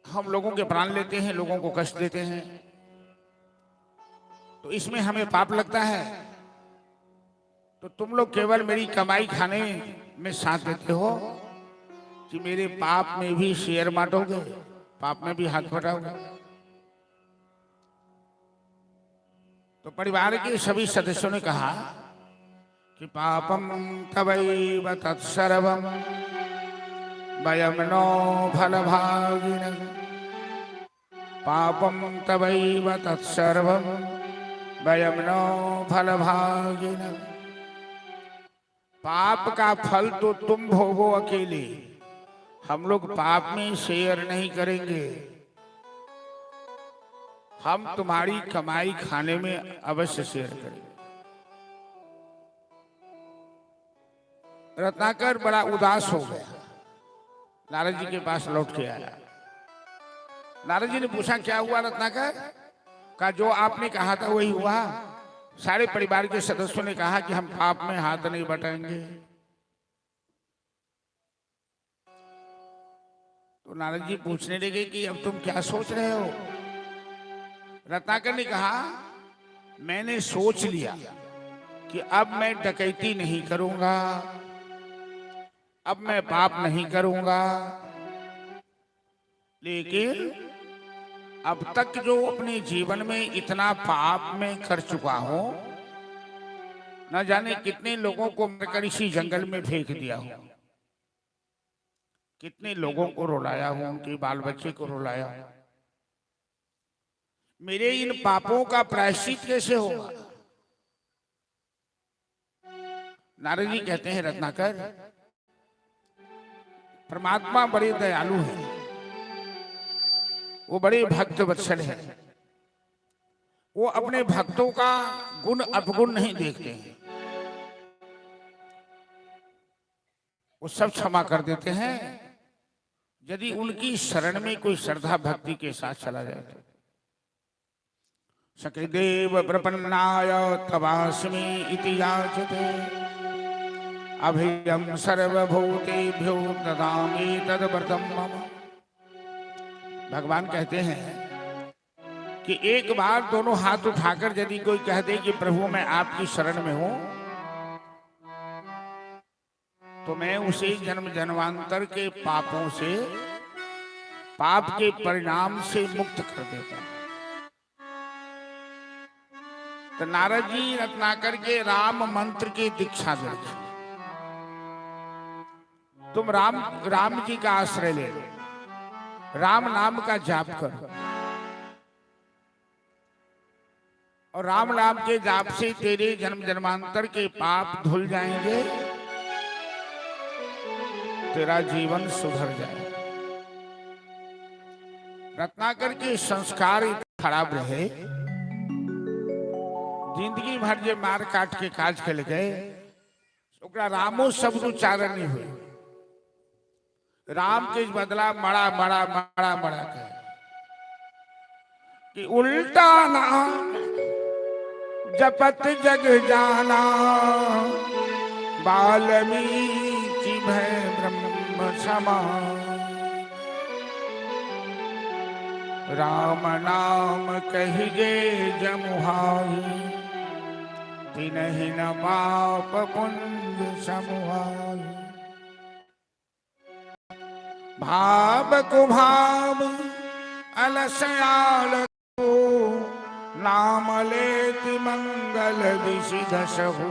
हम लोगों के प्राण लेते हैं, लोगों को कष्ट देते हैं, तो इसमें हमें पाप लगता है। तो तुम लोग केवल मेरी कमाई खाने में साथ देते हो कि मेरे पाप में भी शेयर बांटोगे, पाप में भी हाथ बटाओगे। तो परिवार के सभी सदस्यों ने कहा कि पापम तवैव तत्सर्वम वयम नो फलभागिनः। पापम तवैव तत्सर्वम वयम नो फलभागिनः। पाप का फल तो तुम भोगो अकेले, हम लोग पाप में शेयर नहीं करेंगे। हम तुम्हारी कमाई खाने में अवश्य शेयर करेंगे। रत्नाकर बड़ा उदास हो गया, नारद जी के पास लौट के आया। नारद जी ने पूछा, क्या हुआ रत्नाकर? का जो आपने कहा था वही हुआ? सारे परिवार के सदस्यों ने कहा कि हम पाप में हाथ नहीं बटाएंगे। तो नारद जी पूछने लगे कि अब तुम क्या सोच रहे हो? रत्नाकर ने कहा, मैंने सोच लिया कि अब मैं डकैती नहीं करूंगा, अब मैं पाप नहीं करूंगा। लेकिन अब तक जो अपने जीवन में इतना पाप में कर चुका हूं, न जाने कितने लोगों को मरकर इसी जंगल में फेंक दिया हूं, कितने लोगों को रुलाया हूं, उनके बाल बच्चे को रुलाया हूं। मेरे इन पापों का प्रायश्चित कैसे होगा? नारद जी कहते हैं, रत्नाकर, परमात्मा बड़े दयालु हैं, वो बड़े भक्त वत्सल हैं। वो अपने भक्तों का गुण अपगुण नहीं देखते हैं, वो सब क्षमा कर देते हैं यदि उनकी शरण में कोई श्रद्धा भक्ति के साथ चला जाए तो। सकृदेव प्रपन्नाय तवास्मि इति याचते अभयं सर्वभूतेभ्यो ददामि तद्व्रतं मम। भगवान कहते हैं कि एक बार दोनों हाथ उठाकर यदि कोई कह दे कि प्रभु मैं आपकी शरण में हूं, तो मैं उसे जन्म जन्मांतर के पापों से, पाप के परिणाम से मुक्त कर देता हूं। तो नारद जी रत्नाकर के राम मंत्र की दीक्षा दे। तुम राम जी का आश्रय ले लो, राम नाम का जाप करो, और राम नाम के जाप से तेरे जन्म जन्मांतर के पाप धुल जाएंगे, तेरा जीवन सुधर जाएगा। रत्नाकर के संस्कार खराब रहे, जिंदगी भर जे मार काट के काज खेल गए, ओकरा रामो शब्द उच्चारण नहीं हुए। राम के बदला मड़ा मड़ा मड़ा मड़ा कहे कि उल्टा नाम जपत जग जाना, वाल्मीकि भय ब्रह्म समान। राम नाम कहिगे जमुहाई, तिनहि न पाप पुण्य समुहाई। भाव कुभाव अलसयाल को, नाम लेति मंगल विसिधसहु।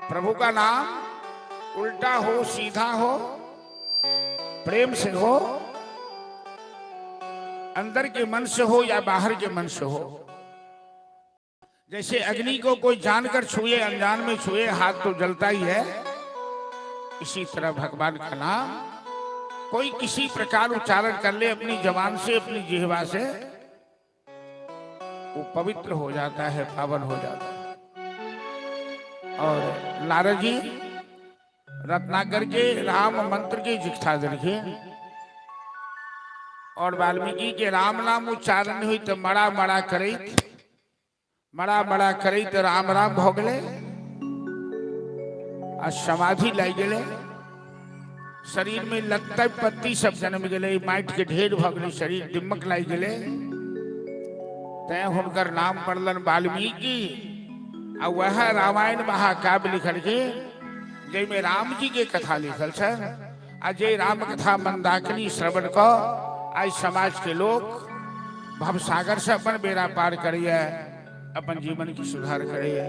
प्रभु का नाम उल्टा हो सीधा हो, प्रेम से हो, अंदर के मन से हो या बाहर के मन से हो। जैसे अग्नि को कोई जानकर छुए, अनजान में छुए, हाथ तो जलता ही है। इसी तरह भगवान का नाम कोई किसी प्रकार उच्चारण कर ले अपनी जबान से, अपनी जिह्वा से, वो पवित्र हो जाता है, पावन हो जाता है। और नारद जी रत्नाकर के राम मंत्र की दीक्षा देखिए, और वाल्मीकि के राम नाम उच्चारण हुई तो मड़ा मड़ा करे, मड़ा मड़ा करे तो राम राम भोगले, समाधि लाई गए, शरीर में लत्ता पत्ती सब जन्म गए, माइट के ढेर भ गए, शरीर दिमक लाई गए। तय हुनकर नाम पड़लन वाल्मीकि। आ वह रामायण महाकाव्य लिखल के जैमे राम जी के कथा लिखल छन। आ जे राम कथा मंदाकिनी श्रवण क आज समाज के लोग भव सागर से अपन बेड़ा पार करिए, अपन जीवन की सुधार करिए।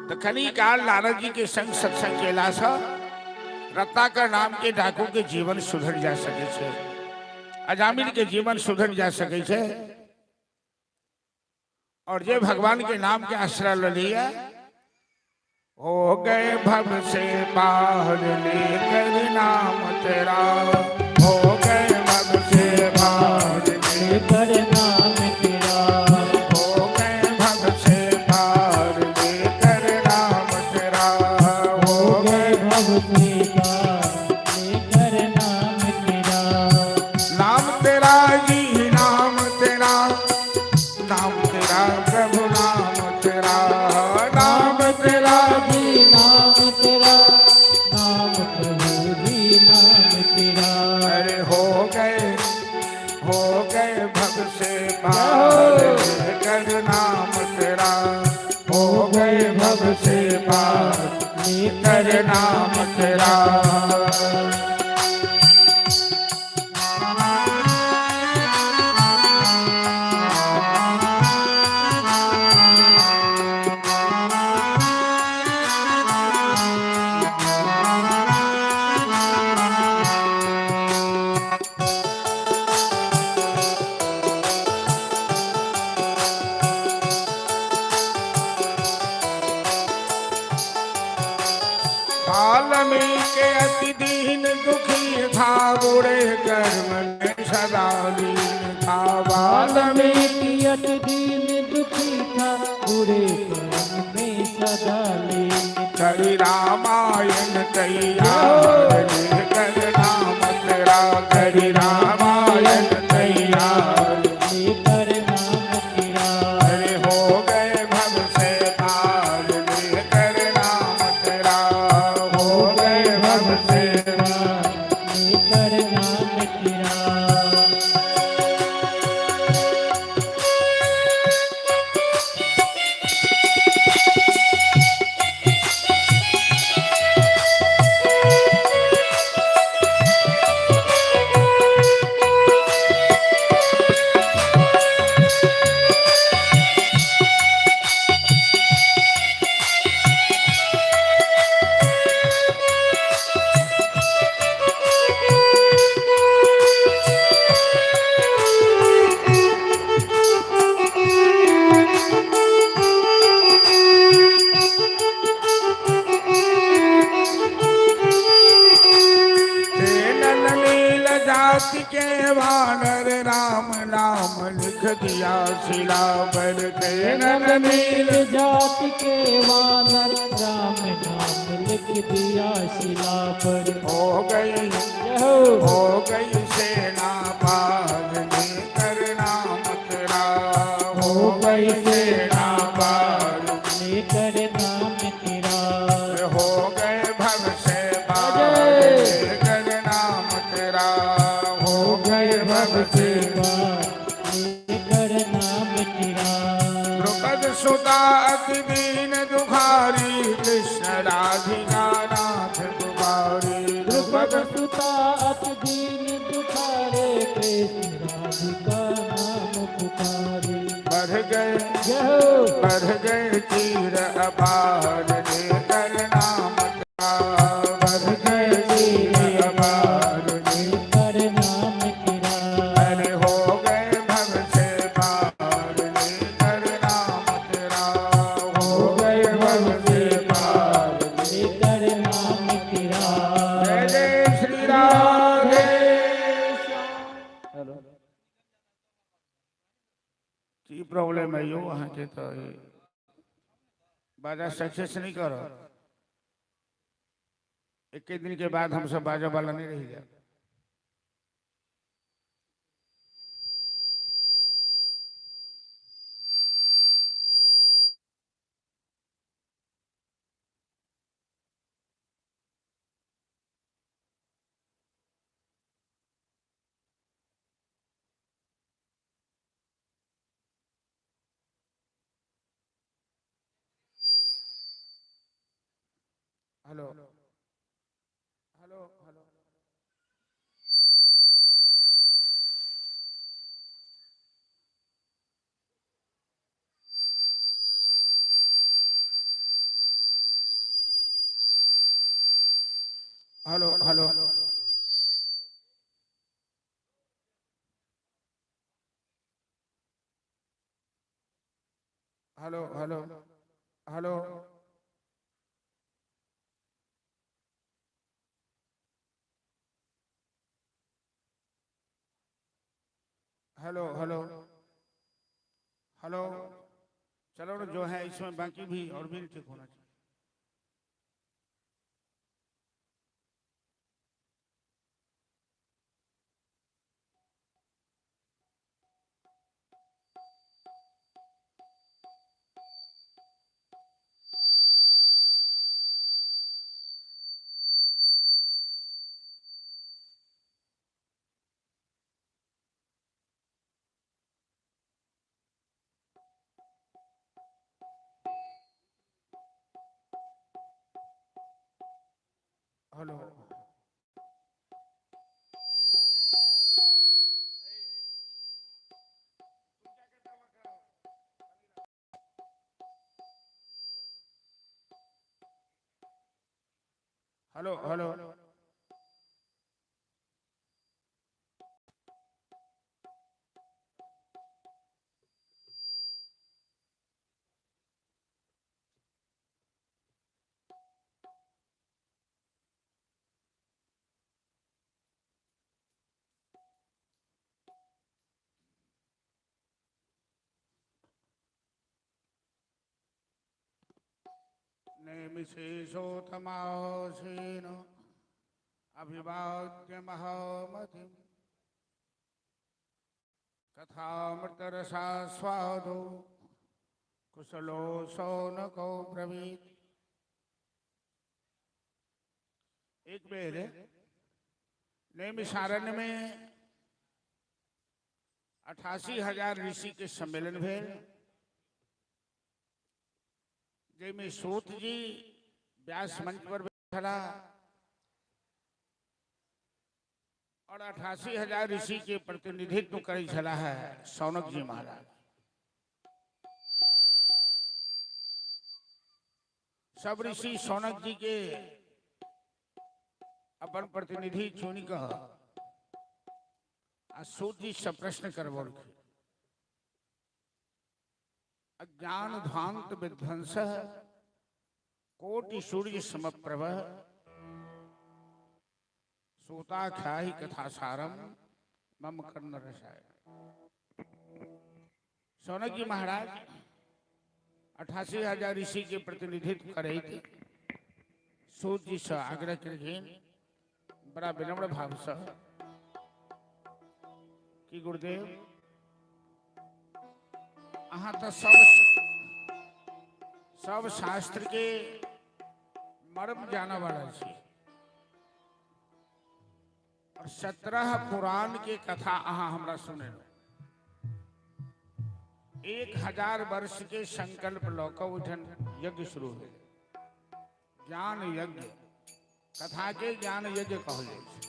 तो कनी काल नारद जी के संग सत्संग केला से रत्नाकर नाम के डाकू के जीवन सुधर जा सके छे, अजामिल के जीवन सुधर जा सके छे। और जे भगवान के नाम के आश्रय ले लिया हो गए भव से बाहर, लेकर नाम तेरा हो गए भव से बाहर, लेकर नाम तेरा हो गए भव से बाहर, लेकर नाम तेरा हो गए भव से पार, लेकर नाम तेरा। नाम तेरा जी नाम तेरा, नाम तेरा प्रभु नाम तेरा, नाम तेरा जी नाम तेरा, नाम प्रभु जी नाम तेरा। अरे हो गए भव से पार, लेकर नाम तेरा हो गए भव से पार, लेकर नाम तेरा। के अति दीन दुखी था, बुरे कर्म में सदा लीन था। वाल्मीकि अति दीन दुखी था, बुरे कर्म में सदा लीन। करी रामायण तैयार, लेकर नाम तेरा करी रामायण तैयार, लेकर नाम तेरा। अरे हो गए भव से पार, लेकर नाम तेरा हो गए भव से पार। लेकर नाम तेरा। जाति के वानर राम नाम लिख दिया शिला पर, नील जाति के वानर राम नाम लिख दिया शिला पर। हो गई सेना पार, लेकर नाम तेरा हो गई सेना पार, लेकर नाम तेरा। हो गए भव से पार, लेकर नाम तेरा हो गए भव से पार। लेकर नाम तेरा। द्रुपद सुता अति दीन दुखारी, कृष्ण राधिका नाथ तुम्हारी। द्रुपद सुता अति दीन दुखारे, कृष्ण राधिका नाम पुकारे। बढ़ गए चीर अपार, लेकर नाम तेरा बढ़ गए चीर अपार, लेकर नाम तेरा। अरे हो गए भव से पार, लेकर नाम तेरा हो गए भव से पार, लेकर नाम तेरा। जय जय श्री राधे। की प्रॉब्लम है यो वहाँ के तो बाजा सक्सेस नहीं करो, एक दिन के बाद हम सब बाजा वाला नहीं रह गया। Hello hello hello hello hello hello hello hello hello hello hello चलो ना, जो है इसमें बाकी भी और भी ठीक होना चाहिए। हेलो हेलो हेलो नेमिशेषोतमासीन अभिवाद्य महामतिम कथामृतरसास्वादो कुशलो शौनको ब्रवीत। एक बेर नैमिषारण्य में 88,000 ऋषि के सम्मेलन भेल, जैमे सूत जी व्यास मंच पर बैठला और 88,000 ऋषि के प्रतिनिधित्व करे छला है शौनक जी महाराज। सब ऋषि शौनक जी के अपन प्रतिनिधि चुन कह सूत जी से प्रश्न करबोल। अज्ञान ध्वांत विध्वंस कोटि सूर्य समप्रभ सूताख्याहि कथासारम मम कर्ण रसाय। शौनक जी महाराज 88,000 ऋषि के प्रतिनिधित्व करे थे। सूत जी से आग्रह करके बड़ा विनम्र भाव से कि गुरुदेव अहाँ तो सब शास्त्र के मर्म जाना वाला छी और 17 पुराण के कथा अहाँ हमरा सुने। 1000 वर्ष के संकल्प लौक उठन यज्ञ शुरू है। ज्ञान यज्ञ कथा के ज्ञान यज्ञ कहल जाय छै।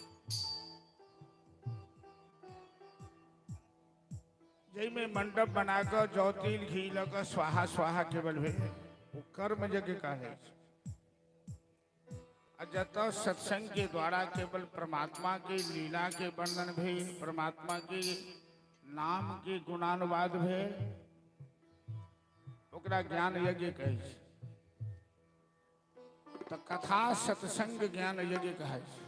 जैमे मंडप बनाकर ज्योतिल घी लग स्वाहा स्वाहा केवल भेल वो कर्म यज्ञ कहल। जत सत्संग के द्वारा केवल परमात्मा के लीला के वर्णन भेल, परमात्मा के नाम के गुणानुवाद भेल, ओकरा ज्ञान यज्ञ कहै छै। तो कथा सत्संग ज्ञान यज्ञ कहै छै।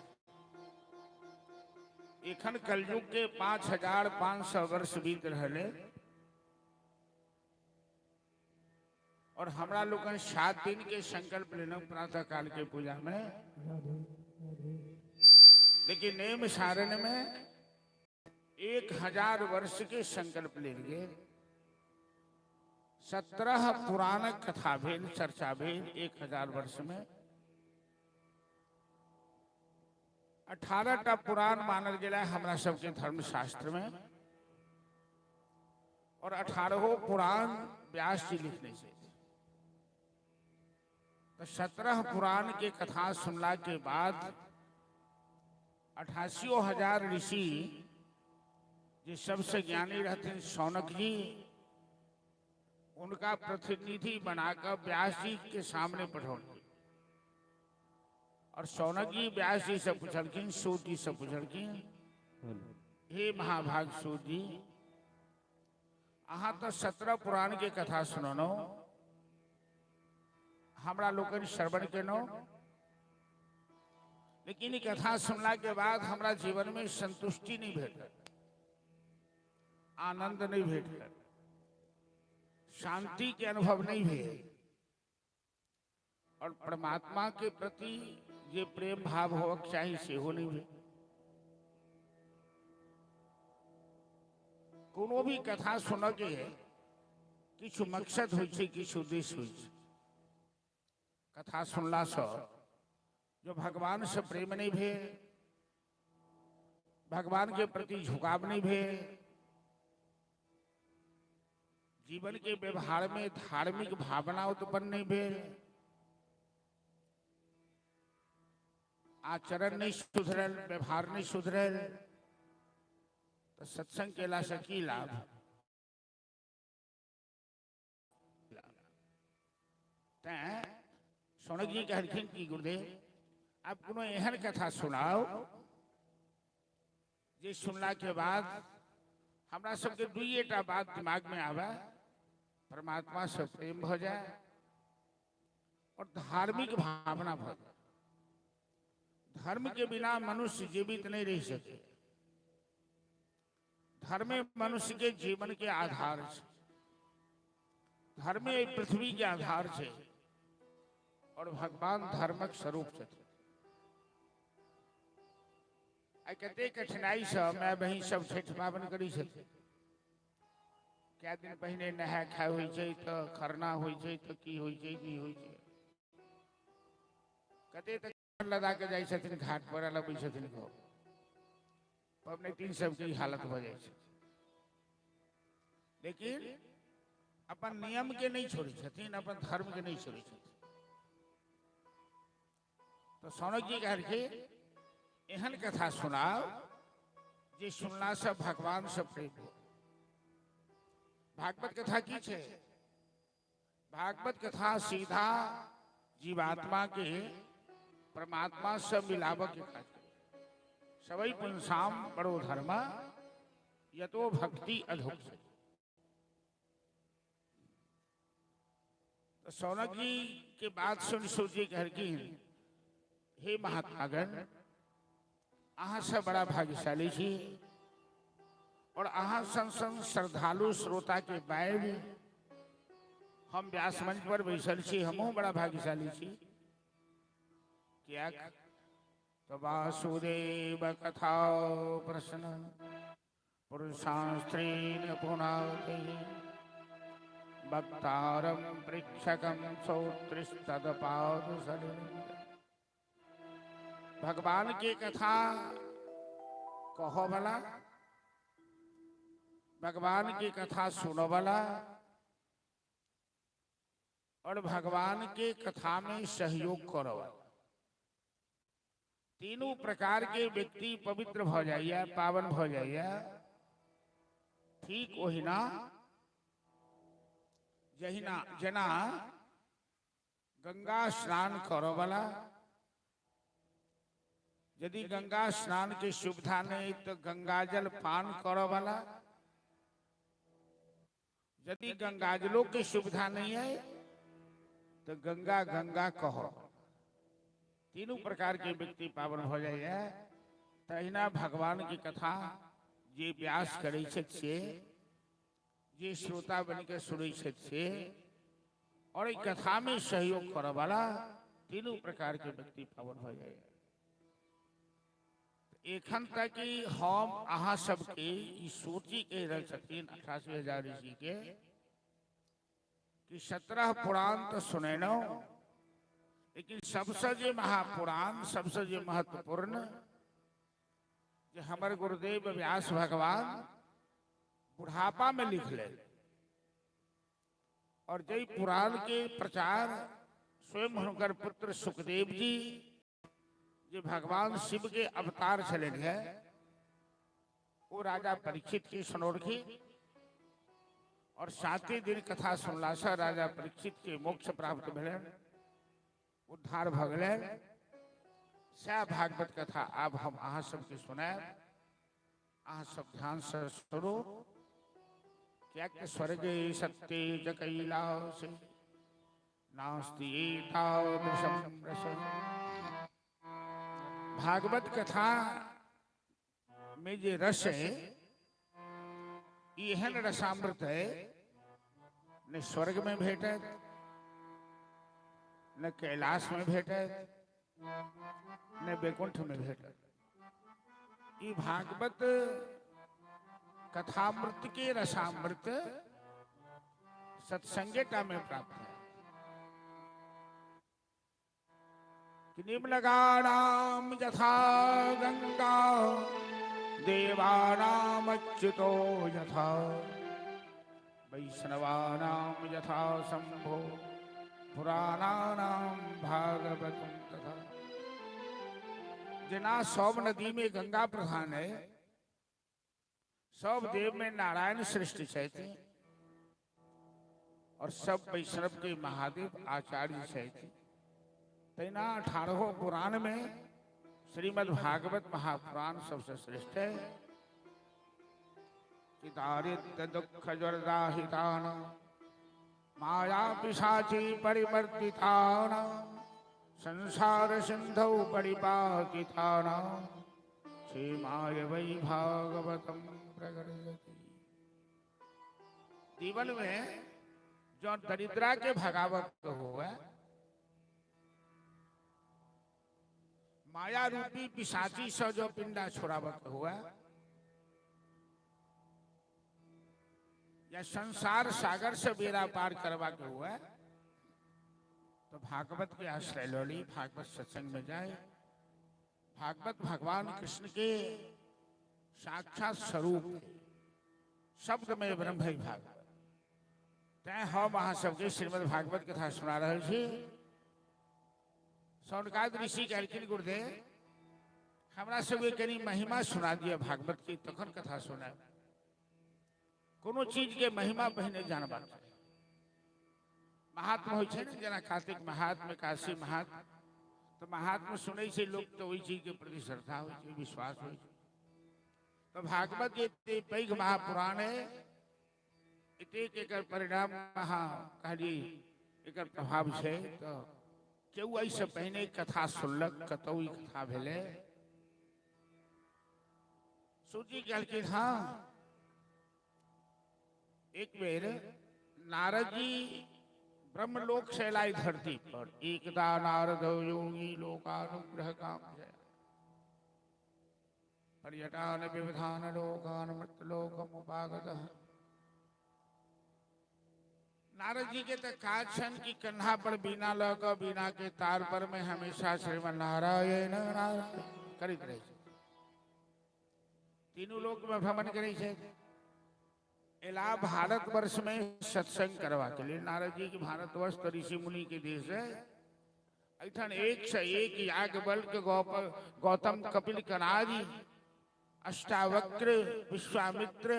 एखन कलयुग के 5500 वर्ष बीत रहे और हमरा लोगन 7 दिन के संकल्प लेना प्रातः काल के पूजा में, लेकिन नैमिषारण्य में 1000 वर्ष के संकल्प ले लिए। 17 पुराण कथा भेल, चर्चा भेल 1000 वर्ष में। 18टा पुराण मानल गया हमरा सबके धर्मशास्त्र में और 18 पुराण व्यास जी लिखने से। तो 17 पुराण के कथा सुनला के बाद 88,000 ऋषि जो सबसे ज्ञानी रहते हैं शौनक जी, उनका प्रतिनिधि बनाकर व्यास जी के सामने पठौले। और शौनक जी व्यास जी से पूछलखिन, सूत जी से पूछलखिन, हे महाभाग सूत जी, अहाँ तो 17 पुराण के कथा सुननो, हमरा लोकन श्रवण केनो, लेकिन ई कथा सुनला के बाद हमरा जीवन में संतुष्टि नहीं भेटल, आनंद नहीं भेटल, शांति के अनुभव नहीं भेल, और परमात्मा के प्रति जे प्रेम भाव होक चाहिए सेहो नहीं भेल। कोनो भी कथा सुन के किछु मकसद होइ छै, किछु उद्देश्य होइ छै। कथा सुनला से जो भगवान से प्रेम नहीं भेल, भगवान के प्रति झुकाव नहीं भेल, जीवन के व्यवहार में धार्मिक भावना उत्पन्न नहीं भेल, आचरण नहीं सुधरल, व्यवहार नहीं सुधरल, तो सत्संग केला से की लाभ? शौनक जी कहलखिन कि गुरुदेव, आप कोनो एहन कथा सुनाओ जे सुनला के बाद हमरा सबके दुईटा बात दिमाग में आवे, परमात्मा से प्रेम हो जाए और धार्मिक भावना हो जाए। धर्म के बिना मनुष्य जीवित नहीं रह सके। धर्म मनुष्य के जीवन के आधार है, धर्म पृथ्वी के आधार है, और भगवान धर्मक स्वरूप छथिन। आई कते कठिनाई से मैं बहिन सब छठ पावन करी छथिन। क्या दिन पहले नहा खाय होइ छै, तो खरना होइ छै, तो की होइ छै, की होइ छै, कते तक लदा के जाइ छथिन घाट पर, लबै छथिन को पबनैतिन सबके हालत हो जाइ छै। लेकिन अपन नियम के नहीं छोड़ी छथिन, अपन धर्म के नहीं छोड़ी छथिन। तो शौनक जी कहलके एहन कथा सुनाओ जे सुनला से भगवान से प्रेम हो। भागवत कथा की छे? भागवत कथा सीधा जीवात्मा के परमात्मा से मिलाव के काज। सबई पुंसाम बड़ो धर्म यतो भक्ति अधोक्ष। तो शौनक जी के बात सुन सूर्य कहलखिन, हे महात्मागण, अहाँ से बड़ा भाग्यशाली छी, और अहाँ संग श्रद्धालु श्रोता के बाद हम व्यास मंच पर बैसल छी, हमहू बड़ा भाग्यशाली छी। क्या तो वासुदेव कथा प्रश्न पुरुषास्त्रीन पुनाते भक्तारम पृक्षकम सौत्रिस्तदपाद सलिल। भगवान की कथा कहो वाला, भगवान की कथा सुनो वाला, और भगवान के कथा में सहयोग करो वाला, तीनों प्रकार के व्यक्ति पवित्र हो जाइए, पावन हो जाइए। ठीक वही ना जहिना जना गंगा स्नान करो वाला, यदि गंगा स्नान की सुविधा नहीं तो गंगा जल पान करो वाला, यदि गंगाजलों की सुविधा नहीं है तो गंगा गंगा कहो। तीनों प्रकार के व्यक्ति पावन हो जाए। तहिना भगवान की कथा जे व्यास करे छे, जे श्रोता बन के सुनै छे, और एक कथा में सहयोग करे वाला, तीनों प्रकार के व्यक्ति पावन हो जाए। एखन तक हम अहाँ सबके ई सोची के रह छथिन 88,000 ऋषि के कि 17 पुराण तो सुनेनो, लेकिन सबसे जे महापुराण, सबसे जे महत्वपूर्ण, जे हमर गुरुदेव व्यास भगवान बुढ़ापा में लिख ले, और जय पुराण के प्रचार स्वयं हुनकर पुत्र सुखदेव जी जो भगवान शिव के अवतार चले गए, वो राजा परीक्षित की सुनोरखी और 7 दिन कथा सुनला से राजा परीक्षित के मोक्ष प्राप्त भेल, उद्धार भ गेलै। सह भागवत कथा अब हम अहाँ सबके सुनाएब, अहाँ सब ध्यान से सुनो। क्या कि स्वर्गे सत्य जकैलास नास्ति एतादृशं रसम्। भागवत कथा में जो रस है, एहन रसामृत है, न स्वर्ग में भेटे, न कैलाश में भेटे, न बैकुंठ में भेटे। ये भागवत कथामृत के रसामृत सत्संगता में प्राप्त है। निम्नगानाम यथा गंगा देवानाम अच्युतो यथा वैष्णवानाम यथा शंभो पुराणानाम भागवतम तथा। जना सब नदी में गंगा प्रधान है, सब देव में नारायण श्रेष्ठ चैते और सब वैष्णव के महादेव आचार्य चैते। तैना 18 पुराण में श्रीमद् भागवत महापुराण सबसे श्रेष्ठ है। कि दारिद्र्य दुख ज्वरदाहितान माया पिशाची परिवर्तितान संसार सिंधौ परिपातितान क्षेमाय वै भागवतम प्रगटयति। जीवन में जो दरिद्रा के भगावत हुआ, माया रूपी पिशाची से जो पिंडा छुड़ावत हुआ, या संसार सागर से बेड़ा पार करवा के हुआ, तो भागवत के आश्रय लो ली, भागवत सत्संग में जाए। भागवत भगवान कृष्ण के साक्षात स्वरूप, शब्द में ब्रह्म है भागवत। तय हम अहाँ सबके श्रीमद् भागवत कथा सुना रहे छी। सौनकाद ऋषि कहलखिन, गुरुदेव हमरा सबके कनी महिमा सुना दिया भागवत की, तखन कथा सुनाए। कोनो चीज के महिमा पहिने जानबाक चाही। महात्मा होइ छै ने, जेना कार्तिक महात्मा, काशी महात्मा, तो महात्मा सुनै छै लोग, तो ओहि चीज के प्रति श्रद्धा होइ छै, विश्वास होइ छै। तो भागवत जे पैघ महापुराण है, एतेक एकर परिणाम अहाँ कहलिए एकर प्रभाव छै। तो केहू एहिसँ पहिने कथा सुनलक, कतौ ई कथा भेलै। सूची कहलखिन, हाँ एक बेर नारद जी ब्रह्मलोक से लाई धरती पर। एकदा नारद योगी लोकानुग्रह काम जय पर्यटान विविधान लोकान मृतलोकम उपागतः। नारद जी के तक काज छन की कन्हा पर बीना लग, बीना के तार पर में हमेशा श्रीमन नारायण नारायण करित रहे। तीनों लोक में भ्रमण करे छे। एला भारत वर्ष में सत्संग करवा के लिए नारद जी के भारतवर्ष तो ऋषि मुनि के देश है। ऐठन 1 से 1 याज्ञवल्क्य, गौतम, कपिल, कनादी, अष्टावक्र, विश्वामित्र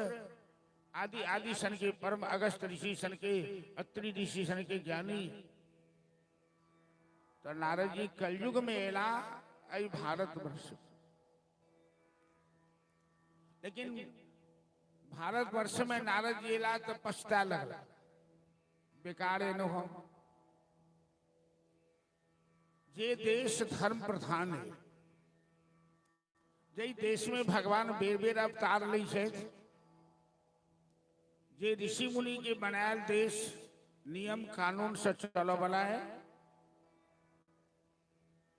आदि आदि सन के, परम अगस्त ऋषि सन के, अत्रि ऋषि सन के ज्ञानी। तो नारद जी कलयुग में एला आई भारत वर्ष। लेकिन भारत वर्ष में नारद जी एला तो पछता लगला, बेकार एनो हम जे देश धर्म प्रधान है, जे देश में भगवान बेर बेर अवतार लै छै, जे ऋषि मुनि के बनायल देश नियम कानून से चलो वाला है,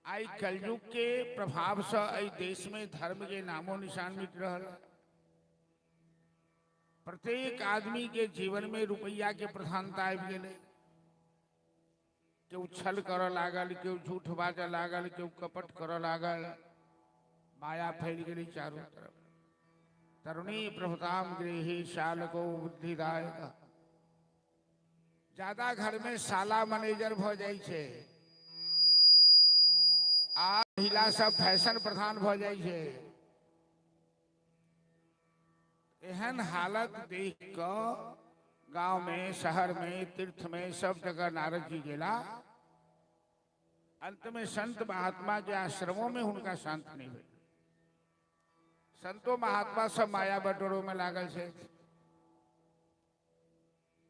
आई कलयुग के प्रभाव से आई देश में धर्म के नामो निशान मिट रहल। प्रत्येक आदमी के जीवन में रुपया के प्रधानता आबि गेलै। केहू छल करऽ लागल, केहू झूठ बाजऽ लागल, केहू कपट करऽ लागल। माया फैल गेली चारों तरफ। तरुणी प्रभुताम गृही शालको बुद्धिदायक। ज्यादा घर में साला मैनेजर भ जाइ छै, आ महिला सब फैशन प्रधान भ जाइ छै। एहन हालत देख कऽ गांव में, शहर में, तीर्थ में सब जगह नारद जी गेला। अंत में संत महात्मा के आश्रमों में हुनका शांति नहीं हुई। संतो महात्मा सब माया बटोरों में लागल छे।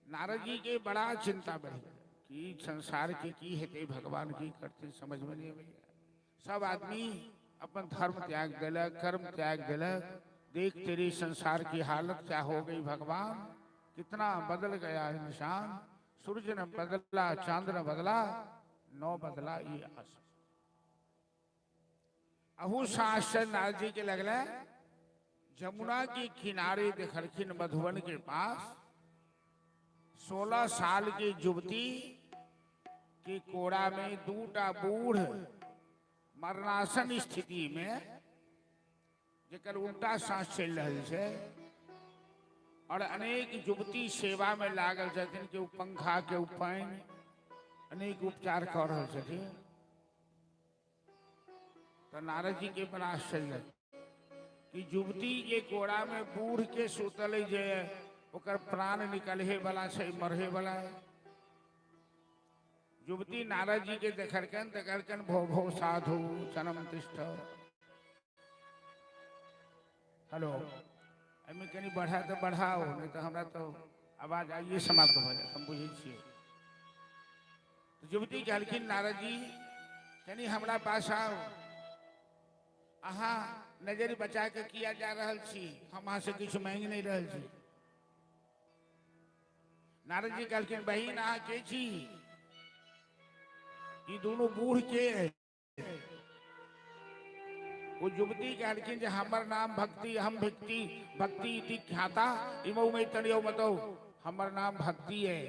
नारद जी के बड़ा चिंता बढ़ी कि संसार के की हेते, भगवान की करते समझ में नहीं आवे। सब आदमी अपन धर्म त्याग दिलक, कर्म त्याग दिलक। देख तेरी संसार की हालत क्या हो गई भगवान, कितना बदल गया इंसान। सूरज न बदला, चांद न बदला, नौ बदला ये आस। अहू आश्चर्य नारद जी के लगले। जमुना के किनारे देखलखिन मधुबन के पास 16 साल की युवती के कोड़ा में दूटा बूढ़ मरणासन स्थिति में, जेकर उल्टा सांस चल रही है, और अनेक युवती सेवा में लागल छथिन के पंखा के उपैन अनेक उपचार कर रहे छथिन। तो नारद जी के बड़ा आश्चर्य कि युवती के कोड़ा में बूढ़ के सुतल जे ओकर प्राण निकलहे वाला छै, मरहे वाला है। युवती नारद जी के देखलकन भो भो साधु सनम तिष्ठ। हेलो, एमे कनी बढ़ा तो बढ़ाओ, नहीं तो हमरा तो आवाज आइए समाप्त हो जाए, हम बुझे छिए। तो युवती कहलखिन नारद जी कनी हमरा पास आओ, अहाँ नजर बचा के किया जा रहल छी, हम अहाँ से किछु मांग नहीं रहल छी। नारद जी कहलखिन बहिन अहाँ के छी? ये दोनों बूढ़ के है। वो युवती कहलखिन जे हमर नाम भक्ति, हम भक्ति भक्ति इति ख्याता इमौ में तनियो मतौ, हमर नाम भक्ति है।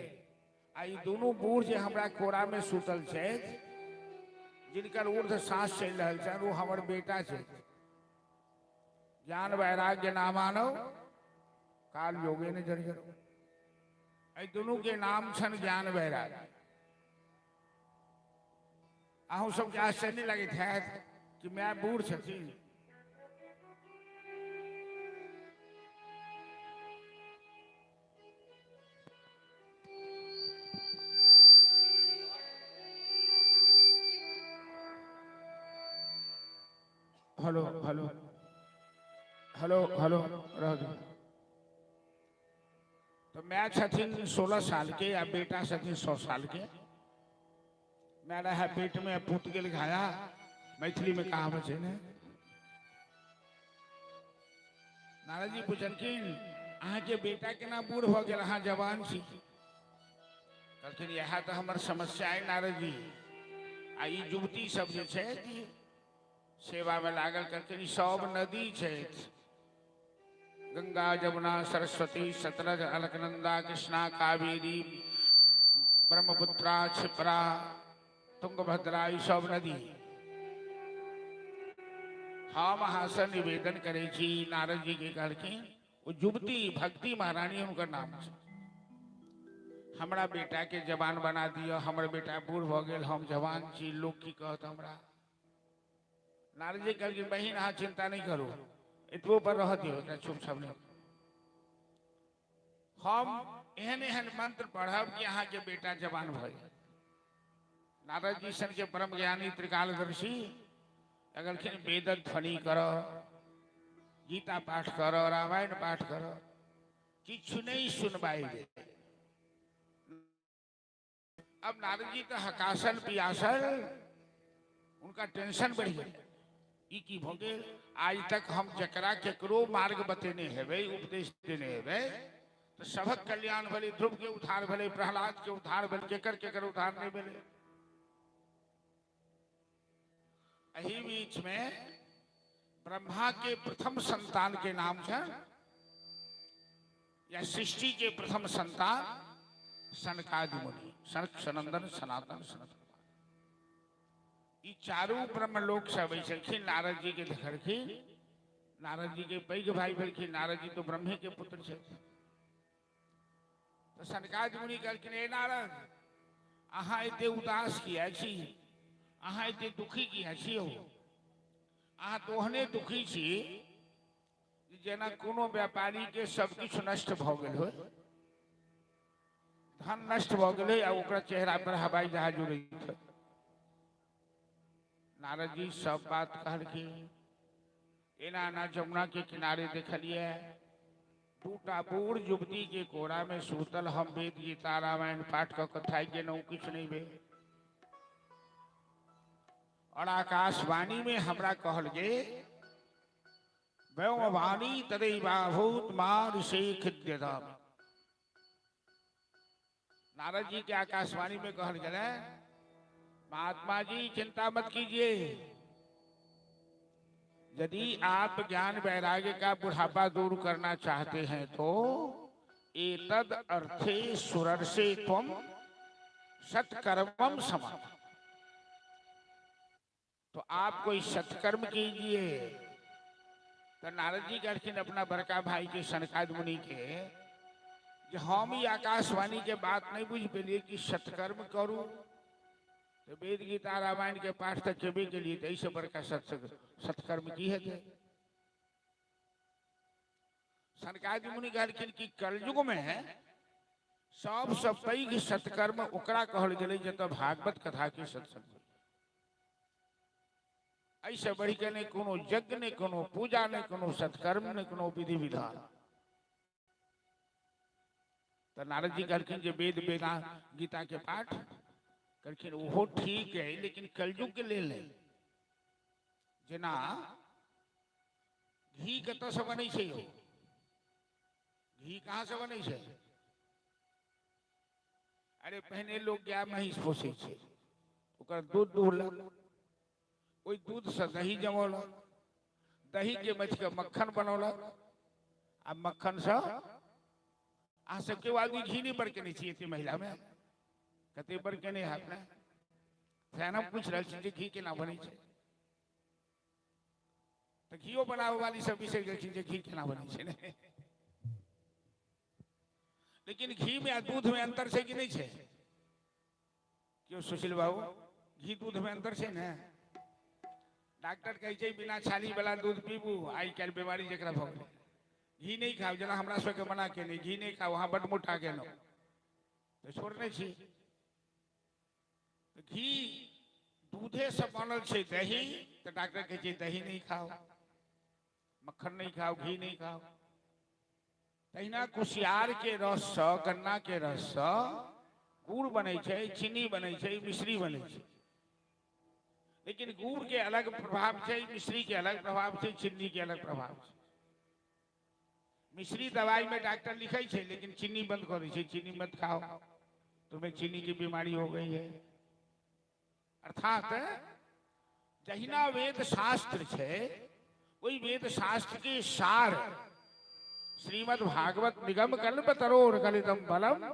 आई दोनों बूढ़ जे हमरा कोड़ा में सुतल छै, जिनकर ऊर्ध्व सांस चल रहल छै, वो हमर बेटा छै। ज्ञान वैराग्य नामानो काल योगे ने जर्जर। आई दोनों के नाम छन ज्ञान वैराग्य। अहूँ सबके आश्चर्य नहीं लगे थे कि मैं बूढ़ छथिन। हेलो हेलो हेलो हेलो रह दो। तो मैं छथिन 16 साल के, या बेटा छथिन 100 साल के। मेरा है पेट में पूत गेल घाया, मैथिली में कहावत है। नारद जी पूछलखिन अहाँ के बेटा केना बूढ़ भ गेल, अहाँ जवान छी। कहलखिन यह तो हमर समस्या है नारद जी। आ ई युवती सब जे छै सेवा में लागल, कहलखिन सब नदी छै, गंगा जमुना सरस्वती सतलज अलकनंदा कृष्णा कावेरी ब्रह्मपुत्रा क्षिप्रा तुंगभद्रा, ई सब नदी। हम अहाँ से निवेदन करे छी। नारद जी के कहलखिन वो युवती भक्ति महारानी उनका नाम छै, हमरा बेटा के जवान बना दियो। हमर बेटा बूढ़ भ गेल, हम जवान छी, लोग की कहत हमरा। नारद जी कहलखिन बहिन अहाँ चिंता नहीं करू, इतबो पर रह दियो, चुप सब नहीं। हम एहन एहन मंत्र पढ़ब कि अहाँ के बेटा जवान भ जाए। नारद जी सन के परम ज्ञानी त्रिकालदर्शी कहलखिन वेद ध्वनि करो, गीता पाठ करो, रामायण पाठ करो, किछु नहीं सुनवाई दे। अब नारद जी तो हकासल पियासल, उनका टेंशन बढ़ गया। ई की भ गेल, आज तक हम जकरा केकरो मार्ग बतेने हेबै, उपदेश देने हेबै, तो सबक कल्याण भेलै, ध्रुव के उद्धार भेलै, प्रहलाद के उद्धार भेलै, केकर केकर उद्धार नहीं भेलै। एही बीच में ब्रह्मा के प्रथम संतान के नाम है, या सृष्टि के प्रथम संतान सनकादि मुनि, सनक सनंदन सनातन सनत। ई चारू ब्रह्मलोक से अबै छलखिन, नारद जी के देखलखिन। नारद जी के पैघ भाई भेलखिन, नारद जी तो ब्रह्मे के पुत्र छे। तो सनकादि मुनि कहलखिन ए नारद अहाँ एते उदास किया छी, अहाँ एते दुखी किया छियो? अहाँ तो ओहने दुखी छी जेना कोनो व्यापारी के सब किछु नष्ट भ गेल हो, धन नष्ट भ गेलै आ ओकरा चेहरा पर हवाई जहाज उड़ैत है। नारद जी सब बात कहलखिन। एना ना जमुना के किनारे देखलिए दूटा बूढ़ युवती के कोरा में सूतल हम वेद गीता रामायण पाठ क कथाई गेलहुं, किछु नहीं भेल। और आकाशवाणी में हमरा कहल गे वाणी तदैवाभूत मां ऋषि खिद्यताम्। नारद जी के आकाशवाणी में कहल गया, महात्मा जी चिंता मत कीजिए, यदि आप ज्ञान वैराग्य का बुढ़ापा दूर करना चाहते हैं तो एतद अर्थे सुरर्षे त्वम सत्कर्मम समा, तो आप कोई सत्कर्म कीजिए। तो नारद जी कहते अपना बड़का भाई के सनकादि मुनि के कि हम ही आकाशवाणी के बात नहीं बुझ पेलिए कि सत्कर्म करूं, तो वेद गीता रामायण के पाठ तक केबे के लिए ऐसे बड़का सत्कर्म की है। सनकादि मुनि कहलखिन कि कलयुग में सबसे पैघ सत्कर्म ओकरा कहल गेलै जतऽ भागवत कथा के सत्संग, ऐसे बढ़ी के नहीं कोनो यज्ञ, नहीं कोनो पूजा, नहीं कोनो सत्कर्म, नहीं कोनो विधि विधान। तो नारद जी कहलखिन जे वेद वेदा गीता के पाठ कहलखिन वो ठीक है, लेकिन कलयुग के लेल नहीं। जेना घी कतऽ से बनै छै यौ? घी कहाँ से बनै छै? अरे पहले लोग गाय महिष पोषे छै, ओकर दूध दुहलक, ओई दूध से दही जमौलक, दही के मथ के मक्खन बनौलक, आ मक्खन से अहाँ सबके आदमी घी नहीं बरकेने छियै एते महिला में, कते बरकेने है अपने फैन हम पूछ रहल छी जे घी केना बनै छै। तो घीओ बनावे वाली सब विषय देखी जे घी केना बनै छै ने, लेकिन घी में आ दूध में अंतर छै कि नहीं छै? क्यों सुशील बाबू, घी दूध में अंतर छै ने? डॉक्टर कहे छै बिना छाली वाला दूध पीबू, आई काल बीमारी जकरा भ गेलै। घी नहीं खाओ, जना हमरा सबके मना केने घी नहीं खाओ, वहां बड मोटा गेलौ तो छोड़ने छी। तो घी दूधे से बनल छै दही, तो डॉक्टर कहे छै दही नहीं खाओ, मक्खन नहीं खाओ, घी नहीं खाओ। तहिना कुशियार के रस से, गन्ना के रस से गुड़ बनै छै, चीनी बनै छै, मिश्री बनै छै। लेकिन गुड़ के अलग प्रभाव है, मिश्री के अलग प्रभाव है, चीनी के अलग प्रभाव है। मिश्री दवाई में डॉक्टर लिखे छे, लेकिन चीनी बंद कर दे, चीनी मत खाओ, तुम्हें चीनी की बीमारी हो गई है। अर्थात जहिना वेद शास्त्र है, वही वेद शास्त्र के सार श्रीमद् भागवत निगम कल्प तरोर गलितम बलम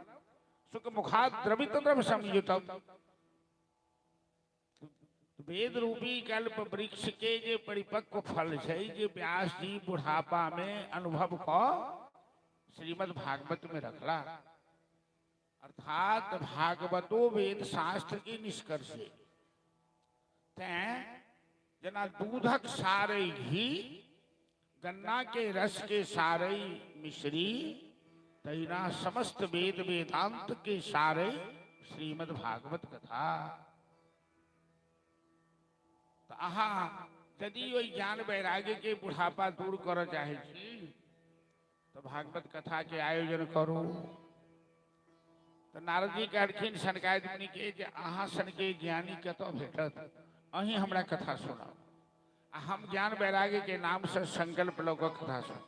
सुख मुखात द्रवित द्रव संयुतम। वेद रूपी कल्प वृक्ष के जे परिपक्व फल है, जे व्यास जी बुढ़ापा में अनुभव को श्रीमद् भागवत में रखला। अर्थात भागवतो वेद शास्त्र के निष्कर्ष जना दूधक सारे घी, गन्ना के रस के सारे मिश्री, तैना समस्त वेद वेदांत के सारे श्रीमद् भागवत कथा। तो अहाँ यदि वही ज्ञान वैराग्य के बुढ़ापा दूर कर चाहे तो भागवत कथा के आयोजन करू। तो नारद जी कहलखिन सनकादि मुनि के जे अहाँ सन के ज्ञानी कतऽ भेटत, अहीं हमरा कथा सुनाओ। हम ज्ञान वैराग्य के नाम से संकल्प लऽ कऽ कथा सुन।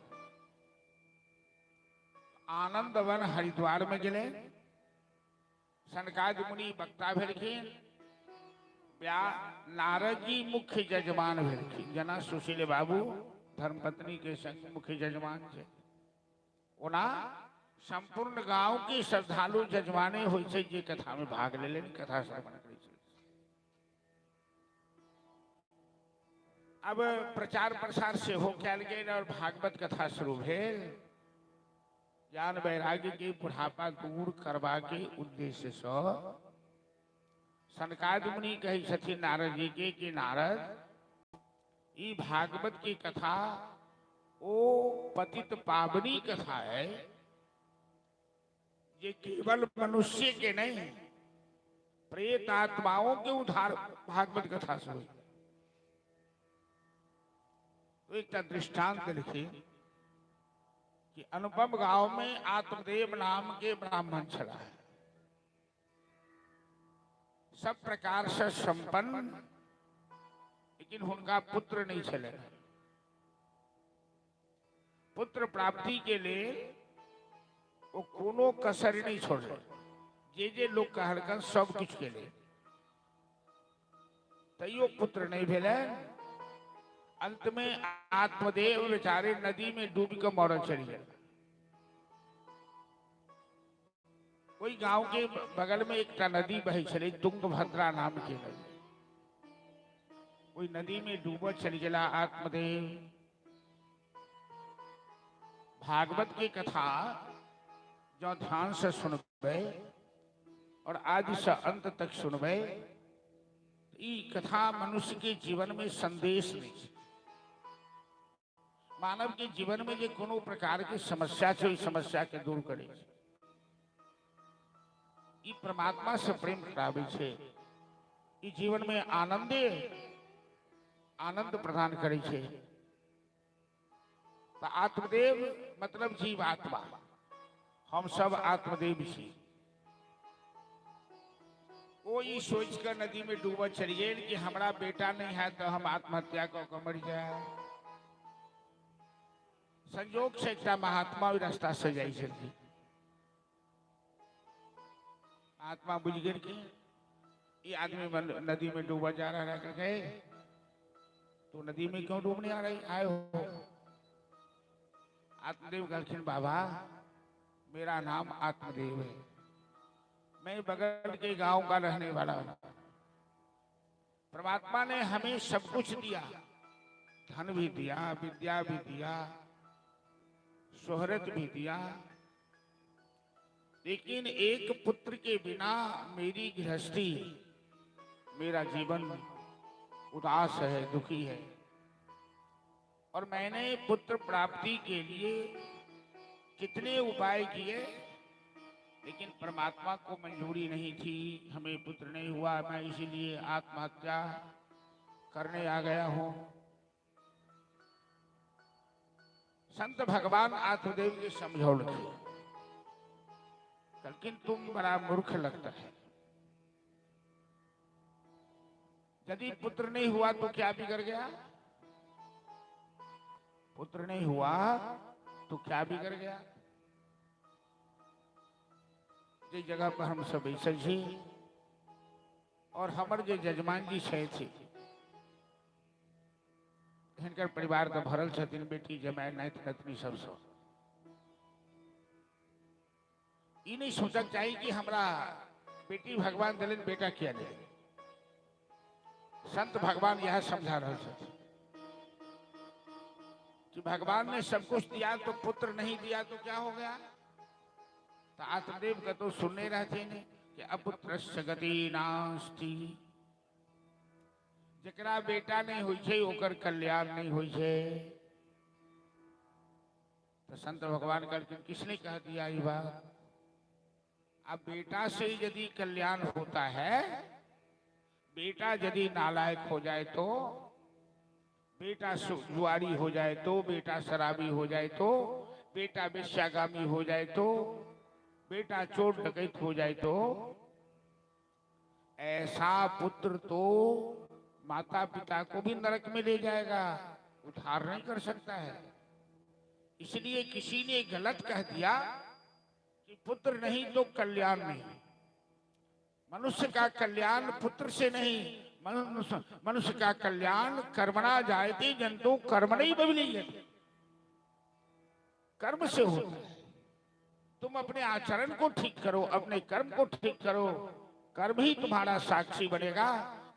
आनंद वन हरिद्वार में गेले, सनकादि मुनि वक्ता भेलखिन, नारद जी मुख्य जजमान भेलखिन। जना सुशील बाबू धर्मपत्नी के संग मुख्य जजमान छे, ओना संपूर्ण गांव के श्रद्धालु जजमाने होइ छै जे कथा में भाग लेले, कथा श्रवण करै छै। अब प्रचार प्रसार से हो कैल गेल और भागवत कथा शुरू भेल। ज्ञान वैराग्य के बुढ़ापा दूर करवा के उद्देश्य से सनकादि मुनि कही सखी नारद जी के कि नारद ई भागवत की कथा ओ पतित पावनी कथा है, ये केवल मनुष्य के नहीं प्रेत आत्माओं के उद्धार भागवत कथा से हुई। तो एक दृष्टांत लिखी कि अनुपम गांव में आत्मदेव नाम के ब्राह्मण चला है, सब प्रकार से संपन्न, लेकिन उनका पुत्र नहीं चले। पुत्र प्राप्ति के लिए वो कोनो कसर नहीं छोड़ रहे, जे लोग कहलकन सब कुछ के लिए तैयो पुत्र नहीं भेले। अंत में आत्मदेव बेचारे नदी में डूब कर मौत चली गए। कोई गांव के बगल में एक नदी बही चली, तुंगभद्रा नाम की नदी। कोई नदी में डूबा चली गया आत्मदेव। भागवत की कथा जो ध्यान से सुनबे और आदि से अंत तक सुनबे, ई कथा मनुष्य के जीवन में संदेश नहीं। मानव के जीवन में जो कोनो प्रकार की समस्या है, समस्या के दूर करे, ई परमात्मा से प्रेम करावे छे, ई जीवन में आनंद प्रदान करे छे। तो आत्मदेव मतलब जीवात्मा, हम सब आत्मदेव छी। वो ये सोच कर नदी में डूबा चली गए कि हमारा बेटा नहीं है तो हम आत्महत्या को मर जाए। संयोग से एक महात्मा रास्ता से जाई चलती, आत्मा बुझ गई कि ये आदमी नदी में डूबा जा रहा है। कहे तो नदी में क्यों डूबने आ रही आए हो? आत्मदेव कहलखिन बाबा मेरा नाम आत्मदेव है, मैं बगल के गांव का रहने वाला हूं। परमात्मा ने हमें सब कुछ दिया, धन भी दिया, विद्या भी दिया, शोहरत भी दिया, लेकिन एक पुत्र के बिना मेरी गृहस्थी, मेरा जीवन उदास है, दुखी है। और मैंने पुत्र प्राप्ति के लिए कितने उपाय किए, लेकिन परमात्मा को मंजूरी नहीं थी, हमें पुत्र नहीं हुआ। मैं इसीलिए आत्महत्या करने आ गया हूं। संत भगवान आत्मदेव के समझौल थे, लेकिन तुम बड़ा मूर्ख लगता है। यदि पुत्र नहीं हुआ तो क्या बिगड़ गया? पुत्र नहीं हुआ तो क्या बिगड़ गया? जिस जगह पर हम सब ऐसे छी और हमारे जो जजमान जी छे थी, हिनकर परिवार तो भरल छथिन, बेटी जमाई नाइत नतनी सब सो। ई नहीं सोचक चाहिए कि हमरा बेटी भगवान दिलन, बेटा क्या दे। संत भगवान यह समझा रहे थे कि भगवान ने सब कुछ दिया तो पुत्र नहीं दिया तो क्या हो गया? तो आत्मदेव का तो सुनने रहते ने कि अपुत्रस्य गति नास्ति। जकरा बेटा नहीं हुई छे ओकर कल्याण नहीं हुई छे। तो संत भगवान करके किसने कह दिया ये बात? अब बेटा से यदि कल्याण होता है, बेटा यदि नालायक हो जाए तो, बेटा जुआरी हो जाए तो, बेटा शराबी हो जाए तो, बेटा वेश्यागामी हो जाए तो, बेटा चोर डकैत हो जाए तो, ऐसा पुत्र तो माता पिता को भी नरक में ले जाएगा, उद्धार नहीं कर सकता है। इसलिए किसी ने गलत कह दिया कि पुत्र नहीं तो कल्याण नहीं। मनुष्य का कल्याण पुत्र से नहीं, मनुष्य का कल्याण कर्मणा जायते जंतु कर्मणि बलियते, कर्म से होता है। तुम अपने आचरण को ठीक करो, अपने कर्म को ठीक करो, कर्म ही तुम्हारा साक्षी बनेगा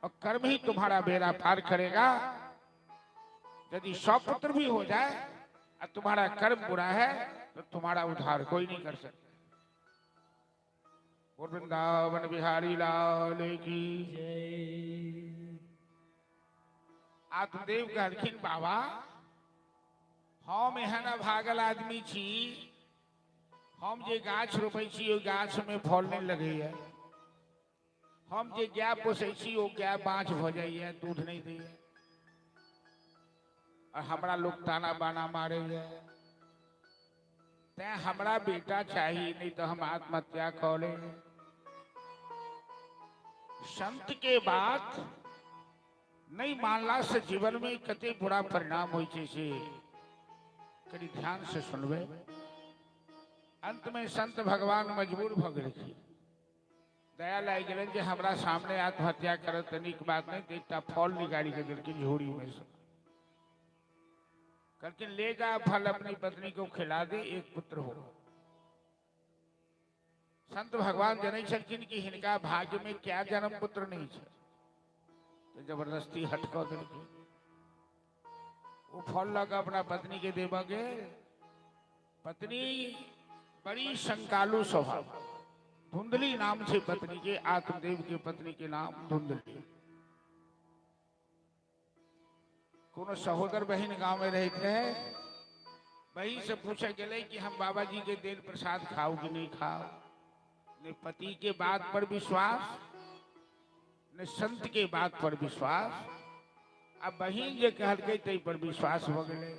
और कर्म ही तुम्हारा बेड़ा पार करेगा। यदि 100 पुत्र भी हो जाए और तुम्हारा कर्म बुरा है तो तुम्हारा उद्धार कोई नहीं कर सकता। और वृंदावन बिहारी लाल की। जय। आत्मदेव कहलखिन बाबा हम एहन अभागल आदमी छी, हम जे गाछ रोपै छी ओहि गाछ में फल नहीं लगैया, हम जे गाय पोसै छी ओ गाय बाँझ भ जाइए, दूध नहीं दैया, और हमरा लोग ताना बाना मारैया, तैं हमरा बेटा चाहिए, नहीं तो हम आत्महत्या कर ले। संत के बात नहीं मानला से जीवन में कते बुरा परिणाम होय छै से कनी ध्यान से सुनबे। अंत में संत भगवान मजबूर भ गेलखिन, दया लाग गेलन जे हमरा सामने आत्महत्या करत त नीक बात नहीं, तो एकटा फल निकाली के देलखिन झोरी में से, कहलखिन ले जा फल अपनी पत्नी को खिला दे, एक पुत्र हो। संत भगवान जनै छलखिन कि हिनका भाग्य में क्या जन्म पुत्र नहीं है, तो जबरदस्ती हट क देलखिन। वो फल लगा अपना पत्नी के देबा के, पत्नी बड़ी शंकालु स्वभाव, धुंधली नाम से पत्नी के, आत्मदेव के पत्नी के नाम धुंधली। कोनो सहोदर बहन गांव में रहते हैं, वही से पूछे गए कि हम बाबा जी के देल प्रसाद खाओ कि नहीं खाओ, ने पति के बात पर विश्वास, ने संत के बात पर विश्वास। अब बहन जे कहलकै तै पर विश्वास हो गए।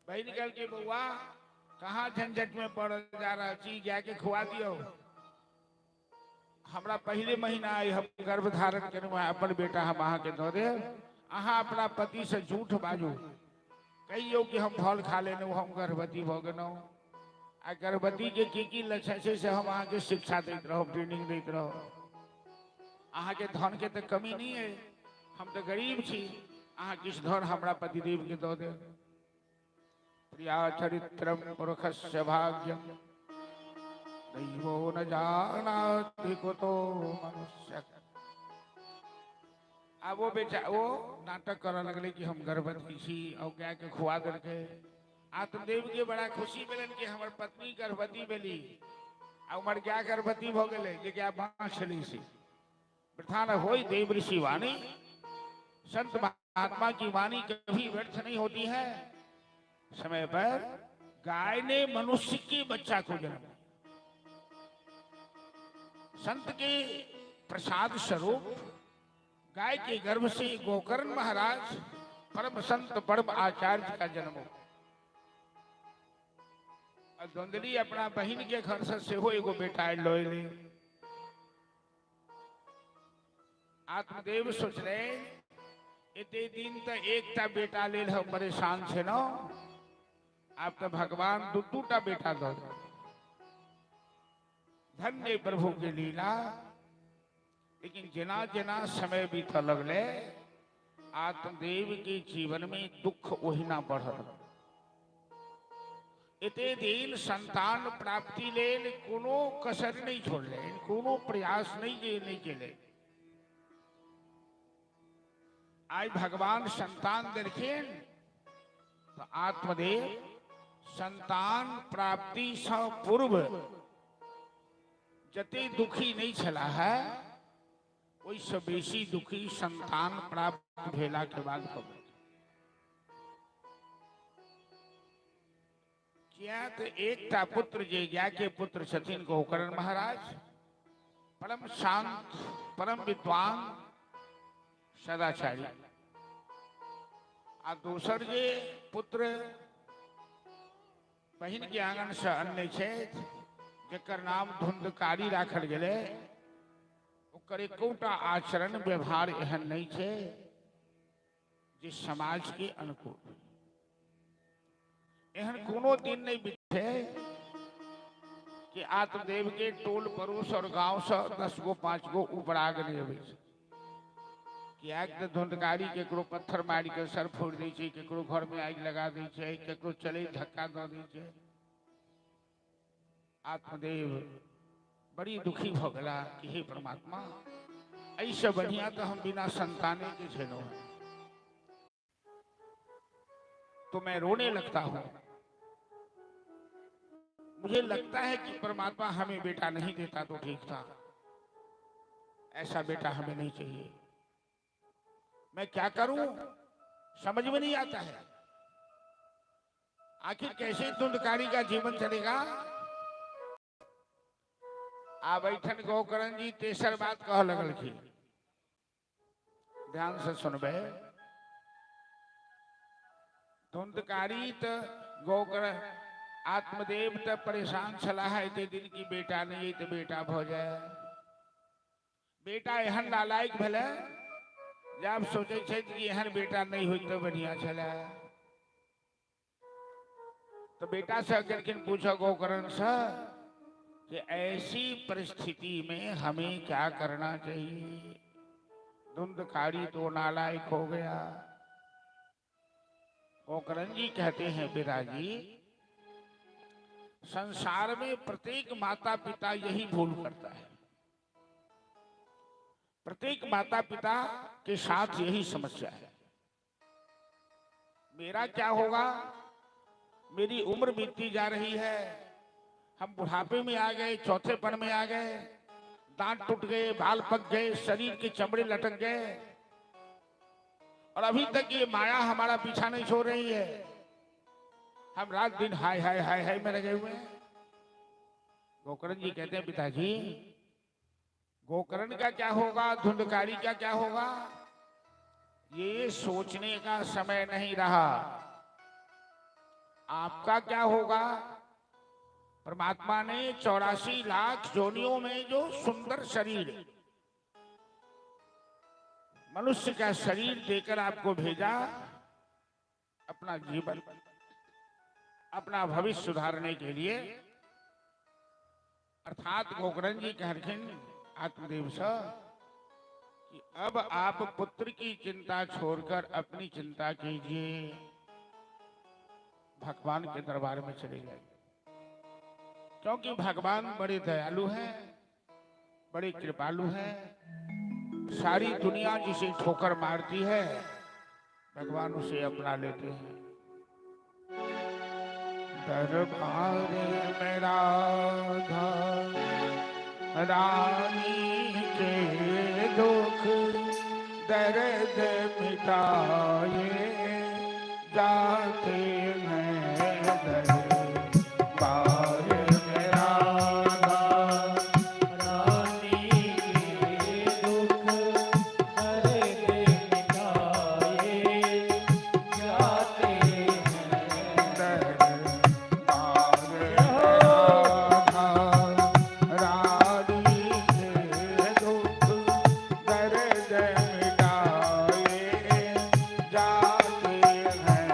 बहन कहलकै बउआ कहाँ झंझट में पड़ जा रहा छी, जाके खुआ दियो, हमरा पहले महीना आई, हम गर्भ धारण करूँ, अपन बेटा हम अहाँ के दे देब, अहाँ अपना पति से झूठ बाजू, कहियो कि हम फल खा लेनु, हम गर्भवती भ गेलहुँ, आ गर्भवती के की लक्षण छै से हम अहाँ के शिक्षा दैत रहो, ट्रेनिंग दैत रहो। अहाँ के धन के तो कमी नहीं है, हम तो गरीब छी, अहाँ किछ धन हमरा पतिदेव के दो दे। प्रिया चरित्रम पुरुषस्य भाग्यम दैवो न जानाति कुतो मनुष्य। अब वो बेचा वो नाटक करने लगले कि हम गर्भवती छी, और गाय के खुआ देलके। आत्मदेव के बड़ा खुशी मिलन कि हमर पत्नी गर्भवती भेली, आ उमर गाय गर्भवती भ गेलै, जे गाय बाँझ छली सी। प्रथा न होई देव ऋषि वाणी, संत महात्मा की वाणी कभी व्यर्थ नहीं होती है। समय पर गाय ने मनुष्य के बच्चा को जन्म दिया। संत के प्रसाद स्वरूप गाय के गर्भ से गोकर्ण महाराज परम संत परम आचार्य का जन्म हो। धुंधली अपना बहन के घर से हो एगो बेटा लोए ले। आत्मदेव सोच रहे इतने दिन तो एकटा बेटा ले हम परेशान छे न, आप तो भगवान दू दूटा बेटा दो। धन्य प्रभु के लीला। लेकिन जना जना समय बीत लगले, आत्मदेव के जीवन में दुख ओहिना बढ़ल। इतने दिन संतान प्राप्ति लेल कोनो कसर नहीं छोड़ले, कोनो प्रयास नहीं केले। आज भगवान संतान देलखिन तो आत्मदेव संतान प्राप्ति से पूर्व जते दुखी नहीं छला है, वही से बेसी दुखी संतान प्राप्त भेला के बाद हो गए। क्या तो एकटा पुत्र जे गाय के पुत्र छथिन गोकर्ण महाराज, परम शांत परम विद्वान सदाचारी। आ दोसर जे पुत्र बहिन के आंगन से अन्य छे, जेकर नाम धुंधकारी राखल गेले, ओकर एकोटा आचरण व्यवहार एहन नहीं छे जे समाज के अनुकूल। एहन कोनो दिन नहीं बीते कि आत्मदेव के टोल पड़ोस और गांव से 10 गो 5 गो उपराग नहीं अबै छै। कि धुंधकारी केकरो पत्थर मार के सर फोड़ दै छै, केकरो घर में आग लगा दै छै, केकरो चले धक्का दऽ दै छै। आत्मदेव बड़ी दुखी भ गेला कि हे परमात्मा, ऐसे बढ़िया तो हम बिना संताने के छेलौं, तो मैं रोने लगता हूं। मुझे लगता है कि परमात्मा हमें बेटा नहीं देता तो ठीक था। ऐसा बेटा हमें नहीं चाहिए। मैं क्या करूं समझ में नहीं आता है। आखिर कैसे धुंधकारी का जीवन चलेगा। आ बैठन गोकरण जी तेसर बात कह लगल की, ध्यान से सुनबे। धुंधकारी त गोकरण आत्मदेव त परेशान छला है ते दिन की बेटा नहीं तो बेटा भ जाए। बेटा एहन नालायक भले जब सोचे छे कि एहन बेटा नहीं हुई तो बढ़िया चला। तो बेटा से अगर किन पूछो गोकर्ण से कि ऐसी परिस्थिति में हमें क्या करना चाहिए। धुंधकारी तो नालायक हो गया। गोकर्ण जी कहते हैं पिताजी, संसार में प्रत्येक माता पिता यही भूल करता है। प्रत्येक माता पिता के साथ यही समस्या है। मेरा क्या होगा, मेरी उम्र बीतती जा रही है, हम बुढ़ापे में आ गए, चौथेपन में आ गए, दांत टूट गए, बाल पक गए, शरीर के चमड़े लटक गए और अभी तक ये माया हमारा पीछा नहीं छोड़ रही है। हम रात दिन हाय हाय हाय हाय में लगे हुए हैं। गोकर्ण जी कहते हैं पिताजी, गोकर्ण का क्या होगा, धुंधकारी का क्या होगा, ये सोचने का समय नहीं रहा। आपका क्या होगा। परमात्मा ने 84 लाख योनियों में जो सुंदर शरीर, मनुष्य का शरीर देकर आपको भेजा, अपना जीवन, अपना भविष्य सुधारने के लिए। अर्थात गोकर्ण जी कहरखिन आत्मदेव से कि अब आप पुत्र की चिंता छोड़कर अपनी चिंता कीजिए, भगवान के दरबार में चले जाइए। क्योंकि भगवान बड़े दयालु हैं, बड़े कृपालु हैं। सारी दुनिया जिसे ठोकर मारती है, भगवान उसे अपना लेते हैं। दरबार में राधा रानी के दुख दर्द मिटाए जाते हैं। दरबार में राधा रानी के दुख दर्द मिटाए जाते हैं। दरबार में राधा रानी के दुख दर्द मिटाए जाते हैं।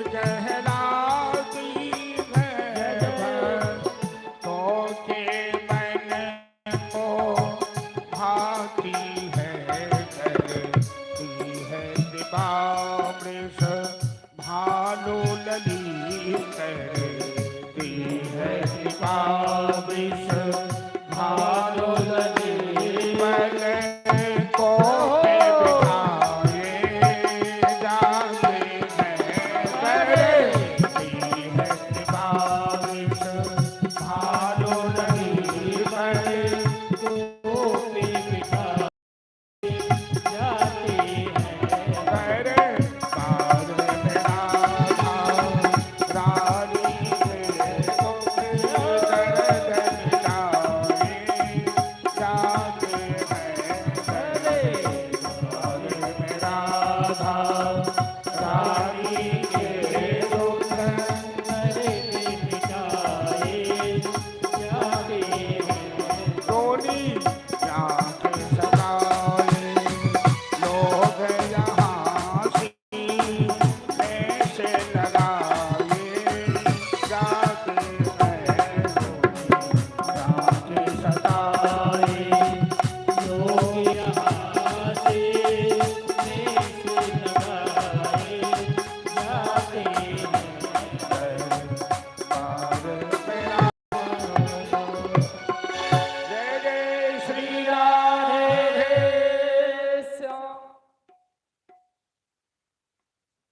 कहलाती है, तो के मन को भाती है, करती है दिवामृष भानु ललित, करती है दिवामृष भानु ललित, मन को के बिठाए जाते हैं, करती है दिवामृष भानु ललित, को पे बिठाए जाते हैं। करे कार में राधा रानी के दुख दर्द मिटाए जाते हैं, करे कार में राधा रानी के दुख करे मिटाए जाते हैं। डोली जाके सताए लोग यहाँ सीने से लगाए जाते हैं, जाके सताए लोग यहाँ से नेस लगाए जाते हैं। जय जय श्री राधे श्याम।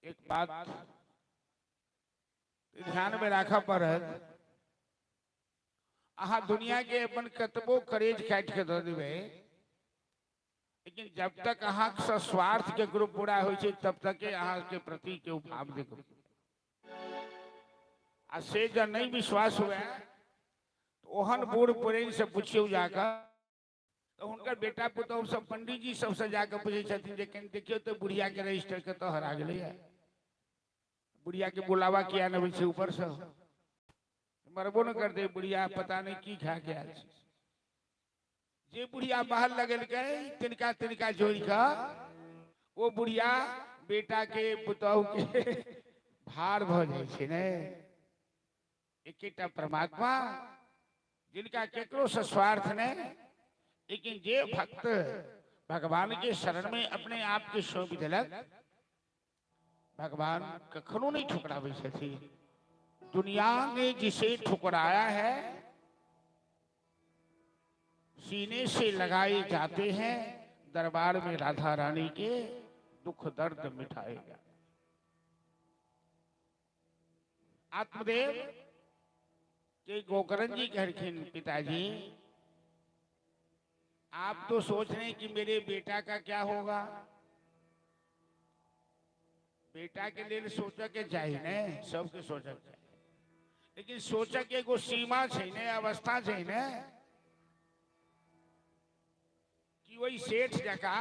एक बात ध्यान में रखा पर अहा दुनिया के अपन कतबो करेज काट के दे देवे, लेकिन जब तक अहा से स्वार्थ के ग्रुप पूरा हो तब तक अहा के प्रति के भाव देखो। आ से जब नहीं विश्वास हुआ तो ओहन बूढ़ पुरैन से पूछियो जाकर, तो उनकर बेटा पुतौह सब पंडित जी सबसे जाकर पूछे छथिन जे कहीं देखियो तो बुढ़िया के रजिस्टर के तो हरा गेलै है, बुढ़िया के बुलावा किया न से ऊपर से मरबो न कर दे, बुढ़िया पता नहीं की खा के आयल छै। जे बुढ़िया बाहर लगल के तिनका तिनका जोड़ का वो बुढ़िया बेटा के पुतौह के भार भ जाय छै ने। एकेटा परमात्मा जिनका केकरो से स्वार्थ ने, लेकिन जे भक्त भगवान के शरण में अपने आप के सौंप देलक, भगवान कखनो नहीं ठुकरावे छथिन। दुनिया ने जिसे ठुकराया है सीने से लगाए जाते हैं, दरबार में राधा रानी के दुख दर्द मिटाएगा। आत्मदेव के गोकर्ण जी कहलखिन, पिताजी आप तो सोच रहे हैं कि मेरे बेटा का क्या होगा। बेटा के लिए सोचा के चाहिए ने, सबके सोचा के चाहिए, लेकिन सोचा के एगो सीमा छै ने, अवस्था छै ने, कि वही सेठ जका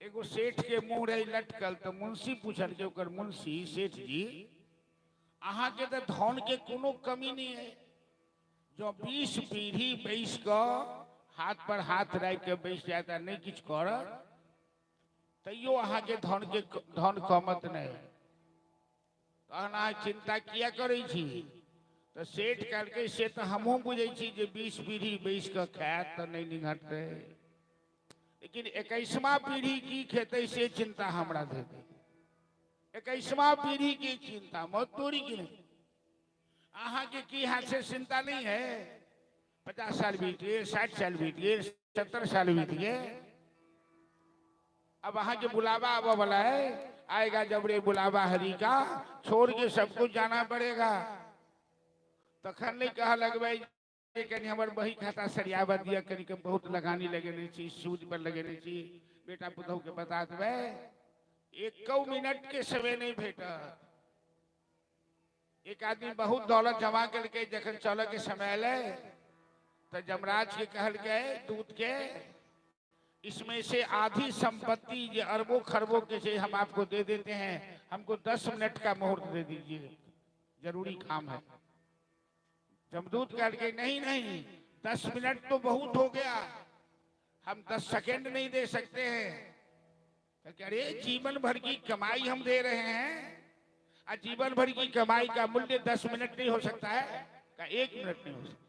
एगो सेठ के मुंह रही लटकल तो मुंशी पूछल के ओकर मुंशी, सेठ जी अहाँ के तो धन के कोनो कमी नहीं है, जो 20 पीढ़ी बैस क हाथ पर हाथ रख के बैस जाता नहीं किछ कर, तैयो अहाँ के धन कमत नहीं, तो अहाँ चिंता किया करे छी। तो सेठ कहलकै से तो हमहूँ बुझे छी जे 20 पीढ़ी बैस क खायत तो नहीं निघटते, लेकिन 21वां पीढ़ी की खेते से चिंता हमरा दे दे। 21वां पीढ़ी की चिंता मत तोड़ी की नहीं, अहाँ के की हाथ से चिंता नहीं है। 50 साल बीत गए, 60 साल बीत गए, 70 साल बीत गए, अब अहाँ के बुलावा आवा वाला है, आएगा जब रे बुलावा हरि का, छोड़ के सब कुछ जाना पड़ेगा। तखन नहीं कहा लगवाई कहीं हमारे बही खाता सरियावा दिया, कहीं के बहुत लगानी लगे छी, सूद पर लगे छी, बेटा पुतहु के बता देवे। 1 मिनट के समय नहीं भेटा। एक आदमी बहुत दौलत जमा करके जखन चल के समय ले, तो जमराज के कहल गए दूत के, इसमें से आधी संपत्ति जो अरबों खरबों के से हम आपको दे देते हैं, हमको 10 मिनट का मुहूर्त दे दीजिए, जरूरी काम है। जमदूत कह के नहीं नहीं, 10 मिनट तो बहुत हो गया, हम 10 सेकंड नहीं दे सकते हैं। अरे जीवन भर की कमाई हम दे रहे हैं, जीवन भर की कमाई का मूल्य 10 मिनट नहीं हो सकता है, का 1 मिनट नहीं हो सकता।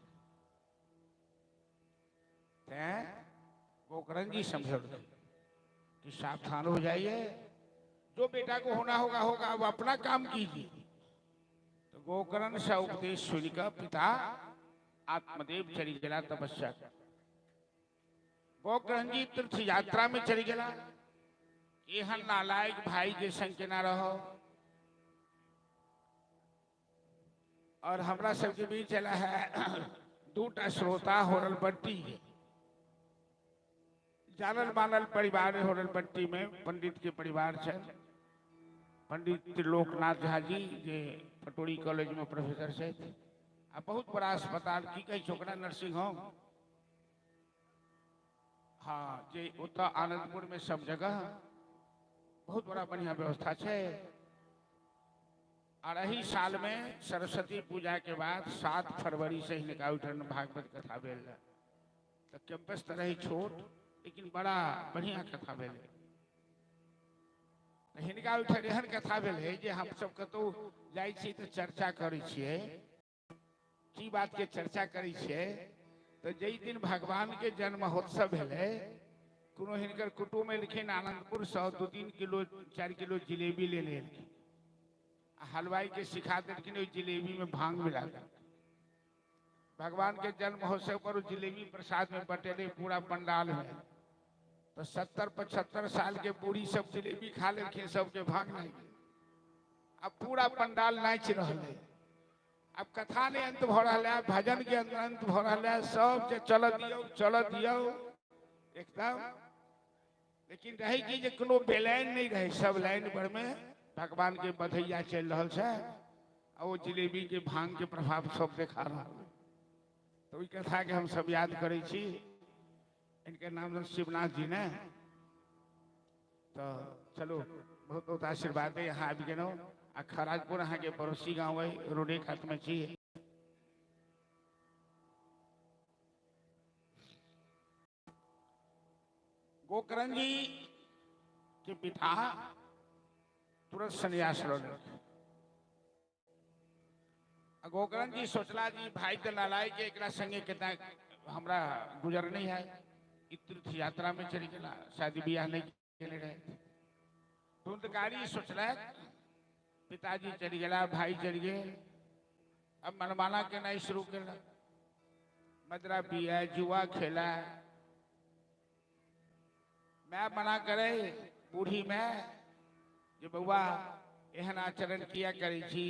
गोकर्ण जी समझो कि सावधान हो जाइए, जो बेटा को होना होगा होगा, अब अपना काम कीजिए। तो गोकर्ण से उपदेश सुनकर पिता आत्मदेव चली गया तपस्या। गोकर्ण जी तीर्थ यात्रा में चली गया। यह नालायक भाई के संग के ना रहो, और हमरा सबके बीच चला है दूटा श्रोता होरलपट्टी, जानल मानल परिवार होरलपट्टी में पंडित के परिवार है। पंडित त्रिलोकनाथ झा जी जे पटोरी कॉलेज में प्रोफेसर से, आ बहुत बड़ा अस्पताल की कही छोकरा नर्सिंग होम, हाँ जे उतना आनंदपुर में सब जगह बहुत बड़ा बढ़िया व्यवस्था है। और यही साल में सरस्वती पूजा के बाद 7 फरवरी से हिनका उठन भागवत कथा भेल। तो कैंपस तो रही छोट, लेकिन बड़ा बढ़िया कथा भेल। हिनका उठन एहन कथा भेल है जे हम सब कतौ जाइ छी तो चर्चा करै छियै, की बात के चर्चा करै छियै। तो जई दिन भगवान के जन्म महोत्सव भेलै, कोनो हिनकर कुटुम्ब एलखिन आनंदपुर से 2-3 किलो 4 किलो जिलेबी ले लेलखिन। हलवाई के सिखा देलखिन ओई जिलेबी में भांग मिला दे। भगवान के जन्म महोत्सव पर जिलेबी प्रसाद में बटेले पूरा पंडाल में। तो 70-75 साल के बूढ़ी सब जिलेबी खा लेलखिन, सबके भांग नहीं। अब पूरा पंडाल नाच रहे। अब कथा ने अंत भ रहा है, भजन के अंत भ रहा है, सब जे चल दियो एकदम। लेकिन रही कि जे कोनो बेलाइन नहीं रहे, सब लाइन पर में भगवान के बधैया चल रहा है, और वो जिलेबी के भांग के प्रभाव सब देखा रहा है। तो वही कथा के हम सब याद करे छी। इनके नाम शिवनाथ जी ने। तो चलो बहुत बहुत आशीर्वाद है। यहाँ आबि गेलौं। आ खराजपुर अहाँ के पड़ोसी गाँव है, रोडे खात में छी। गोकर्ण जी के पिता तुरंत संन्यास लो। गोकर्ण जी सोचला जी भाई तो नालायक के एकरा संगे कितना हमरा गुजर नहीं है। तीर्थ यात्रा में चली गया, शादी ब्याह नहीं केले रहे। धुंधकारी सोचला पिताजी चली गया, भाई चली गए। अब मनमाना के नहीं शुरू कर, मदरा पिया, जुआ खेला। मैं मना करे बूढ़ी में जो बउआ एहन आचरण किया करे छी,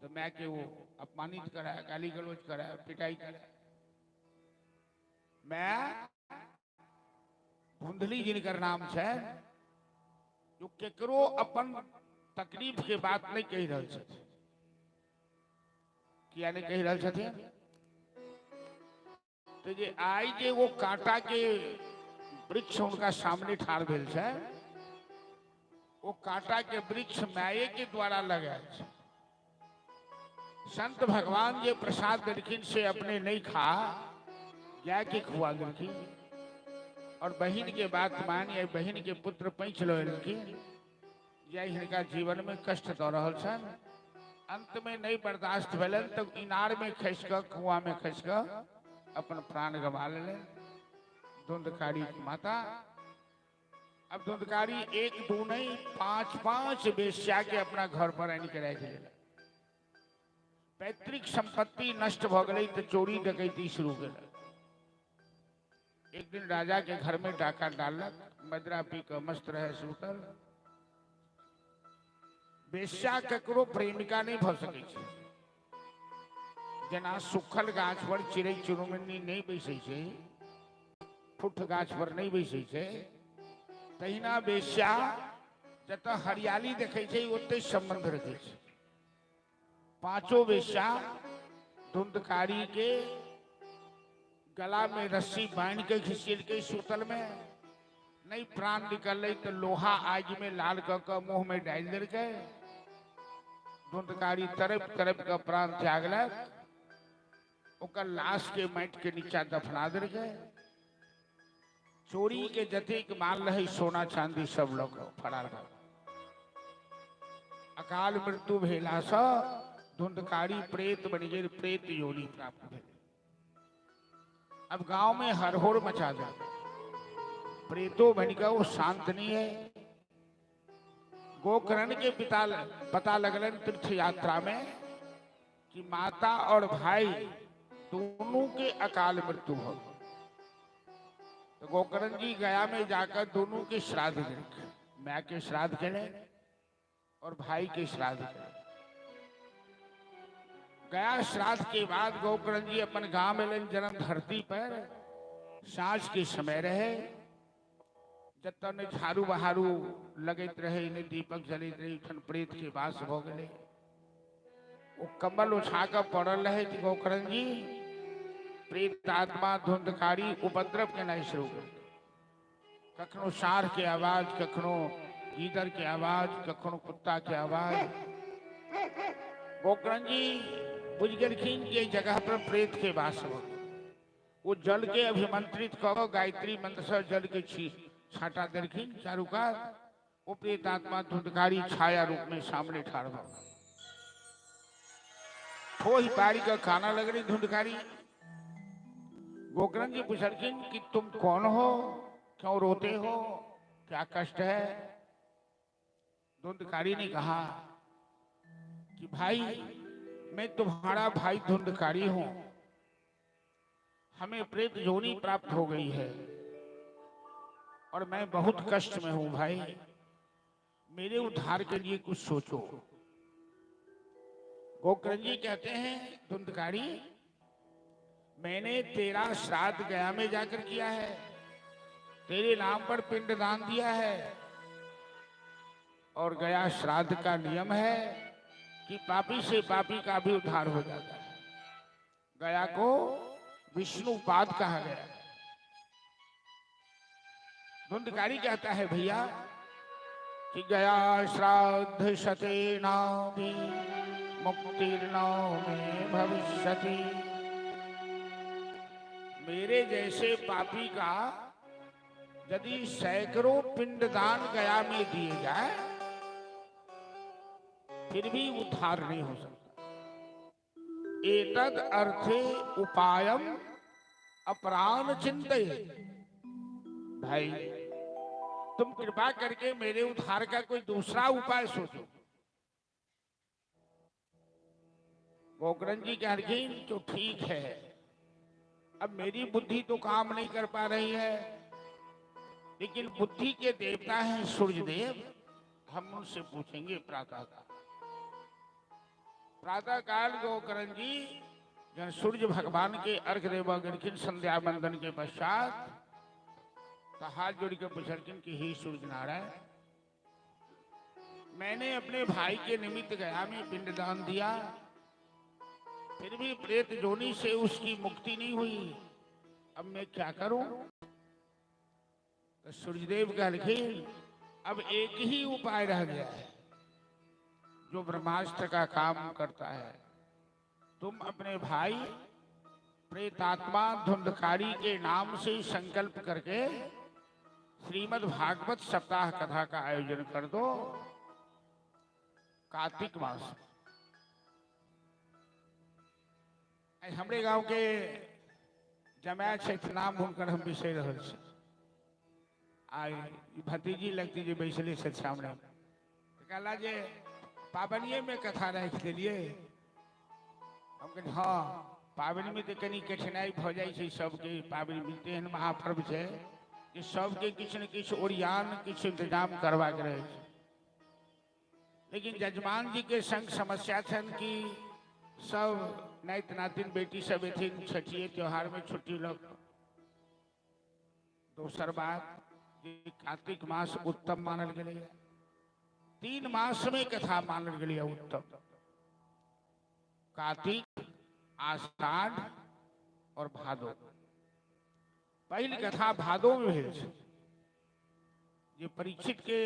तो मैं के वो अपमानित करा, गाली गलौज करा, पिटाई करा। मैं धुंधली जिनकर नाम है, जो केकरो अपन तकलीफ के बात नहीं कही रहल छथिन। किया नहीं कही रहल छथिन? तो जे आई जे वो कांटा के वृक्ष उनका सामने ठाड़ भेल छै, वो कांटा के वृक्ष माये के द्वारा लगा है। संत भगवान जे प्रसाद देलखिन से अपने नहीं खा, गाय के खुआ देलखिन। और बहन के बात मानी, बहन के पुत्र पैंच लेलखिन। यह हिनका जीवन में कष्ट दऽ रहल छन। अंत में नहीं बर्दाश्त भेलन, तब इनार में खसि कऽ, कुआं में खसि कऽ अपन प्राण गंवा लेलन धुंधकारी की माता। अब धुंधकारी 1-2 नहीं 5-5 वेश्या के अपना घर पर आनि के राखि लेलक। पैतृक संपत्ति नष्ट भ गई तो चोरी डकैती शुरू केलक। एक दिन राजा के घर में डाका डालक, मदरा पी के मस्त रहे सुतल। वेश्या ककरो प्रेमिका नहीं भ सकै छै। जेना सुखल गाछ पर चिड़ै चुनमुनी नहीं बैसै छै, फुट गाछ पर नहीं बैसै छै, तहिना वेश्या जतऽ हरियाली देखै छै ओते संबंध रखै छै। 5 वेश्या धुंधकारी के गला में रस्सी बांध के घिसिल के सुतल में। नहीं प्राण निकल तो लोहा आग में लाल क मुंह में डाल दे के धुंधकारी तरफ तरफ का प्राण त्यागलक। ओकर लाश के माटि के नीचा दफना दे के। चोरी के जतेक माल रहे सोना चांदी सब लोग फरार भऽ। अकाल मृत्यु भेला स धुंधकारी प्रेत बन गए, प्रेत योनि प्राप्त भेल। अब गांव में हरहोर मचा दे, प्रेतो बन गया, वो शांत नहीं है। गोकर्ण के पिता पता लगलन तीर्थ यात्रा में कि माता और भाई दोनों के अकाल मृत्यु हो। तो गोकर्ण जी गया में जाकर दोनों के श्राद्ध करे, माँ के श्राद्ध करे और भाई के श्राद्ध करे। गया श्राद्ध के बाद गोकर्ण जी अपन गांव में लन जन्म धरती पर सांझ के समय रहे, जब तक झाड़ू बहारू लगत रहे, इन्हें दीपक जलित रहे, उठन प्रेत के वास हो गए। वो कम्बल उछा कर पड़ल रहे कि गोकर्ण जी प्रेत आत्मा धुंधकारी उपद्रव के नहीं शुरू कर, कखनो सार के आवाज, कखनो गीदड़ के आवाज, कखनो कुत्ता के आवाज। गोकर्ण जी बुझ गलखिन के जगह पर प्रेत के वास हो। वो जल के अभिमंत्रित करो, गायत्री मंत्र से जल के छाटा दरखिन चारू का। वो प्रेत आत्मा धुंधकारी छाया रूप में सामने ठाड़ हो। थो ही पारी का खाना लग रही धुंधकारी। गोकर्ण जी पूछलखिन कि तुम कौन हो, क्यों रोते हो, क्या कष्ट है। धुंधकारी ने कहा कि भाई मैं तुम्हारा भाई धुंधकारी हूं, हमें प्रेत योनि प्राप्त हो गई है और मैं बहुत कष्ट में हूं भाई, मेरे उद्धार के लिए कुछ सोचो। गोकर्ण जी कहते हैं धुंधकारी, मैंने तेरा श्राद्ध गया में जाकर किया है, तेरे नाम पर पिंडदान दिया है और गया श्राद्ध का नियम है कि पापी से पापी का भी उद्धार हो जाता है। गया को विष्णुपाद कहा गया। धुंधकारी कहता है भैया कि गया श्राद्ध शतेनापि मुक्तिर्नो में भविष्यति। मेरे जैसे पापी का यदि सैकड़ों पिंडदान गया में दिए जाए फिर भी उद्धार नहीं हो सकता। एतद अर्थे उपायम अपराण चिंतये। भाई तुम कृपा करके मेरे उद्धार का कोई दूसरा उपाय सोचो। गोकर्ण जी कह रही तो ठीक है, अब मेरी बुद्धि तो काम नहीं कर पा रही है, लेकिन बुद्धि के देवता हैं सूर्य देव, हम उनसे पूछेंगे प्रातः काल। प्रातः काल गोकर्ण जी जब सूर्य भगवान के अर्घ देवा गलखिन संध्या बंदन के पश्चात तो हाथ जोड़ के पूछलखिन कि हे सूर्य नारायण, मैंने अपने भाई के निमित्त गया में पिंडदान दिया, फिर भी प्रेत योनि से उसकी मुक्ति नहीं हुई, अब मैं क्या करूं। तो सूर्यदेव कहलखिन अब एक ही उपाय रह गया है जो ब्रह्मास्त्र का काम करता है। तुम अपने भाई प्रेतात्मा धुंधकारी के नाम से संकल्प करके श्रीमद् भागवत सप्ताह कथा का आयोजन कर दो कार्तिक मास। हमरे गांव के जमाया क्षेत्र नाम हुनकर हम बिसर रहल छी। आई भतीजी लगती जे बैसले से सामने कहला जे पाबनिये में कथा रख दिलिए। हम कह हाँ पाबनि में तो कनी कठिनाई भ जाए छै, सबके पाबनि मिलते हैं महापर्व है कि सबके किछु न किछु ओरियान किछु इंतजाम करवा के रहे। लेकिन जजमान जी के संग समस्या छन कि सब नाइत नातिन बेटी सब एथिन छठिए त्योहार में छुट्टी लग। दोसर बात कार्तिक मास उत्तम मानल गए, 3 मास में कथा मानल गई उत्तम, कार्तिक, आषाढ़ और भादो। पहली कथा भादो में भेल छै, जे परीक्षित के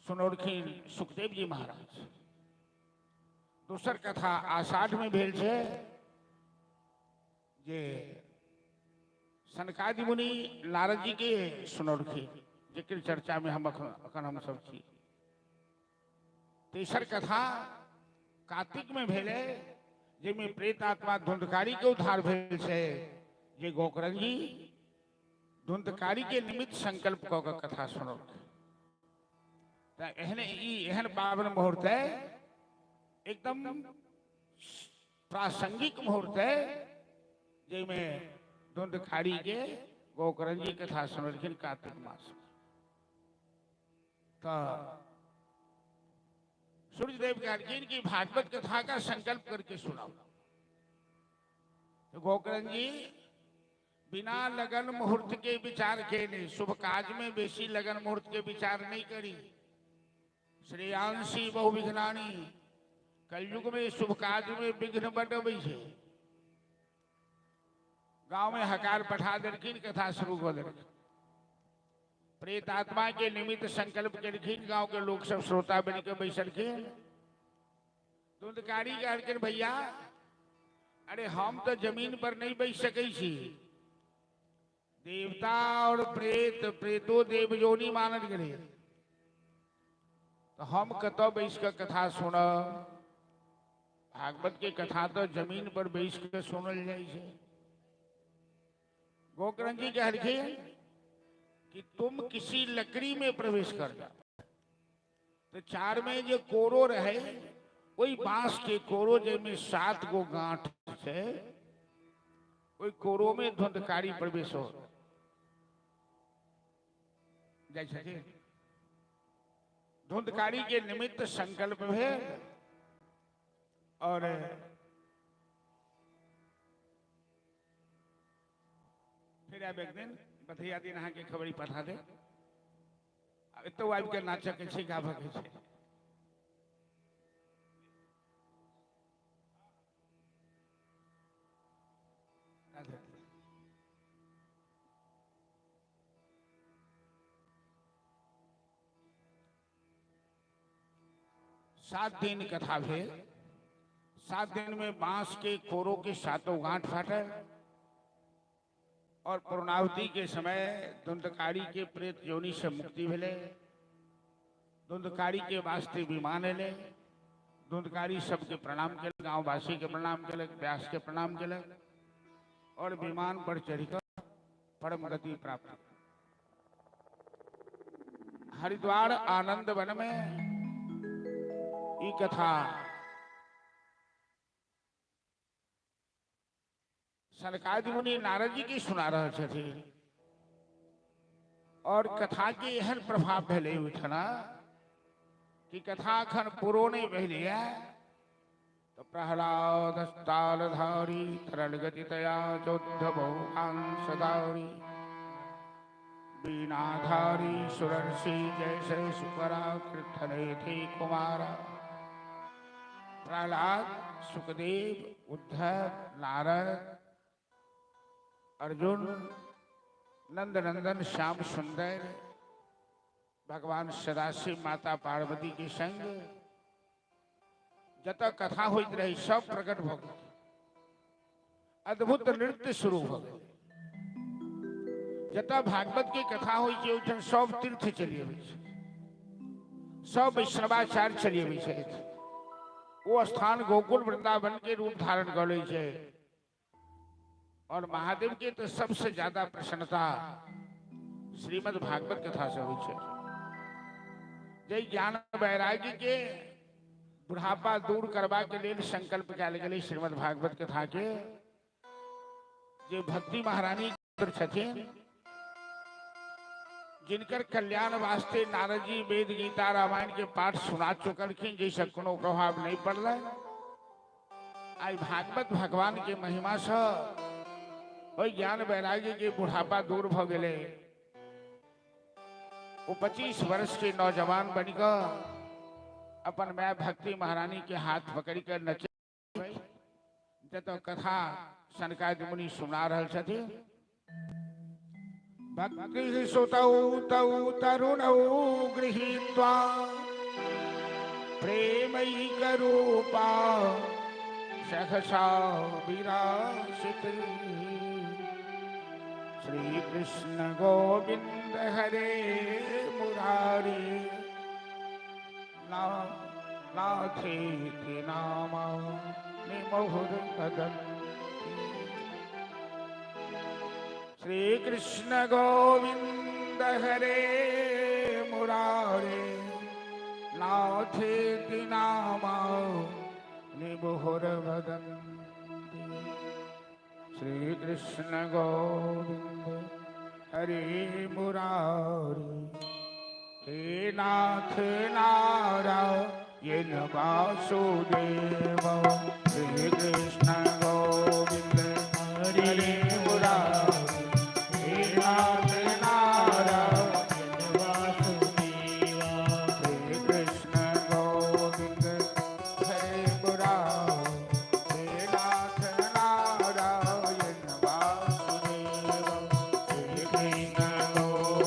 सुनौरखिन सुखदेव जी महाराज। दूसर कथा आषाढ़ में भेल छै, जे सनकादि मुनि नारद जी के सुनौरखिन, जेकर चर्चा में हम अखन हम सब छी। तेसर कथा कार्तिक में भेले जिसमें प्रेत आत्मा धुंधकारी के उद्धार भेल से ये गोकरंजी धुंधकारी के निमित्त संकल्प क के कथा सुनो। एहन पावन मुहूर्त है, एकदम प्रासंगिक मुहूर्त है, जिसमें धुंधकारी के गोकरंजी कथा सुनलखिन कार्तिक मास में। तो सूर्यदेव कहलखिन की भागवत कथा का संकल्प करके सुनाओ। तो गोकरंजी बिना लगन मुहूर्त के विचार के नहीं, शुभ काज में बेसी लगन मुहूर्त के विचार नहीं करी। श्रेयांशी बहु विघ्नानी, कलयुग में शुभ काज में विघ्न बड़ अबै छे। गांव में हकार पठा देलखिन, कथा शुरू कर देलखिन। प्रेत आत्मा के निमित्त संकल्प करखिन, गांव के लोग सब श्रोता बन के बैसलखिन। धुंधकारी कहलखिन भैया अरे हम तो जमीन पर नहीं बैठ सकै छी, देवता और प्रेत, प्रेतो देव योनि मानल गेलै, तो हम कतौ बैस के कथा सुनब? भागवत के कथा तो जमीन पर बैस के सुनल जाइ छै। गोकरंजी कहलखिन कि तुम किसी लकड़ी में प्रवेश कर जाओ। तो चार में जो कोरो रहे, वही बांस के कोरो जिसमें 7 गो गांठ है, वही कोरो में धुंधकारी प्रवेश हो जैसे धुंधकारी के निमित्त संकल्प है। और फिर अब एक दिन बथैया दिन अहाँ के खबरी पठा दे, तो आबि के नाचक छै, गाभक छै। सात दिन कथा भेल। 7 दिन में बांस के कोरो के 7 गांठ फाटे और पूर्णावधि के समय धुंधकारी के प्रेत योनि से मुक्ति भेले। धुंधकारी के वास्ते विमान एले। धुंधकारी सबके प्रणाम केलक, गांववासी के प्रणाम केलक, व्यास के प्रणाम केलक और विमान पर चढ़कर परम गति प्राप्त। हरिद्वार आनंद वन में ई कथा सनकादि मुनि नारद जी की सुना रहे थे। और कथा के एहन प्रभाव भेले उठना कि कथा अखन पूरो नहीं भेल है, तो प्रहलाद तालधारी तरल गति तया चौद्धव सदारी बीनाधारी सुरर्षि जैसे सुकरा कृथने थे कुमारा। प्रहलाद, सुखदेव, उद्धव, नारद, अर्जुन, नंद नंदन, श्याम सुंदर, भगवान सदाशिव, माता पार्वती के संग जत कथा होइत रही सब प्रकट भ गए। अद्भुत नृत्य शुरू हो गए। जत भागवत की कथा होई छै ओठन सब तीर्थ चलिए अबै छै, सब वैष्णवाचार्य चलिए अबै छै। वो स्थान गोकुल वृंदावन के रूप धारण कर लै छै। और महादेव के तो सबसे ज्यादा प्रसन्नता श्रीमद् भागवत कथा से हुई है। जय ज्ञान वैराग्य के बुढ़ापा दूर करवा के लिए संकल्प कल गए श्रीमद् भागवत कथा के। जे भक्ति महारानी छथिन, जिनकर कल्याण वास्ते नारद जी वेद गीता रामायण के पाठ सुना चुकलखिन, जैसे कोनो प्रभाव नहीं पड़ल। आई भागवत भगवान के महिमा से वही ज्ञान वैराग्य के बुढ़ापा दूर भ गए। वो 25 वर्ष के नौजवान बनकर अपन मैं भक्ति महारानी के हाथ पकड़ कर नचे। जत कथा सनकादि मुनि सुना रहे छथिन। भक्ति सुतौ तौ तरुणौ गृहीत्वा प्रेमैक रूपा सहसा विरासित। श्री कृष्ण गोविंद हरे मुरारी नाथेति नामा निमहुर कदम। श्री कृष्ण गोविंद हरे मुरारे नाथेति नामा निमहुर वदन्ति। श्री कृष्ण गोविंद हरे मुरारे हे नाथ नारायण वासुदेव। श्री कृष्ण गोविंद हरे मुरारे हे नाथ नारायण वासुदेव। श्री कृष्ण गोविंद हरे मुरारे हे नाथ नारायण वासुदेव। श्री कृष्ण गोविंद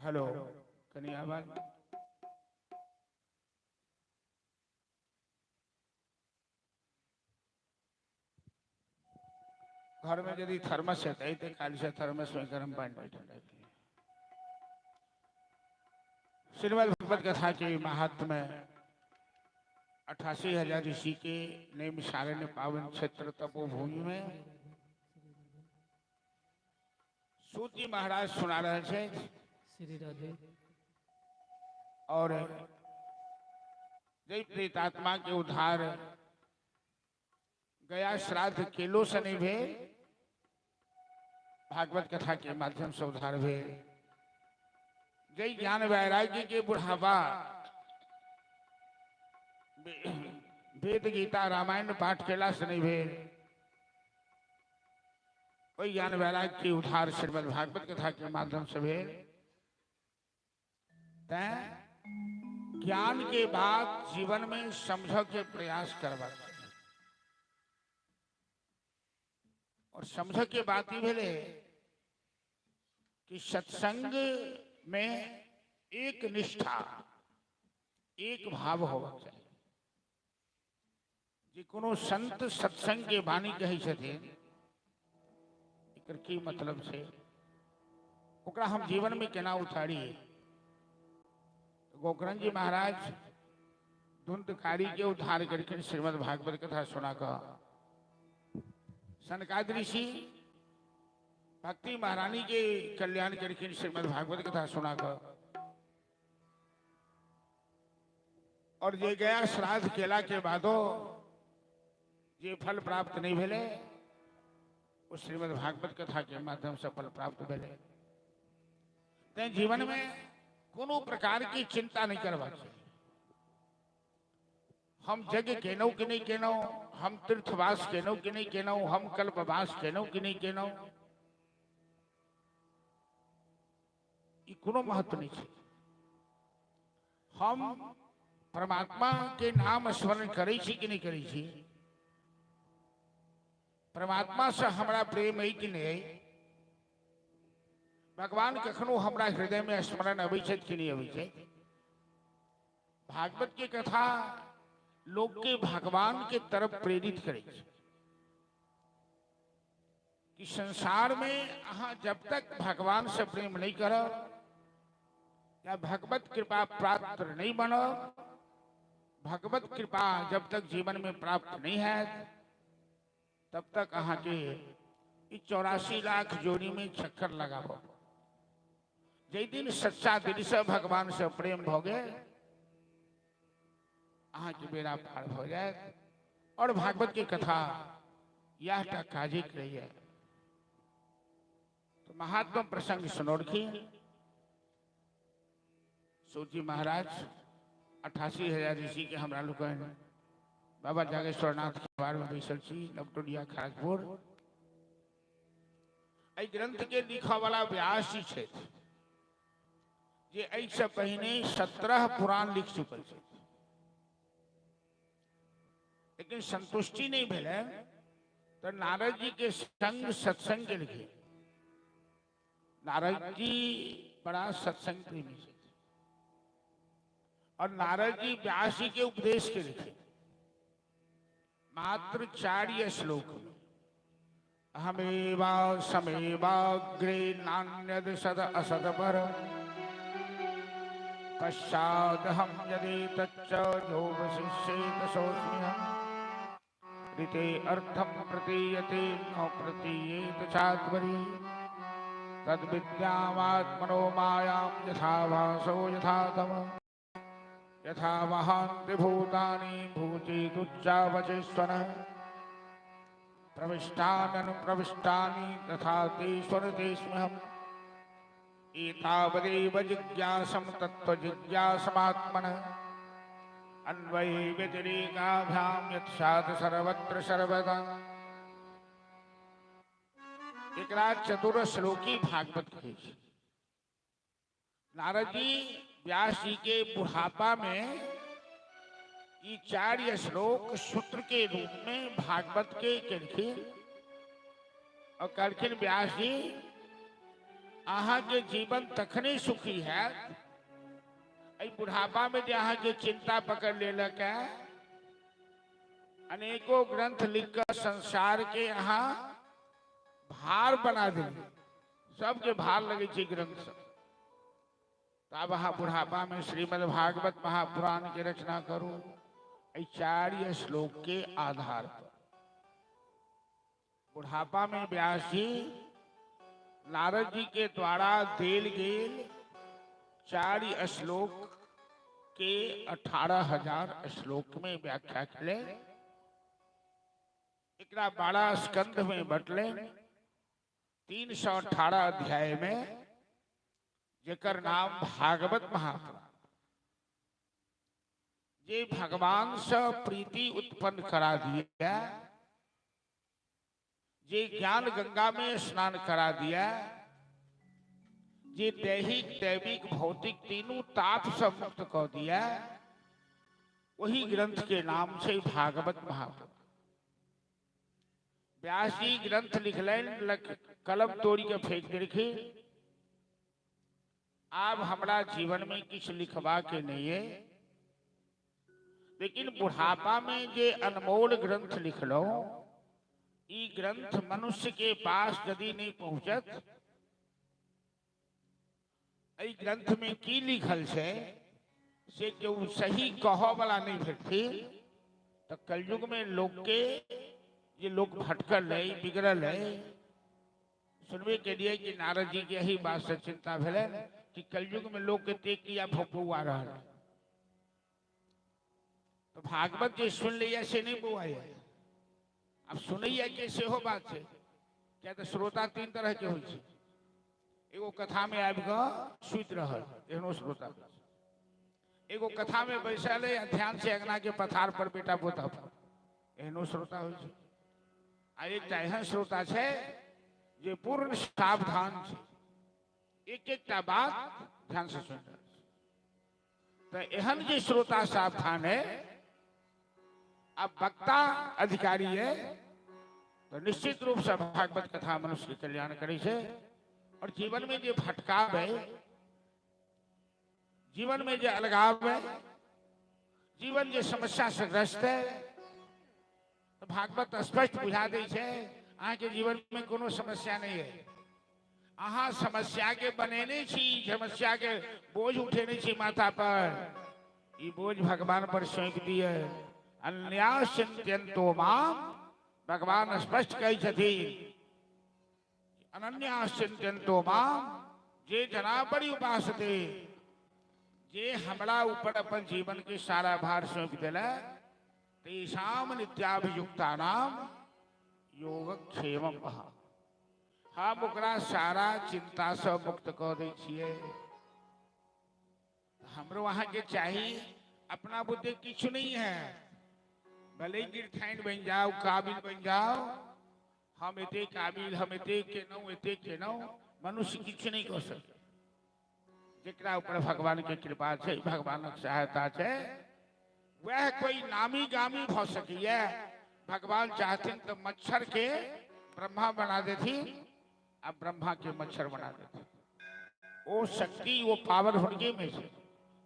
हेलो कन्या आवाज। घर में यदि थर्मस है तो काल से थर्मस में गर्म पानी बैठा रहती है। श्रीमद् भगवत कथा के महात्म में 88,000 ऋषि के नैमिषारण्य पावन क्षेत्र तपोभूमि में सूत जी महाराज सुना रहे थे। श्री राधे। और जय प्रेतात्मा के उद्धार गया श्राद्ध केलो शनि भे भागवत कथा के माध्यम से उद्धार भे। जय ज्ञान वैराग्य के बुढ़ापा वेद गीता रामायण पाठ केला शनि भे। वही ज्ञान वैराग्य के उद्धार श्रीमद् भागवत कथा के माध्यम से भे। ज्ञान के बाद जीवन में समझ के प्रयास करवा और समझ के बात ही भेले कि सत्संग में एक निष्ठा एक भाव होना चाहिए। कोनो संत सत्संग के वाणी कही छथिन, एकर की मतलब छै, ओकरा हम जीवन में केना उतारी। गोकर्ण जी महाराज धुंधकारी के उद्धार करके श्रीमद् भागवत कथा सुना कर सनकादि ऋषि भक्ति महारानी के कल्याण करके श्रीमद् भागवत कथा सुना कर और जे गया श्राद्ध केला के बादो जे फल प्राप्त नहीं भेले वो श्रीमद् भागवत कथा के माध्यम से फल प्राप्त भेले। ते जीवन में कोनो प्रकार की चिंता नहीं करवा चाहिए। हम जग केनौ कि नहीं केनौ, हम तीर्थवास केनौ कि नहीं केनौ, हम कल्पवास केनौ कि नहीं केनौ, ये कोनो महत्व नहीं है। हम परमात्मा के नाम स्मरण करै छी कि नहीं करै छी, परमात्मा से हमारा प्रेम है कि नहीं, भगवान कखनो हमरा हृदय में स्मरण अबै छथि कि नहीं अबै छथि। भागवत के कथा लोग के भगवान के तरफ प्रेरित करे कि संसार में अहाँ जब तक भगवान से प्रेम नहीं करो या भगवत कृपा प्राप्त नहीं बनो, भगवत कृपा जब तक जीवन में प्राप्त नहीं है तब तक अहाँ के 84 लाख जोड़ी में चक्कर लगाओ। जे दिन सच्चा दिल से भगवान से प्रेम भोगे अहाँ के बेड़ा पार हो जाए। और भागवत की कथा यह काजे रही है। तो महात्मा प्रसंग सुनोरखी सूजी महाराज 88,000 ऋषि के हमरा लोग बाबा जागेश्वरनाथ के बारे में बैसल छी नवटोलिया खड़गपुर। एहि ग्रंथ के लिखा वाला व्यास जी छे जे एहि से पहिने 17 पुराण लिख चुकल छे, लेकिन संतुष्टि नहीं भेले तो नारद जी के संग सत्संग के लिखे। नारद जी बड़ा सत्संग प्रेमी थे और नारद जी व्यास जी के उपदेश के लिखे मात्र 4 श्लोक में। अहमेवा समेवाग्रे नान्यद सद असद पर पश्चादहं यदि तच्च जो वशिष्येत सोऽस्म्यहम् ऋते अर्थं प्रतीयते न प्रतीयेत चात्मनि तद्विद्यामात्मनो मायां यथा भासो यथा तमः यथा महान्ति भूतानि भूतेतुच्चावचेष्वनः प्रविष्टान्यनुप्रविष्टानि तथा तेष्वनु तेष्म्यहम् एतावदेव जिज्ञासं तत्त्वजिज्ञासमात्मनः अन्वये व्यतिरेकाभ्यां यत्सात् सर्वत्र सर्वदा। एकरा चतुर श्लोकी भागवत कहे छै। नारद जी व्यास जी के बुढ़ापा में ये 4 श्लोक सूत्र के रूप में भागवत के लिखिन और कहलखिन व्यास जी अहाँ के जीवन तखने सुखी है बुढ़ापा में जे अहाँ के चिंता पकड़ लेलक है। अनेकों ग्रंथ लिखकर संसार के अहाँ भार बना देंगे, सबके भार लगे छै ग्रंथ सब। तब अहाँ बुढ़ापा में श्रीमद् भागवत महापुराण की रचना करू 4 श्लोक के आधार पर। बुढ़ापा में व्यास जी नारद जी के द्वारा देल गेल 4 श्लोक के 18,000 श्लोक में व्याख्या कले। एकरा 12 स्कंध में बटले 318 अध्याय में जेकर नाम भागवत महापुराण। जे भगवान से प्रीति उत्पन्न करा दिया, जे ज्ञान गंगा में स्नान करा दिया, जे दैहिक दैविक भौतिक तीनों ताप से मुक्त कर दिया, वही ग्रंथ के नाम से भागवत महापुराण। व्यास जी ग्रंथ लिखलन, कलम तोड़ी के फेंक देलखी। अब हमरा जीवन में किछ लिखवा के नहीं है, लेकिन बुढ़ापा में जे अनमोल ग्रंथ लिखलो, ई ग्रंथ मनुष्य के पास यदि नहीं पहुंचत, ई ग्रंथ में की लिखल है से केहू सही कहो वाला नहीं भेटती, तो कलयुग में लोग के ये लोग भटकल है, बिगड़ल है। सुनबे के लिए कि नारद जी के यही बात से चिंता भेले कि कलयुग में लोग के तेक किया भोपुआ रहा है। तो भागवत जे सुन लिया से नहीं बुआई है, अब सुनैया कैसे हो बात है। क्या तो श्रोता तीन तरह के होई छे, एगो कथा में आबि के सुत रहल एहनो श्रोता, एगो कथा में बैसल है ध्यान से अंगना के पथार पर बेटा पोता पर एहनो श्रोता होई छे। आ एक एहन श्रोता छे जे पूर्ण सावधान छे, एक एकटा बात ध्यान से सुन रहे। तो एहन जे श्रोता सावधान है, अब वक्ता अधिकारी है, तो निश्चित रूप से भागवत कथा मनुष्य के कल्याण करे छे। और जीवन में जो भटकाव है, जीवन में जो अलगाव है, जीवन जो समस्या से ग्रस्त है, तो भागवत स्पष्ट बुझा दै छे अहाँ के जीवन में कोनो समस्या नहीं है। अहाँ समस्या के बनेने छी, समस्या के बोझ उठेने छी माथा पर, ये बोझ भगवान पर सौंप दिए। अन्यास चिंतयन्तो माम, भगवान स्पष्ट कही छथिन, अनन्यास चिंतयन्तो माम, जे जना बड़ी उपासते, जे हमरा ऊपर अपन जीवन के सारा भार सौंप दिला, तेषाम नित्याभियुक्ता नाम योगक्षेमम वहा। हम ओकरा सारा चिंता से मुक्त कर दै छियै। हमरो वहां के चाहिए अपना बुद्धि किछु नहीं है, भले गिरठाइन बन जाओ, काबिल बन जाओ, हम एते काबिल, हम एते केनौ, मनुष्य किछु नहीं कर सके। जेकरा ऊपर भगवान के कृपा है, भगवान की सहायता है, वह कोई नामी गामी भ सकिए। भगवान चाहते तो मच्छर के ब्रह्मा बना देती, अब ब्रह्मा के मच्छर बना देते। वो शक्ति, वो पावर हुनके में से।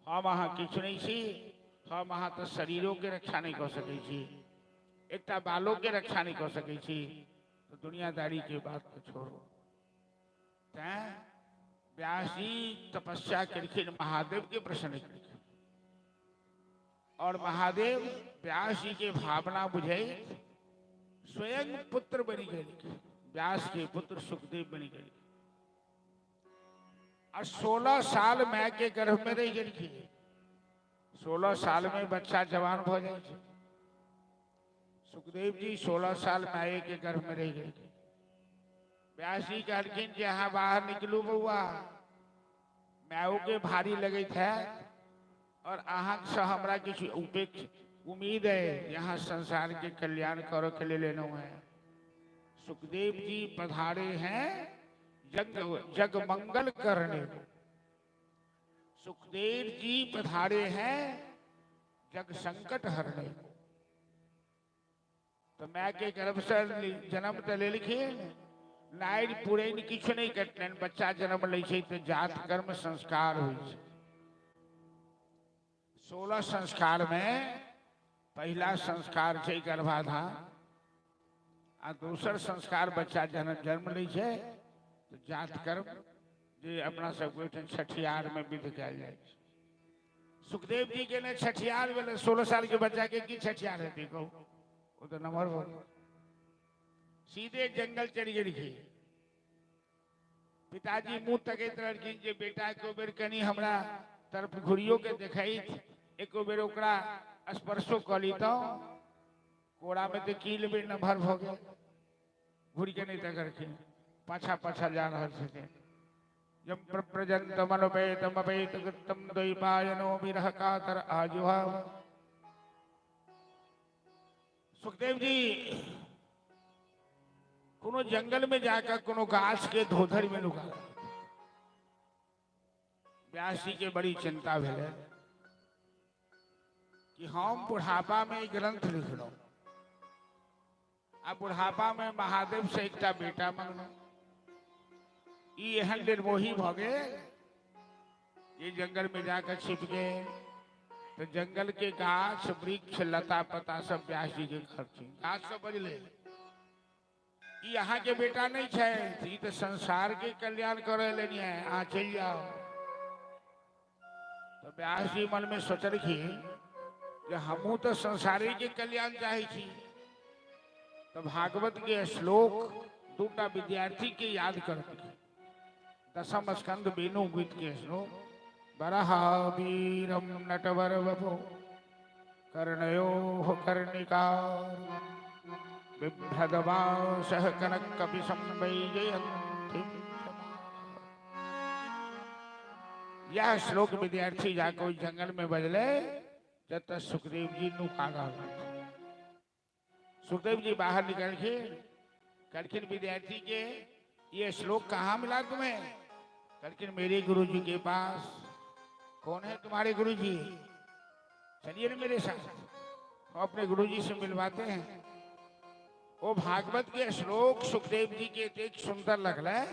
हम अहाँ किछु नहीं छी, हम अहाँ तो शरीरों के रक्षा नहीं कर सके छी, एकटा बालों के रक्षा नहीं कर सके छी, तो दुनियादारी के बात को छोड़ो। व्यास जी तपस्या करके महादेव के प्रसन्न कर, और महादेव व्यास जी के भावना बुझे, स्वयं पुत्र बनी गए। व्यास के पुत्र सुखदेव बनी गए, और 16 साल माय के गर्भ में रह गई। 16 साल में बच्चा जवान हो जाए। सुखदेव जी 16 साल माय के गर्भ में रह गए। व्यास जी कहलखिन जहाँ बाहर निकलू बउआ, माओ के भारी लगे थे, और अहाँ से हमरा किछु उम्मीद है, यहाँ संसार के कल्याण करो के लिए लेना है। सुखदेव जी पधारे हैं जग मंगल करने, सुखदेव जी पधारे हैं जग संकट हरने। तो मैं के गर्भ से जन्म तो ले लिखिन, नाइर पुरैन किछु नहीं कटन, बच्चा जन्म ले छै तो जात कर्म संस्कार हो। 16 संस्कार में पहला संस्कार है गर्भाधान, आ दूसर संस्कार बच्चा जन्म ले छै तो जात कर्म, जे अपना सब छठियार में विध कल जाए। सुखदेव जी के ने छठियार वाले 16 साल के बच्चा के की छठियार है, देखो वो तो नंबर हो, सीधे जंगल चढ़ गई। पिताजी मुंह तकैत रहलखिन जे बेटा को बेर कनी हमरा तरफ घुरियो के देखाई, एको बेर ओकरा स्पर्शो क ली तो कोड़ा में तो कील बेर न भर भ गए। घुर के नहीं तकरखिन, पाछा पाछा जा रहा थे। जब प्रजंत मनोपेतम अपेत कृतम द्वैपायनो विरह कातर आजुहाव। सुखदेव जी कोनो जंगल में जाकर कोनो गाछ के धोधर में लुका। व्यास जी के बड़ी चिंता भेले कि हम बुढ़ापा में ग्रंथ लिख लो, अब बुढ़ापा में महादेव से एकटा बेटा मांगना, ये एहन निर्मोही भ गए, ये जंगल में जाकर छिप गए। तो जंगल के गाछ वृक्ष लता पता सब व्यास जी के खर्ची गाछ सब बजले। यहाँ के बेटा नहीं छे, ई तो संसार के कल्याण करे लेनी है, आ चल जाओ। तो व्यास जी मन में सोच रखी कि हमू तो संसारी के कल्याण चाहे छी। तो भागवत के श्लोक दूटा विद्यार्थी के याद करती। दशम स्कंद बेनु गीत के श्लोक बरहा वीरम नटवर वपो कर्णयो कर्णिकार बिभ्रदवासः कनक कपि संवैजयन्ति। यह श्लोक विद्यार्थी जाको जंगल में बजले जब सुखदेव जी नु कागा। सुखदेव जी बाहर निकल के कड़किन विद्यार्थी के ये श्लोक कहाँ मिला तुम्हें? कड़किन मेरे गुरु जी के पास। कौन है तुम्हारे गुरु जी? चलिए ना मेरे साथ, हम अपने गुरु जी से मिलवाते हैं। वो भागवत के श्लोक सुखदेव जी के एक सुंदर लगल है,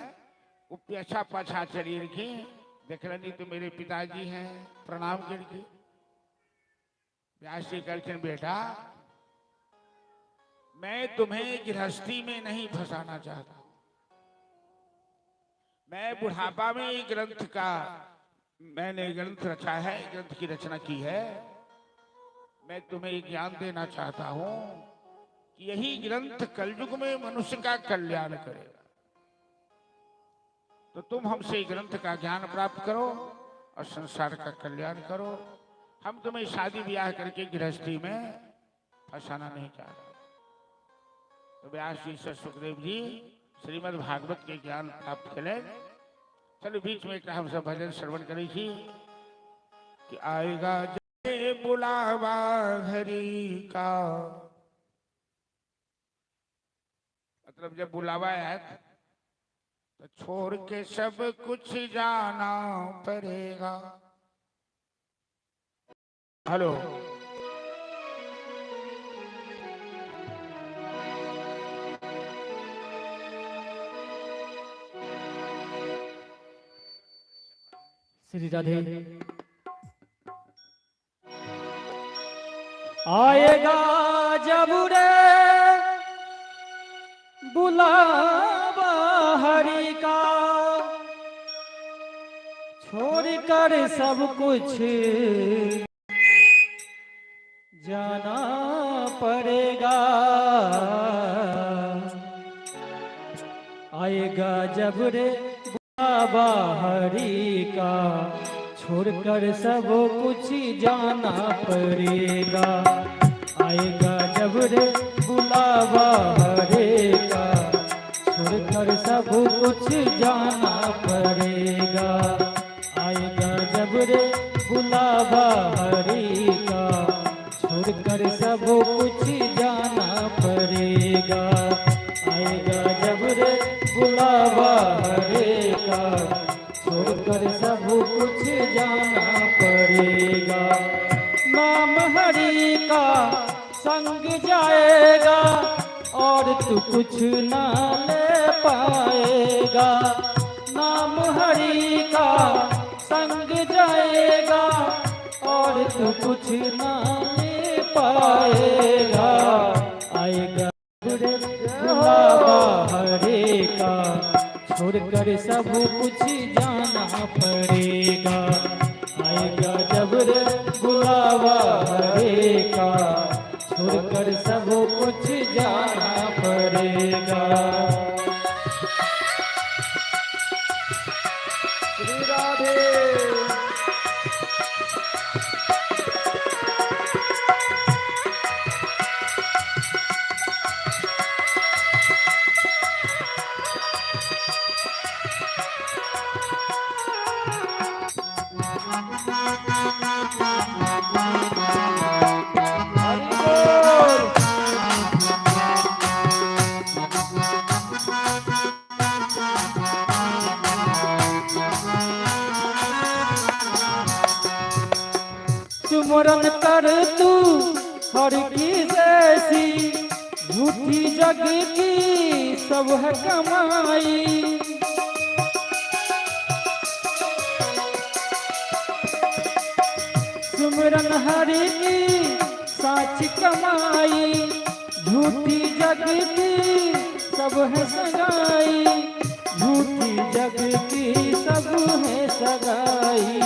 वो पीछा पाछा चली रखी। देख रही तो मेरे पिताजी हैं, प्रणाम करके। व्यास जी कहते बेटा मैं तुम्हें गृहस्थी में नहीं फंसाना चाहता। मैं बुढ़ापा में एक ग्रंथ का मैंने ग्रंथ रचा है, ग्रंथ की रचना की है। मैं तुम्हें एक ज्ञान देना चाहता हूं कि यही ग्रंथ कलयुग में मनुष्य का कल्याण करेगा। तो तुम हमसे ग्रंथ का ज्ञान प्राप्त करो और संसार का कल्याण करो। हम तुम्हें शादी ब्याह करके गृहस्थी में फंसाना नहीं चाहते। तो व्यास जी से सुखदेव जी श्रीमद् भागवत के ज्ञान प्राप्त करें। चलो बीच में एक हम सब भजन श्रवण करी थी कि आएगा जय बुलावा हरि का। मतलब जब बुलावा आया तो छोड़ के सब कुछ जाना पड़ेगा। हेलो श्री राधे। आएगा जब रे बुलावा हरि का, छोड़कर सब कुछ जाना पड़ेगा। आएगा जब रे बुलावा हरि का, छोड़कर सब कुछ जाना पड़ेगा। आएगा जब रे बुलावा हरि का, छोड़कर सब कुछ जाना पड़ेगा। आएगा जब रे बुलावा हरि का, छोड़कर सब कुछ जाना पड़ेगा। आएगा जब रे बुलावा हरि का, छोड़कर सब कुछ जाना पड़ेगा। नाम हरि का संग जाएगा और तू कुछ ना ले पाएगा। नाम हरि का संग जाएगा और तू कुछ ना ले पाएगा। आएगा बुलावा हरि का, छोड़कर सब कुछ जाना पड़ेगा। आएगा जब रे बुलावा हरि का, छोड़कर सब कुछ जाना पड़ेगा। श्री राधे। सुमरन कर तू हर की जैसी, झूठी जग की सब है कमाई। सिमरन हरि की साच कमाई, झूठी जग की सब है सगाई, झूठी जग की सब है सगाई।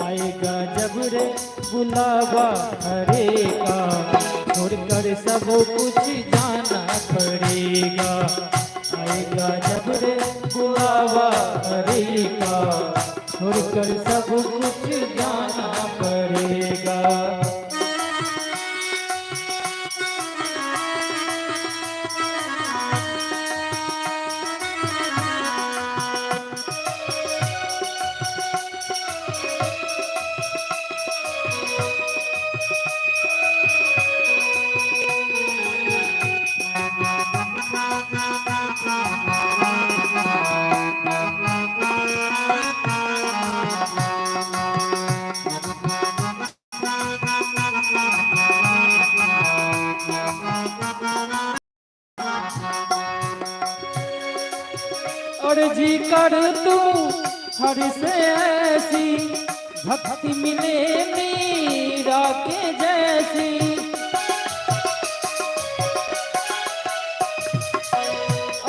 आएगा जब रे बुलावा हरे का, छोड़कर सब कुछ जाना पड़ेगा। आएगा जब रे बुलावा हरे का, छोड़कर सब कुछ जाना पड़ेगा। अर्जी कर तू हर से ऐसी, भक्ति मिले मीरा के जैसी।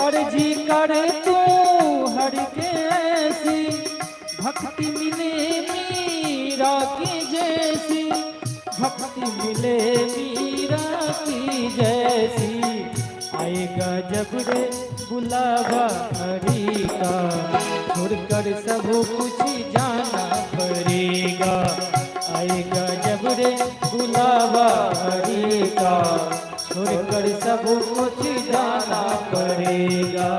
अर्जी कर तू हर के ऐसी, भक्ति मिले मीरा की जैसी, भक्ति मिले मीरा की जैसी। आएगा जब रे बुलावा हरि का, छोड़कर सब कुछ जाना पड़ेगा। आएगा जब रे बुलावा हरि का, छोड़कर सब कुछ जाना पड़ेगा।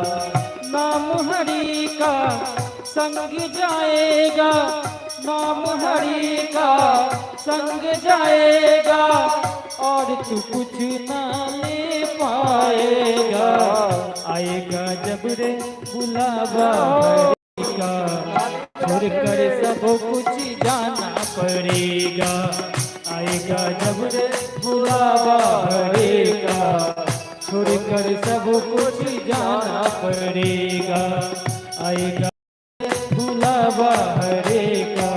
नाम हरि का संग जाएगा, नाम हरि का संग जाएगा, और तू कुछ ना ले पाएगा। आएगा जब रे बुलावा हरि का, छोड़कर सब कुछ जाना पड़ेगा। आएगा जब रे बुलावा हरि का, छोड़कर सब कुछ जाना पड़ेगा। आएगा बुलावा हरि का,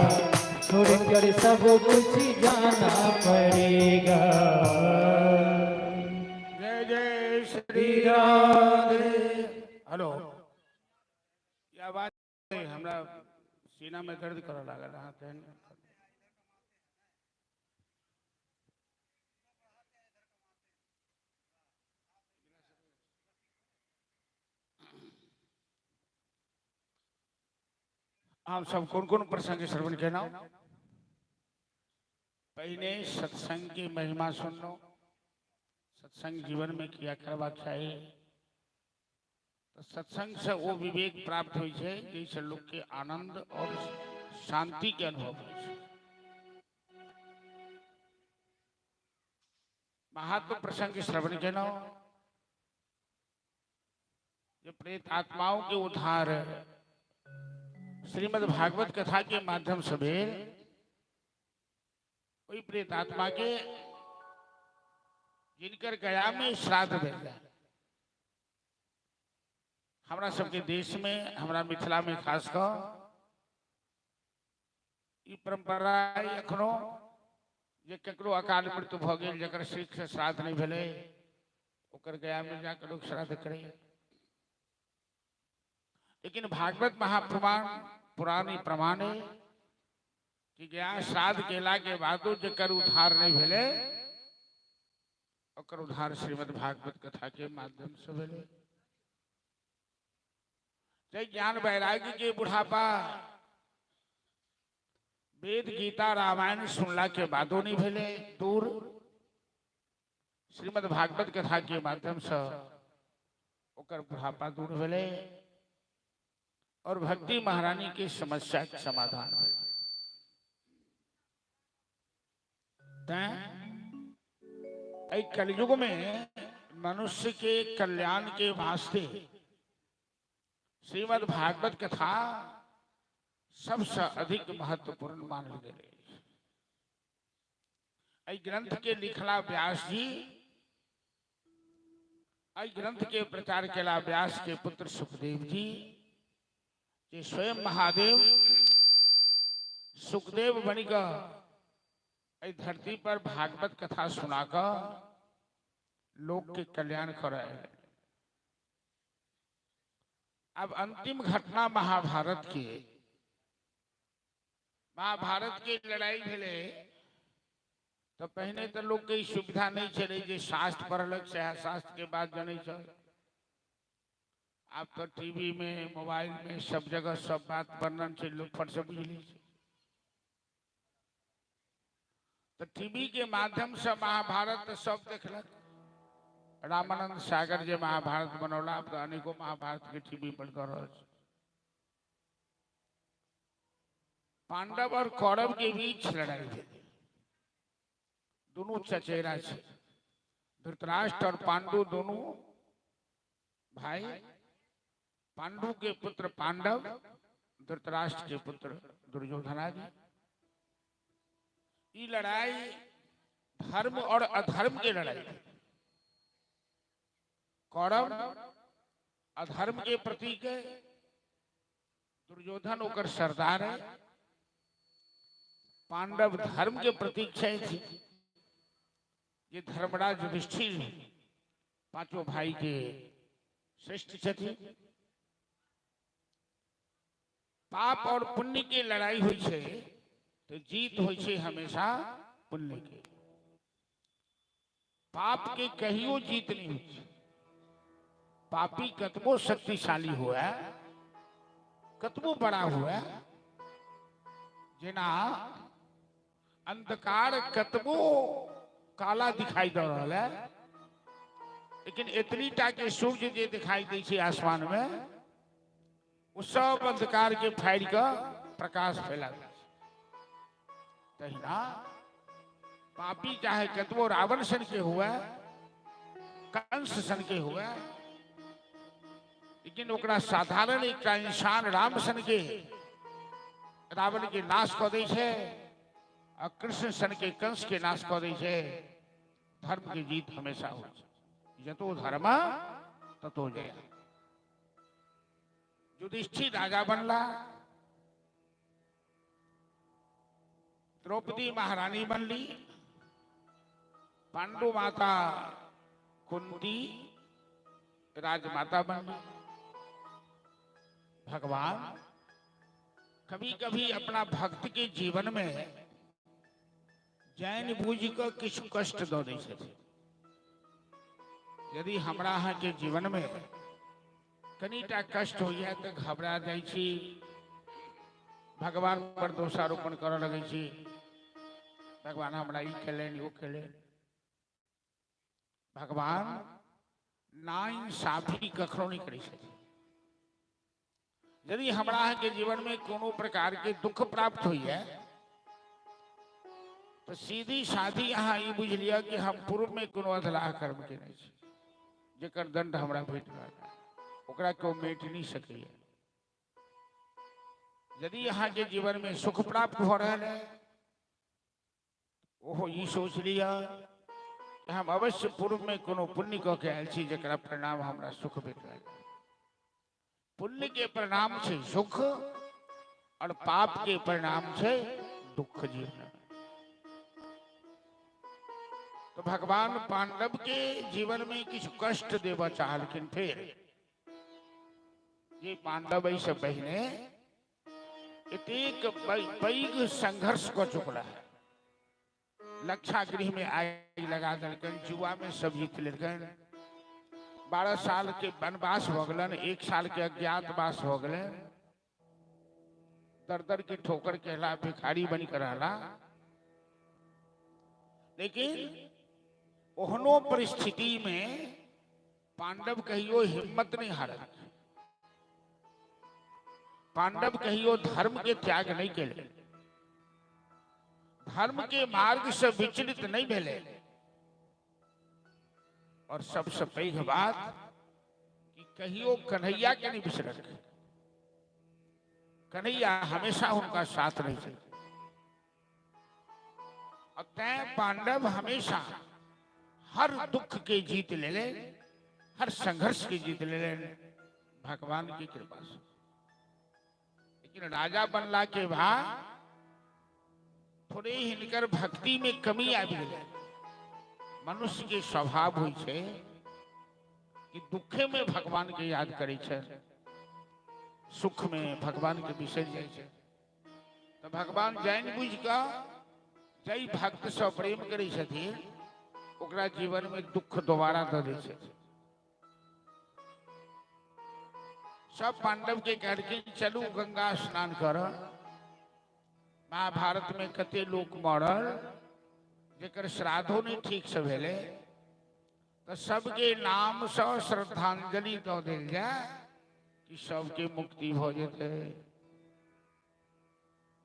छोड़कर सब कुछ जाना पड़ेगा। जय जय श्री राधे। हेलो, ये आवाज हमरा सीना में दर्द करे लागल। हाँ, हम सब कौन कौन प्रसंग श्रवण के नाम पहले सत्संग की महिमा सुन लो। सत्संग जीवन में किया करवा चाहिए, तो सत्संग से वो विवेक प्राप्त हो जैसे लोग के आनंद और शांति के अनुभव हो। महात्म प्रसंग श्रवण के नो, जो प्रेत आत्माओं के उद्धार श्रीमद् भागवत कथा के माध्यम से भेल, कोई प्रेत आत्मा के जिनकर गया में श्राद्ध भेल। हमरा सबके देश में, हमरा मिथिला में खास कर ई परंपरा एखनो जे केकरो अकाल मृत्यु भ गेल, जकर शीख से श्राद्ध नहीं भेले, ओकर गया में जाकर लोग श्राद्ध करे। लेकिन भागवत महापुराण पुरानी प्रमाण है कि गया श्राद्ध केला के बादो जकर उद्धार नहीं भेले, ओकर उद्धार श्रीमद् भागवत कथा के माध्यम से भेले। चाहे ज्ञान वैराग्य के बुढ़ापा वेद गीता रामायण सुनला के बादो नहीं भेले दूर, श्रीमद् भागवत कथा के माध्यम से ओकर बुढ़ापा दूर भेले और भक्ति महारानी की समस्या के समाधान भेले। कलयुग में मनुष्य के कल्याण के वास्ते श्रीमद् भागवत कथा सबसे अधिक महत्वपूर्ण मानल गए। ग्रंथ के लिखला व्यास जी, ग्रंथ के प्रचार केला व्यास के पुत्र सुखदेव जी, ये स्वयं महादेव सुखदेव बनिका इस धरती पर भागवत कथा सुनाकर लोक के कल्याण कर रहे हैं। अब अंतिम घटना महाभारत की लड़ाई भेले तो पहले तो लोग के सुविधा नहीं चले जे शास्त्र पढ़लक से शास्त्र के बाद जाने चल। अब तो टीवी में मोबाइल में सब जगह सब बात वर्णन से लोग फट से बुझ लीजिए। तो टीवी के माध्यम से महाभारत सब देखलक। रामानंद सागर जे महाभारत बनौला अब तो अनेकों महाभारत के टीवी पर कर रहा है। पांडव और कौरव के बीच लड़ाई है। दोनों चचेरा थे। धृतराष्ट्र और पांडु दोनों भाई। पांडु के पुत्र पांडव, धृतराष्ट्र के पुत्र दुर्योधन आदि। ये लड़ाई धर्म और अधर्म की लड़ाई। कौरव अधर्म के प्रतीक है, दुर्योधन होकर सरदार है। पांडव धर्म के प्रतीक है। ये धर्मराज युधिष्ठिर पांचों भाई के श्रेष्ठ छथि। पाप और पुण्य की लड़ाई हुई है तो जीत हुई है हमेशा पुण्य के। पाप के कहियो जीत नहीं हुई। पापी कतबो शक्तिशाली हुआ, कतबो बड़ा हुआ, जिना अंधकार कतबो काला दिखाई दे रहा है, लेकिन इतनी टा के सूर्य जे दिखाई दे छे आसमान में, उस सब अंधकार के फाड़ का प्रकाश फैला दे। तहिना पापी चाहे कतबो रावण सन के हुआ, कंस सन के हुआ, लेकिन ओकरा साधारण एक इंसान राम सन के रावण के नाश कर दे छे और कृष्ण सन के कंस के नाश कर दे छे। धर्म की जीत हमेशा हो। यतो धर्म ततो जय। युधिष्ठिर राजा बनला, द्रौपदी महारानी बनली, पांडु माता कुंती राजमाता बनली। भगवान कभी कभी अपना भक्त के जीवन में जैन बूझ को किछु कष्ट दो दे छे। यदि हमरा अहाँ के जीवन में कनीटा कष्ट हो जाए तो घबरा जाई छी, भगवान पर दोषारोपण कर लगे छी। भगवान हमरा ई खेलेन वो खेलेन। भगवान नाइंसाफी कखनो नहीं करी छे। यदि हमरा अहाँ के जीवन में कोनो प्रकार के दुख प्राप्त हुई है तो सीधी साधी यहाँ ये बुझ लिया कि हम पूर्व में कोनो अधलाह कर्म के नहीं छी, जेकर दंड हमरा भेट रहा है, ओकरा को मेट नहीं सके। यदि यहाँ के जीवन में सुख प्राप्त हो रहा है, ओहो ये सोच लिया कि हम अवश्य पूर्व में कोनो पुण्य को के आयल छी, जेकरा परिणाम हमरा सुख भेट रहा है। पुण्य के परिणाम से सुख और पाप के परिणाम से दुख जीवन। तो भगवान पांडव के जीवन में कुछ कष्ट देवा चाह, लेकिन फिर ये पांडव ऐसे बहने एक पैग संघर्ष को चुकला है। लक्षागृह में आग लगा दलकन, जुआ में सब जीत लेकन, 12 साल के वनवास हो गलन, 1 साल के अज्ञातवास हो गए, दर दर की ठोकर कहला भिखारी बन कर आला। लेकिन ओहनो परिस्थिति में पांडव कहियो हिम्मत नहीं हारल। पांडव कहियो धर्म के त्याग नहीं केले, धर्म के मार्ग से विचलित नहीं भेले। और सबसे पैघ बात कि कहियो कन्हैया के नहीं बिसरल। कन्हैया हमेशा उनका साथ रही थे। और तय पांडव हमेशा हर दुख के जीत ले ले, हर संघर्ष की जीत ले ले भगवान की कृपा से। लेकिन राजा बनला के बाद थोड़े हिनकर भक्ति में कमी आबि गेलै। मनुष्य के स्वभाव होइ छै कि दुखे में भगवान के याद करे छै, सुख में भगवान के बिसरि जाइ छै। तो भगवान जानि बुझि कऽ जै भक्त से प्रेम करै छथिन ओकरा जीवन में दुख दोबारा दऽ दै छथिन। सब पांडव के कहलखिन चलू गंगा स्नान करऽ। महाभारत में कते लोग मरल जेकर श्राद्धो नहीं ठीक से भेले, तो सबके नाम से श्रद्धांजलि दऽ देल जाय कि सबके मुक्ति हो जेते।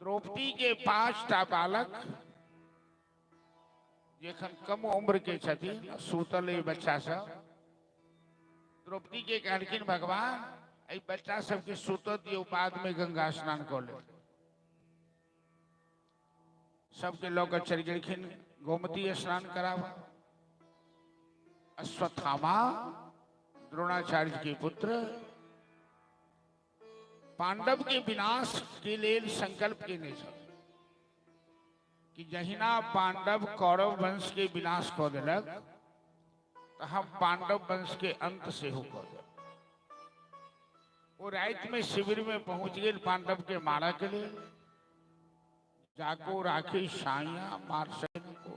द्रौपदी के 5टा बालक जेखन कम उम्र के छथिन, सुतल अइ बच्चा सब, द्रौपदी के कहलखिन भगवान एहि बच्चा सबके सुतऽ दियौ, बाद में गंगा स्नान कऽ ले। सबके लऽ कऽ चलि गेलखिन गोमती स्नान कराबऽ। अश्वत्थामा द्रोणाचार्य के पुत्र पांडव के विनाश के लेल संकल्प केने छल कि जहिना पांडव कौरव वंश के विनाश कऽ देलक तऽ हम पांडव वंश के अंत सेहो कऽ देब। वो राति में शिविर में पहुंच गेल पांडव के मारा के लिए। जाको राखी साइया मार सैन को।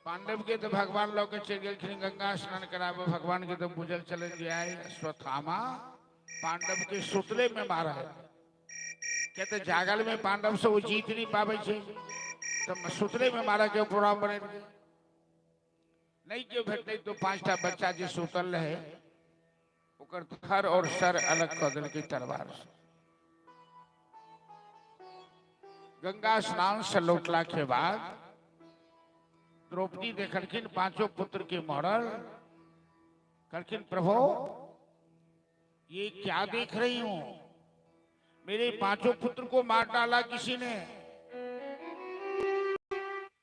पांडव के तो भगवान लऽ के चलि गेलखिन गंगा स्नान कराबे। भगवान के तो बुझल चलल जे आइ अश्वत्थामा पांडव के सुतले में मारा है। कहते जागल में पांडव से वो जीत नहीं पावे छे, तो सुतले में मारा के प्रोग्राम बने नहीं क्यों भेटले। तो 5टा बच्चा जे सुतल रहे ओकर थर और सर अलग कऽ देलकै तलवार से। गंगा स्नान से लौटला के बाद द्रौपदी देखलखिन 5 पुत्र के मरल। कहलखिन प्रभु ये क्या देख रही हूं, मेरे 5 पुत्र को मार डाला किसी ने।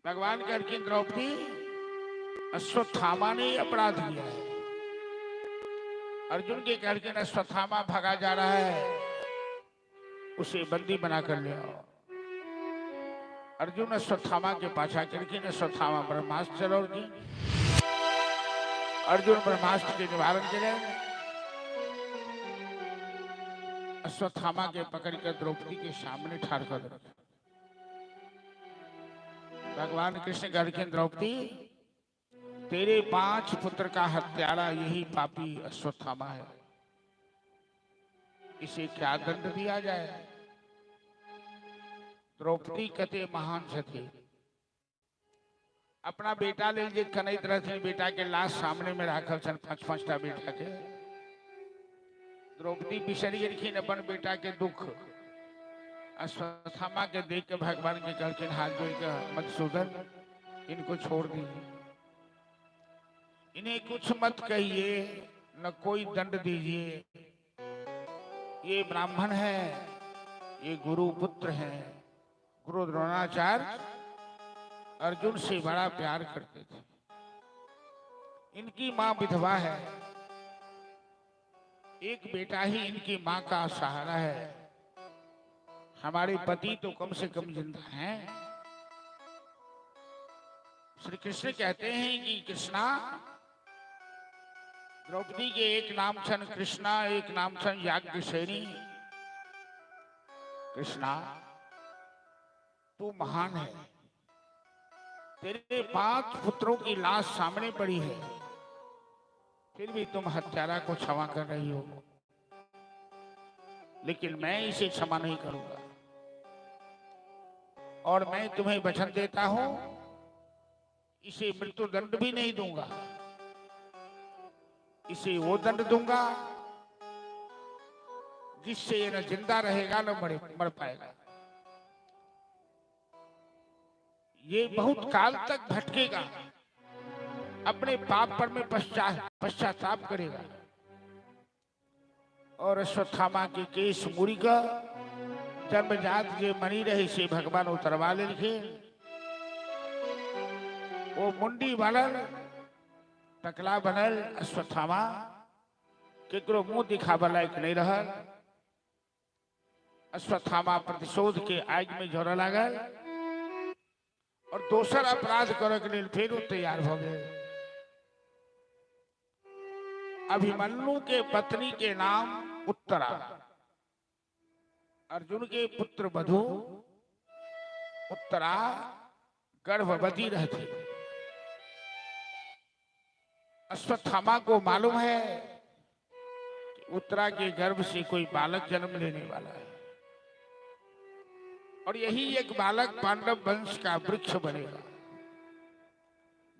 भगवान कहलखिन द्रौपदी अश्वत्थामा ने अपराध किया है। अर्जुन के कहलखिन अश्वत्थामा भागा जा रहा है, उसे बंदी बना कर ले आओ। अर्जुन अश्वत्थामा के पाछा करके अश्वत्थामा ब्रह्मास्त्र चलोर की। अर्जुन ब्रह्मास्त्र के निवारण के लिए अश्वत्थामा के पकड़कर द्रौपदी के सामने ठाड़ कर दिया। भगवान कृष्ण कहलखिन द्रौपदी तेरे 5 पुत्र का हत्यारा यही पापी अश्वत्थामा है, इसे क्या दंड दिया जाए। द्रौपदी कते महान छथि। अपना बेटा लेल जे कनैत रहथिन, बेटा के लाश सामने में राखल छन 5-5टा बेटा के। द्रौपदी बिसरि गेलखिन अपन बेटा के दुख। अश्वत्थामा के देख के भगवान के कहलखिन हाथ जोड़ के मधुसूदन इनको छोड़ दीजिए, इन्हें कुछ मत कहिए, न कोई दंड दीजिए। ये ब्राह्मण है, ये गुरु पुत्र है। गुरु द्रोणाचार्य अर्जुन से बड़ा प्यार करते थे। इनकी मां विधवा है, एक बेटा ही इनकी मां का सहारा है। हमारे पति तो कम से कम जिंदा हैं। श्री कृष्ण कहते हैं कि कृष्णा, द्रौपदी के एक नाम छन कृष्णा, एक नाम छन याज्ञसेनी। कृष्णा तू महान है, तेरे 5 पुत्रों की लाश सामने पड़ी है, फिर भी तुम हत्यारा को क्षमा कर रही हो। लेकिन मैं इसे क्षमा नहीं करूंगा और मैं तुम्हें वचन देता हूं इसे मृत्यु दंड भी नहीं दूंगा। इसे वो दंड दूंगा जिससे ये न जिंदा रहेगा न मर पाएगा। ये बहुत काल तक भटकेगा, अपने पाप पर में पश्चाताप करेगा। और अश्वत्थामा के केस मुड़ी का जन्मजात जे मनी रहे से भगवान उतरवा लेलखिन। वो मुंडी बनल, टकला बनल अश्वत्थामा केकरो मुंह दिखावा लायक नहीं रहल। अश्वत्थामा प्रतिशोध के आग में झोरा लागल। और दोसर अपराध करे के लिए फिर वो तैयार हो गए। अभिमन्यु के पत्नी के नाम उत्तरा, अर्जुन के पुत्र वधु उत्तरा गर्भवती रहती। अश्वत्थामा को मालूम है कि उत्तरा के गर्भ से कोई बालक जन्म लेने वाला है और यही एक बालक पांडव वंश का वृक्ष बनेगा।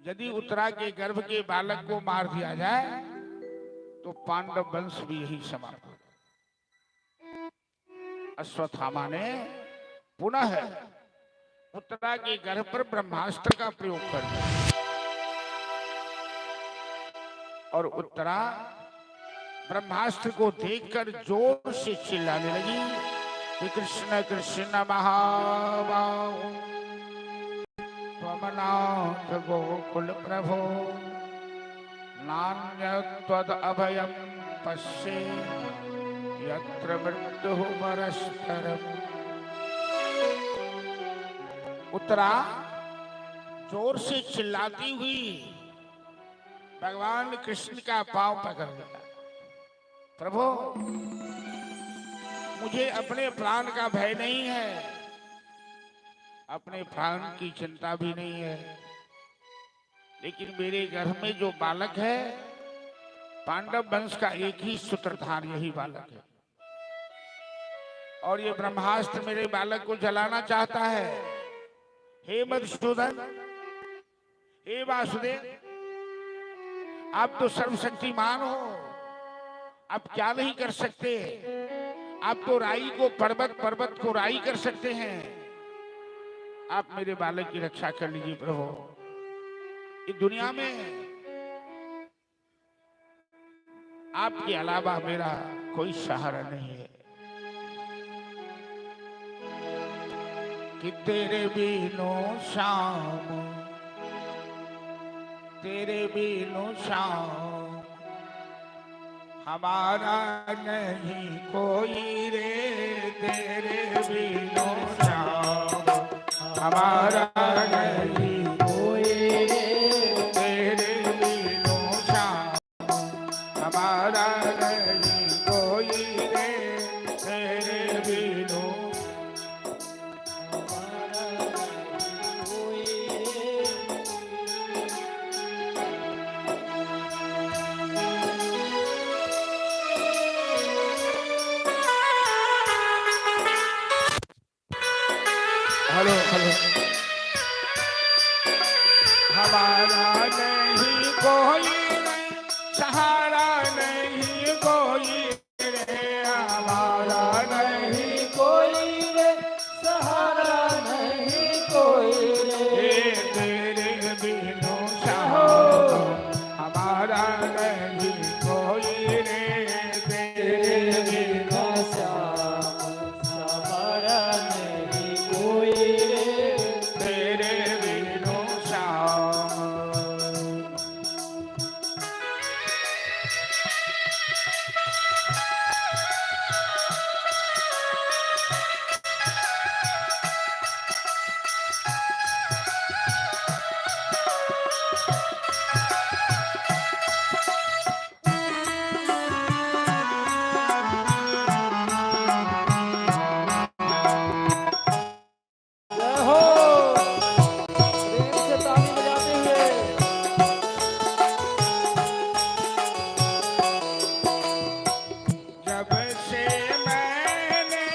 यदि उत्तरा के गर्भ के बालक को मार दिया जाए तो पांडव वंश भी यही समाप्त होगा। अश्वत्थामा ने पुनः उत्तरा के गर्भ पर ब्रह्मास्त्र का प्रयोग कर दिया और उत्तरा ब्रह्मास्त्र को देखकर जोर से चिल्लाने लगी कि कृष्ण कृष्ण महाबाहु त्वमनाथ गोकुल प्रभो नान्यत्वद अभयं पश्ये यत्र मृत्युः परस्परम्। उत्तरा जोर से चिल्लाती हुई भगवान कृष्ण का पांव पकड़ लिया। प्रभु, मुझे अपने प्राण का भय नहीं है, अपने प्राण की चिंता भी नहीं है, लेकिन मेरे गर्भ में जो बालक है पांडव वंश का एक ही सूत्रधार यही बालक है और ये ब्रह्मास्त्र मेरे बालक को जलाना चाहता है। हे मधुसूदन, हे वासुदेव, आप तो सर्वशक्तिमान हो, आप क्या नहीं कर सकते? आप तो राई को पर्वत, पर्वत को राई कर सकते हैं। आप मेरे बालक की रक्षा कर लीजिए प्रभु। इस दुनिया में आपके अलावा मेरा कोई सहारा नहीं है कि तेरे बिनु शाम, तेरे बिनु शाम हमारा नहीं कोई रे, तेरे बिनु शाम हमारा नहीं कोई रे, तेरे बिनु शाम हमारा नहीं कोई रे, तेरे बिनु हेलो हेलो हमारा नहीं कोई रे, सहारा नहीं कोई रे, हमारा नहीं कोई रे, सहारा नहीं कोई रे, तेरे बिनु शाम हमारा नहीं कोई रे, तेरे बिनु शाम हमारा नहीं कोई रे, तेरे बिनु शाम। जब से मैंने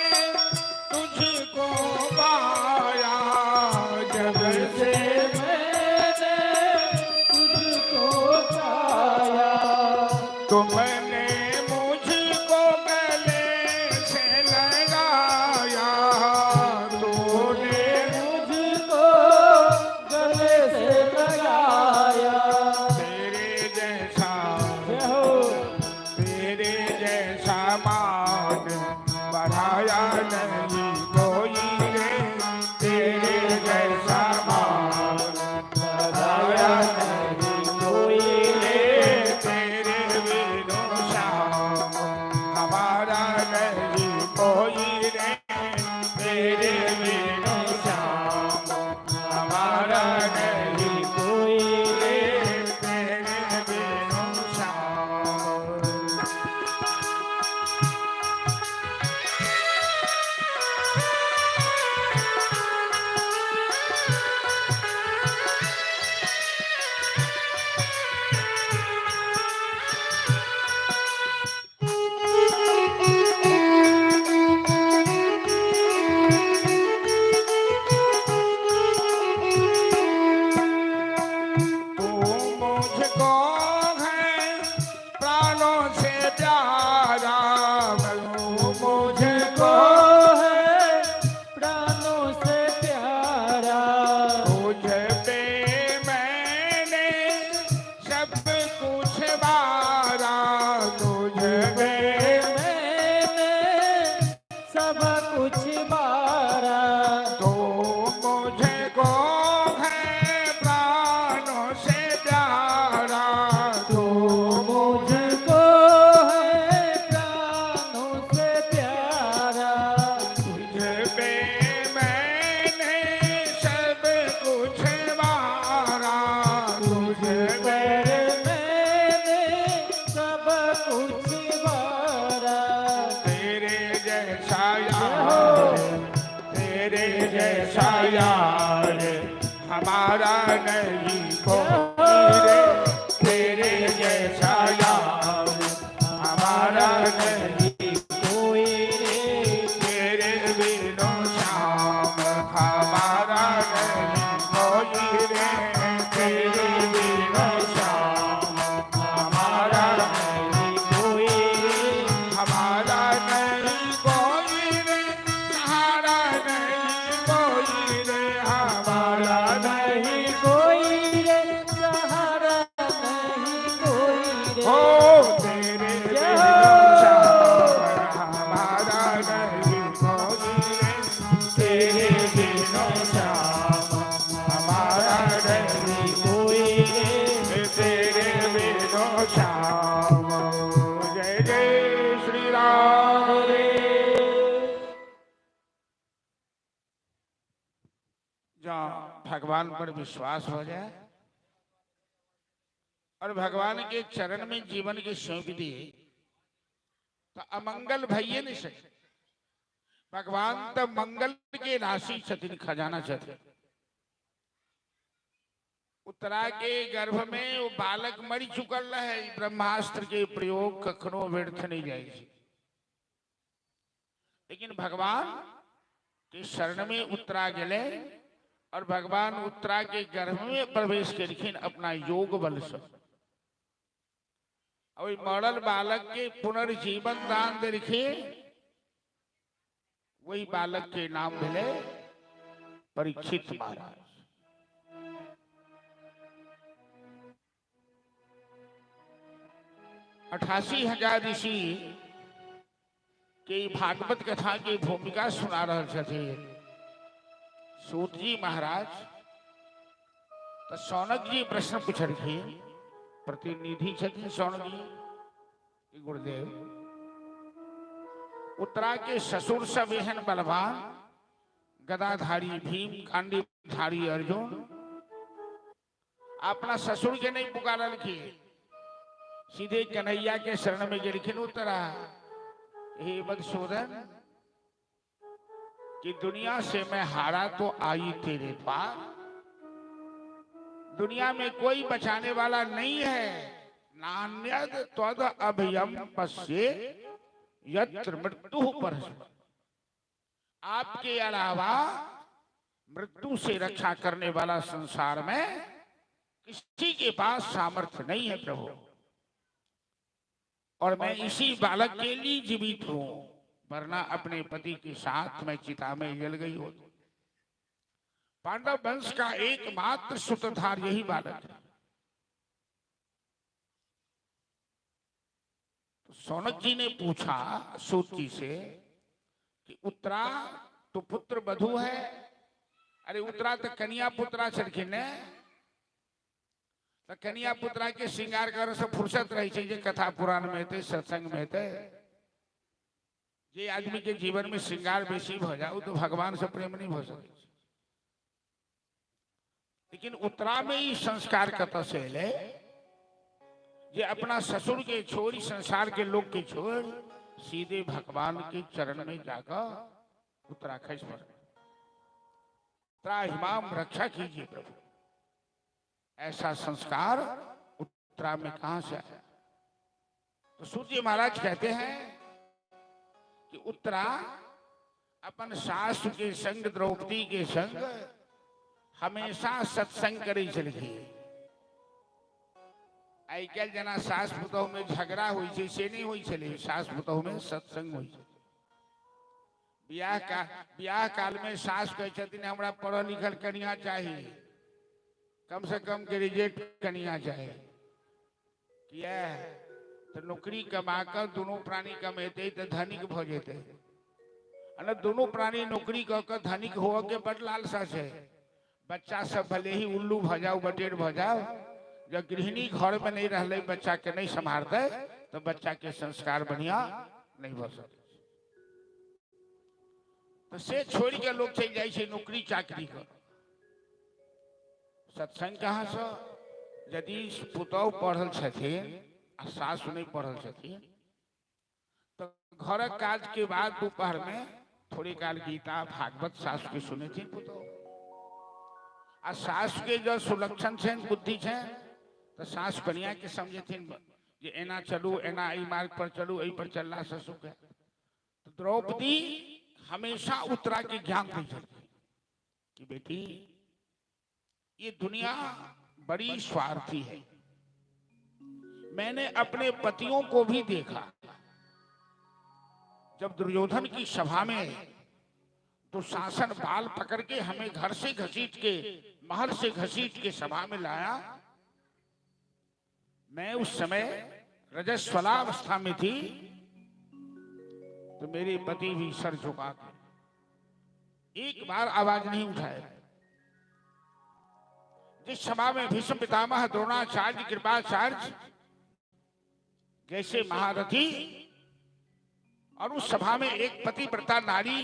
तुझको पाया, जब से मैंने तुझको पाया, तुमने मुझको गले से लगाया, तूने मुझको गले से लगाया, तेरे जैसा तेरे जैसा मान बढ़ाया नहीं कोई रे, तेरे जैसा मान बढ़ाया नहीं कोई रे, तेरे बिनु सब कुछ बारा तुझे मैंने सब कुछ बारा, तो मुझे को है प्राणों से प्यारा, तो मुझको है प्राणों से प्यारा, तुझे पे मैंने सब कुछ बारा, तुझे पे मैंने सब कुछ बारा। तेरे जैसा यार, तेरे जैसा यार हमारा नहीं कोई रे, तेरे जैसा यार हमारा नहीं कोई रे, तेरे बिनो श्याम हमारा नहीं कोई रे, तेरे बिनो श्याम हमारा नहीं कोई रे, हमारा नहीं कोई रे, सहारा नहीं कोई रे, हमारा नहीं नहीं कोई रे, सहारा नहीं कोई रे। हो तेरे बिनो श्याम हमारा नहीं कोई रे, तेरे बिनो श्याम हमारा नहीं कोई रे, तेरे बिनो श्याम। जय जय श्री राम। जहाँ भगवान पर विश्वास हो जाए और भगवान के चरण में जीवन के सौंप दिए तो अमंगल भइये नहीं सके। भगवान तो मंगल के राशि छथिन, खजाना छथिन। उत्तरा के गर्भ में वो बालक मर चुकल है, ब्रह्मास्त्र के प्रयोग कखनो व्यर्थ नहीं जाए। लेकिन भगवान के शरण में उत्तरा गले और भगवान उत्तरा के गर्भ में प्रवेश करखिन अपना योग बल से। और मरल बालक के पुनर्जीवन दान देखिए, वही बालक के नाम मिले परीक्षित महाराज। 88,000 ऋषि के भागवत कथा की भूमिका सुना रहे थे सूत जी महाराज। तो सौनक जी प्रश्न पूछ रहे, प्रतिनिधि छथिन सौनक जी कि गुरुदेव, उत्तरा के ससुर सब एहन बलवान, गदाधारी भीम, गांडीवधारी अर्जुन, अपना ससुर के नहीं पुकारल की, सीधे कन्हैया के शरण में गिरखिन उत्तरा। हे मधुसूदन, कि दुनिया से मैं हारा तो आई तेरे पार, दुनिया में कोई बचाने वाला नहीं है। नान्यद त्वद अभयम पश्ये यत्र मृत्यु परस्पर, आपके अलावा मृत्यु से रक्षा करने वाला संसार में किसी के पास सामर्थ्य नहीं है प्रभु। और मैं इसी बालक के लिए जीवित हूं, वरना अपने पति के साथ मैं चिता में जल गई होती। पांडव वंश का एकमात्र सूत्रधार यही बालक है। तो सौनक जी ने पूछा सूत जी से कि उत्तरा तो पुत्र बधू है, अरे उत्तरा तो कन्या पुत्रा छलखिन, तो कन्या पुत्रा के श्रृंगार कर से फुर्सत रही है। कथा पुराण में थे, सत्संग में थे। जे आदमी के जीवन में श्रृंगार बेसी हो जाओ तो भगवान से प्रेम नहीं हो सके। लेकिन उत्तरा में ही संस्कार कत से ले, जे अपना ससुर के छोड़, संसार के लोग के छोड़, सीधे भगवान के चरण में जाकर उत्तरा खस पर त्राहिमाम रक्षा कीजिए प्रभु। ऐसा संस्कार उत्तरा में कहां से आया? तो सूर्य महाराज कहते हैं कि उत्तरा अपन सास के संग, द्रौपदी के संग हमेशा सत्संग करे चलती। आई कल जना सास पुतोह में झगड़ा हुई छे से नहीं हुई चले, सास पुतोह में सत्संग हुई। ब्याह काल में सास कहते हमरा पढ़ल लिखल कन्या चाहिए, कम से कम ग्रेजुएट कन्या चाहिए। किया तो नौकरी कमाकर दोनों प्राणी कमेते तो धनिक भ जेते अने दोनों प्राणी नौकरी क के धनिक हो के बड़ लालसा छे। बच्चा सब भले ही उल्लू भ जाओ बटेर भ जाओ, जब गृहिणी घर में नहीं रहले बच्चा के नहीं संभालते तो बच्चा के संस्कार बढ़िया नहीं भ सके। तो से छोड़ के लोग चल जाए छे नौकरी चाकरी कर। सत्संग कहाँ से यदि पुतौ पढ़ल छथिन आ सासु नहीं पढ़ल छथिन तो घर काज के बाद दोपहर में थोड़ी काल गीता भागवत सासु के सुने थी पुतौ। आ सासु के जो सुलक्षण छे बुद्धि छे तो सास कन्या के समझे थी जे एना चलू एना ई मार्ग पर चलू ई पर चलना से सुख है। तो द्रौपदी हमेशा उत्तरा के ज्ञान दी जाती कि बेटी ये दुनिया बड़ी स्वार्थी है। मैंने अपने पतियों को भी देखा, जब दुर्योधन की सभा में दुशासन बाल पकड़ के हमें घर से घसीट के महल से घसीट के सभा में लाया। मैं उस समय रजस्वलावस्था में थी तो मेरे पति भी सर झुका के एक बार आवाज नहीं उठाए। जिस सभा में भीष्म पितामह द्रोणाचार्य कृपाचार्य जैसे महारथी और उस सभा में एक पतिव्रता नारी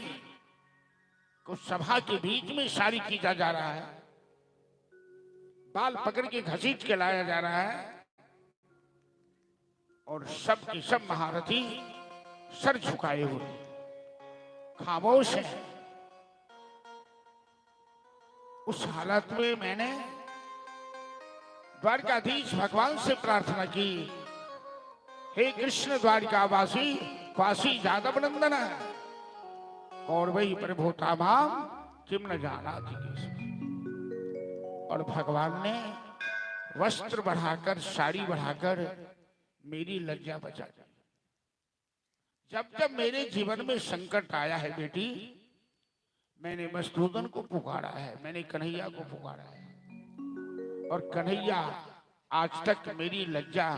को सभा के बीच में इशारा किया जा रहा है, बाल पकड़ के घसीट के लाया जा रहा है और सब के सब महारथी सर झुकाए हुए खामोश हैं। उस हालत में मैंने द्वारकाधीश भगवान से प्रार्थना की, हे कृष्ण द्वारिकावासी काशी जादव नंदन और वही प्रभुता माम किम न जाना थी। और भगवान ने वस्त्र बढ़ाकर साड़ी बढ़ाकर मेरी लज्जा बचा दी। जब जब मेरे जीवन में संकट आया है बेटी, मैंने मधुसूदन को पुकारा है, मैंने कन्हैया को पुकारा है और कन्हैया आज तक मेरी लज्जा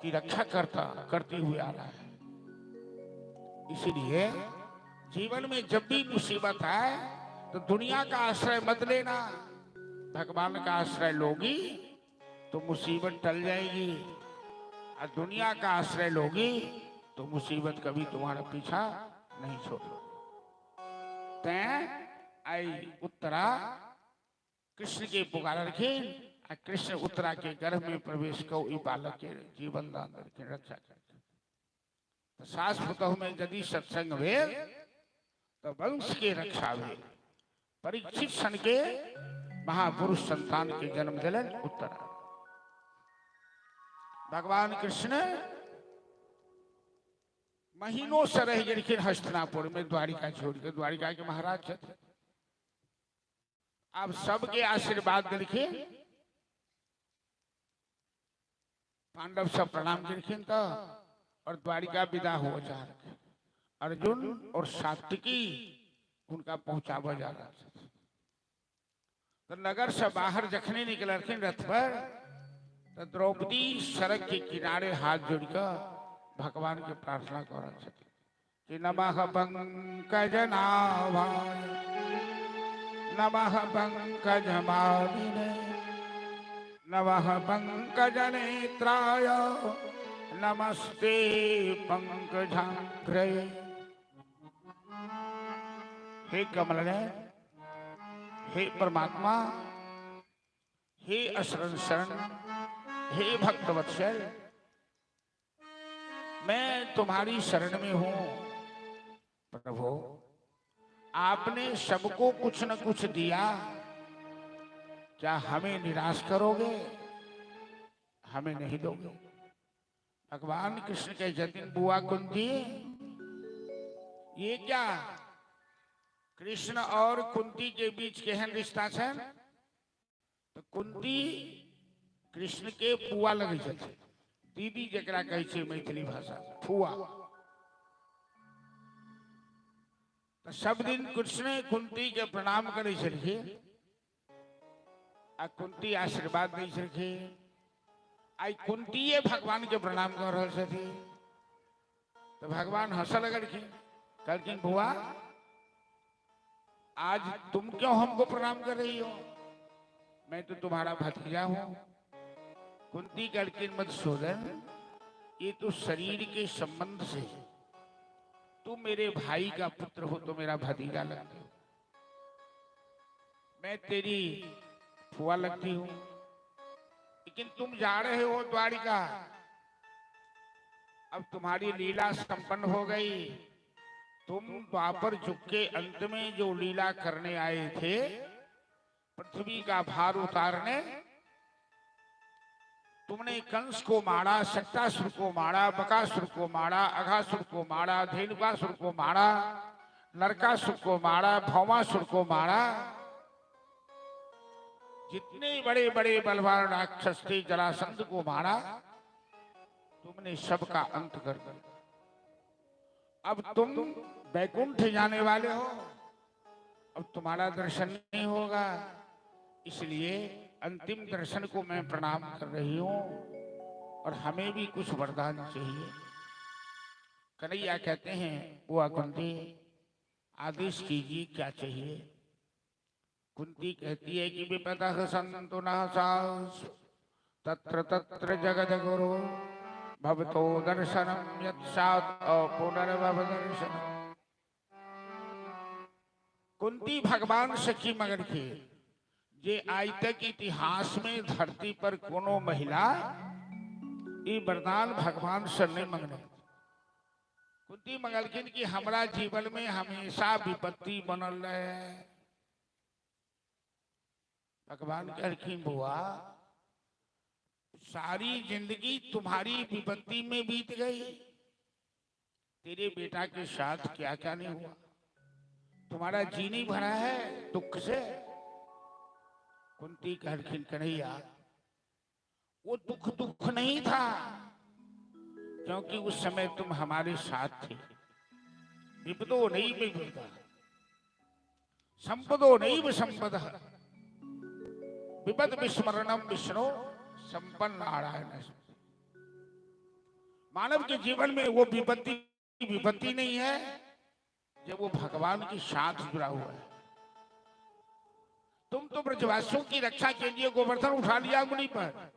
की रक्षा करते हुए आ रहा है। इसलिए जीवन में जब भी मुसीबत आए तो दुनिया का आश्रय मत लेना, भगवान का आश्रय लोगी तो मुसीबत टल जाएगी, और दुनिया का आश्रय लोगी तो मुसीबत कभी तुम्हारा पीछा नहीं छोड़ेगी। तैं आई उत्तरा कृष्ण के पुकार रखी, कृष्ण उत्तरा के गर्भ में प्रवेश को बालक के जीवन दान करके रक्षा करके। तो सास पुतहु में यदि सत्संग भेल तो वंश के रक्षा भेल। परीक्षित सन के महापुरुष संतान के जन्म दिलन उत्तरा। भगवान कृष्ण महीनों से रह गए हस्तिनापुर में, द्वारिका छोड़ के, द्वारिका के महाराज थे। अब सबके आशीर्वाद दिलखिन, पांडव सब प्रणाम दिलखिन तो और द्वारिका विदा हो जा रहे। अर्जुन और सात्विकी उनका पहुंचावा जा रहा था। तो नगर से बाहर जखने निकलखिन रथ पर तो द्रौपदी सड़क के किनारे हाथ जोड़कर भगवान के प्रार्थना कर कि नमः पंकजनाभाय नमः पंकजमालिने नमः पंकजनेत्राय नमस्ते पंकजाग्रे। हे कमलने, हे परमात्मा, हे अशरण शरण, हे भक्तवत्सल, मैं तुम्हारी शरण में हूं। प्रभु आपने सबको कुछ न कुछ दिया, क्या हमें निराश करोगे? हमें नहीं दोगे? भगवान कृष्ण के जतिन बुआ कुंती, ये क्या कृष्ण और कुंती के बीच केहन रिश्ता है? तो कुंती कृष्ण के बुआ लगे छे, दीदी जकरा कहै छै मैथिली भाषा फुआ। तो सब दिन कृष्ण कुंती के प्रणाम करे छलखिन आ कुंती आशीर्वाद दै छलखिन आई कुंती भगवान के प्रणाम कर रहे थे तो भगवान हंस लगलखिन, कहलखिन बुआ आज तुम क्यों हमको प्रणाम कर रही हो, मैं तो तुम्हारा भतीजा हूं। कुंती कहलखिन मधुसूदन ये तो शरीर के संबंध से, तुम मेरे भाई का पुत्र हो तो मेरा भतीजा लगते हो, मैं तेरी फुआ लगती हूं। लेकिन तुम जा रहे हो द्वारिका, अब तुम्हारी लीला संपन्न हो गई। तुम द्वापर युग के अंत में जो लीला करने आए थे, पृथ्वी का भार उतारने, तुमने कंस को मारा, शक्तासुर को मारा, बकासुर को मारा, अघासुर को मारा, धेनुकासुर को मारा, नरकासुर को मारा, भौमासुर को मारा। जितने बड़े बड़े बलवान राक्षस थे, जरासंध को मारा, तुमने सबका अंत कर दिया। अब तुम वैकुंठ जाने वाले हो, अब तुम्हारा दर्शन नहीं होगा, इसलिए अंतिम दर्शन को मैं प्रणाम कर रही हूं और हमें भी कुछ वरदान चाहिए। कन्हैया कहते हैं बुआ कुंती आदेश कीजिए क्या चाहिए। कुंती कहती है कि विपदः सन्तु नः सास तत्र तत्र जगद गुरु भवतो दर्शनम यत्सात् पुनर्भव दर्शनम। कुंती भगवान सखी मगर थे जे आज तक इतिहास में धरती पर कोनो महिला ये वरदान भगवान से नहीं मंगने। कुंती मंगलखिन कि हमारा जीवन में हमेशा विपत्ति बनल रहे। भगवान कहलखिन बुआ सारी जिंदगी तुम्हारी विपत्ति में बीत गई, तेरे बेटा के साथ क्या क्या नहीं हुआ, तुम्हारा जी नहीं भरा है दुख से। कुंती कहलखिन कन्हैया वो दुख दुख नहीं था, क्योंकि उस समय तुम हमारे साथ थे। विपदो नहीं विपदा संपदो नहीं संपद विपद विस्मरणम विष्णु संपन्न नारायण। मानव के जीवन में वो विपत्ति नहीं है जब वो भगवान के साथ जुड़ा हुआ है। तुम तो ब्रजवासियों की रक्षा के लिए गोवर्धन उठा लिया मुनि पर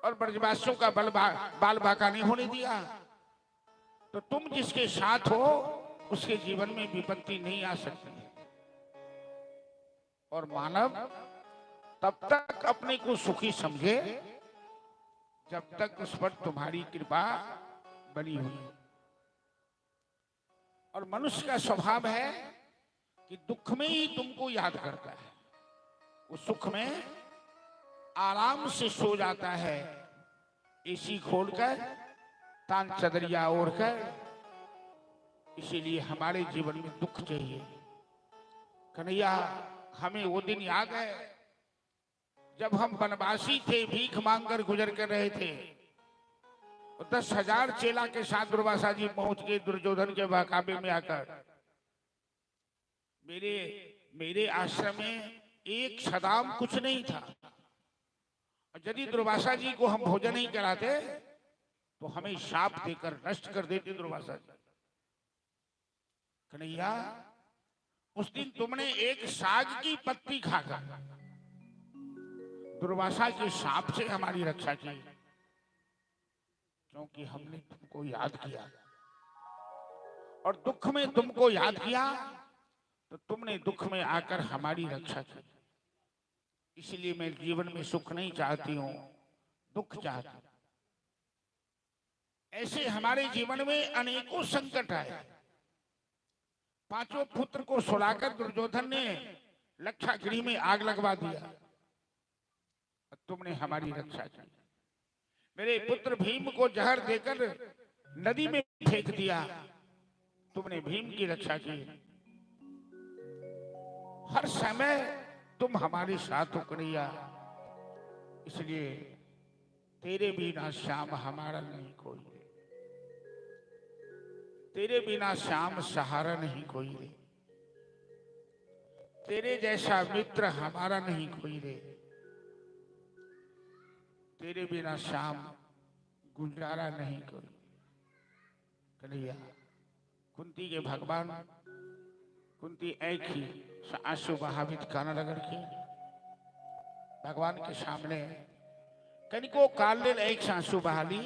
और ब्रजवासियों का बाल बाका नहीं होने दिया, तो तुम जिसके साथ हो उसके जीवन में विपत्ति नहीं आ सकती। और मानव तब तक अपने को सुखी समझे जब तक उस पर तुम्हारी कृपा बनी हुई। और मनुष्य का स्वभाव है कि दुख में ही तुमको याद करता है, वो सुख में आराम से सो जाता है, एसी खोलकर तान चदरिया ओढ़कर। इसीलिए हमारे जीवन में दुख चाहिए। कन्हैया हमें वो दिन याद है जब हम वनवासी थे, भीख मांगकर गुजर कर रहे थे, 10,000 चेला के साथ दुर्वासा जी पहुंच गए दुर्योधन के बहकावे में आकर। मेरे आश्रम में एक सदाम कुछ नहीं था, और यदि दुर्वासा जी को हम भोजन नहीं कराते तो हमें शाप देकर नष्ट कर देते दुर्वासा जी। कन्हैया उस दिन तुमने एक साग की पत्ती खाकर दुर्वासा के शाप से हमारी रक्षा की, क्योंकि हमने तुमको याद किया और दुख में तुमको याद किया तो तुमने दुख में आकर हमारी रक्षा की। इसलिए मैं जीवन में सुख नहीं चाहती हूं, दुख चाहती हूं। ऐसे हमारे जीवन में अनेकों संकट आए। 5 पुत्र को सुलाकर दुर्योधन ने लक्षागृह में आग लगवा दिया, तुमने हमारी रक्षा की। मेरे पुत्र भीम को जहर देकर नदी में फेंक दिया, तुमने भीम की रक्षा की। हर समय तुम हमारे साथ हो कन्हैया, इसलिए तेरे बिना श्याम हमारा नहीं कोई, तेरे बिना श्याम सहारा नहीं कोई रे, तेरे जैसा मित्र हमारा नहीं कोई रे, तेरे बिना शाम गुजारा नहीं कोई। कन्हैया कुंती के भगवान, कुंती एक ही आंसू बहावित कान रगड़ के भगवान के सामने कनिको काल ले एक आंसू बहाली,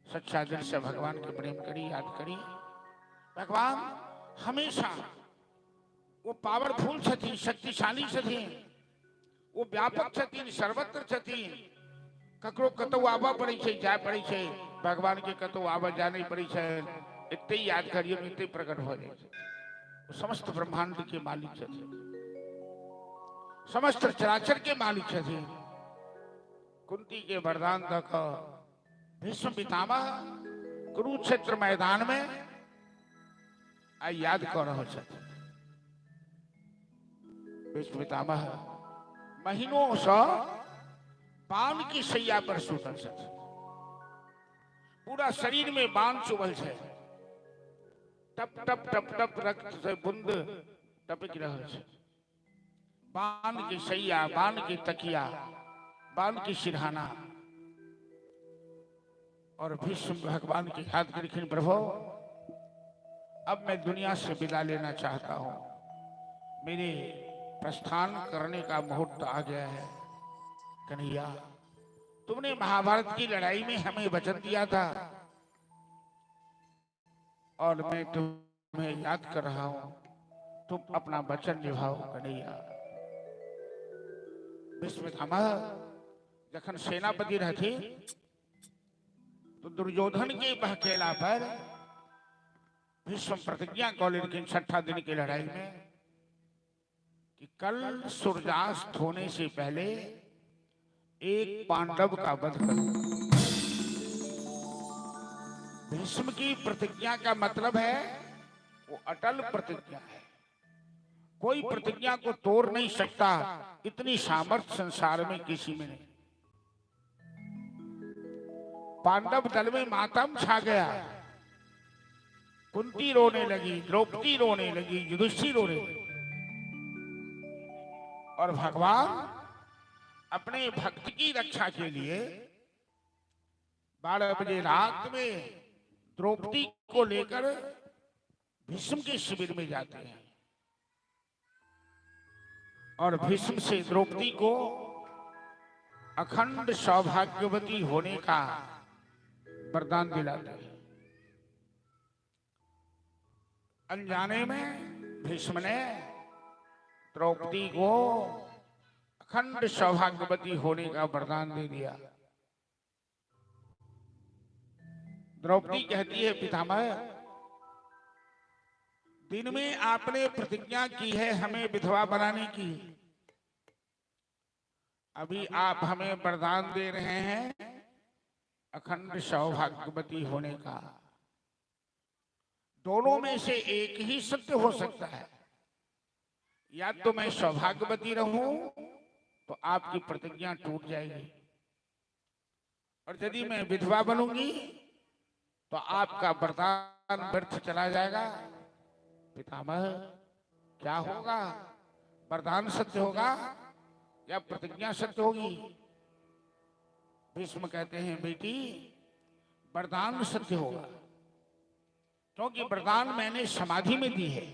सच्चा दिल से भगवान के प्रेम करी, याद करी। भगवान हमेशा वो पावरफुल छथीन, शक्तिशाली छथीन, वो व्यापक छथीन, सर्वत्र छथीन। ककरो कतौ आवा पड़े छे, जाय पड़े छे, भगवान के कतौ आवा जा नहीं पड़े छे, इतने याद करिए, इतने प्रकट हो जाए छे। वो समस्त ब्रह्मांड के मालिक छथीन, समस्त चराचर के मालिक छथीन। कुंती के वरदान तक भीष्म पितामह कुरुक्षेत्र मैदान में आ याद कर रहे छथीन। भीष्म पितामह महीनों से बाण की शैया पर सुतल छथीन, पूरा शरीर में बाण चुभल छे, टप टप टप टप रक्त से बूंद टपक रहल छे। बाण की शैया, बाण की तकिया, बाण की सिरहाना। और भीष्म भगवान की याद करके, प्रभु अब मैं दुनिया से विदा लेना चाहता हूं, मेरे प्रस्थान करने का मुहूर्त आ गया है। कन्हैया तुमने महाभारत की लड़ाई में हमें वचन दिया था और मैं तुम्हें याद कर रहा हूं, तुम अपना वचन निभाओ। कन्हैया भीष्म पितामह जखन सेनापति रहते तो दुर्योधन के बहकेला पर भीष्म प्रतिज्ञा कर लेकिन छठा दिन की लड़ाई में कि कल सूर्यास्त होने से पहले एक पांडव का वध करूं। भीष्म की प्रतिज्ञा का मतलब है वो अटल प्रतिज्ञा है, कोई प्रतिज्ञा को तोड़ नहीं सकता, इतनी सामर्थ्य संसार में किसी में नहीं। पांडव दल में मातम छा गया, कुंती रोने लगी, द्रौपदी रोने लगी, युधिष्ठिर रोने लगी। और भगवान अपने भक्त की रक्षा के लिए 12 बजे रात में द्रौपदी को लेकर भीष्म के शिविर में जाते हैं और भीष्म से द्रौपदी को अखंड सौभाग्यवती होने का वरदान दिलाते हैं। अनजाने में भीष्म ने द्रौपदी को अखंड सौभाग्यवती होने का वरदान दे दिया। द्रौपदी कहती है, पितामह दिन में आपने प्रतिज्ञा की है हमें विधवा बनाने की, अभी आप हमें वरदान दे रहे हैं अखंड सौभाग्यवती होने का। दोनों में से एक ही सत्य हो सकता है, या तो मैं सौभाग्यवती रहूं तो आपकी प्रतिज्ञा टूट जाएगी, और यदि मैं विधवा बनूंगी तो आपका वरदान व्यर्थ चला जाएगा। पितामह क्या होगा, वरदान सत्य होगा या प्रतिज्ञा सत्य होगी? भीष्म कहते हैं, बेटी वरदान सत्य होगा, क्योंकि वरदान मैंने समाधि में दी है,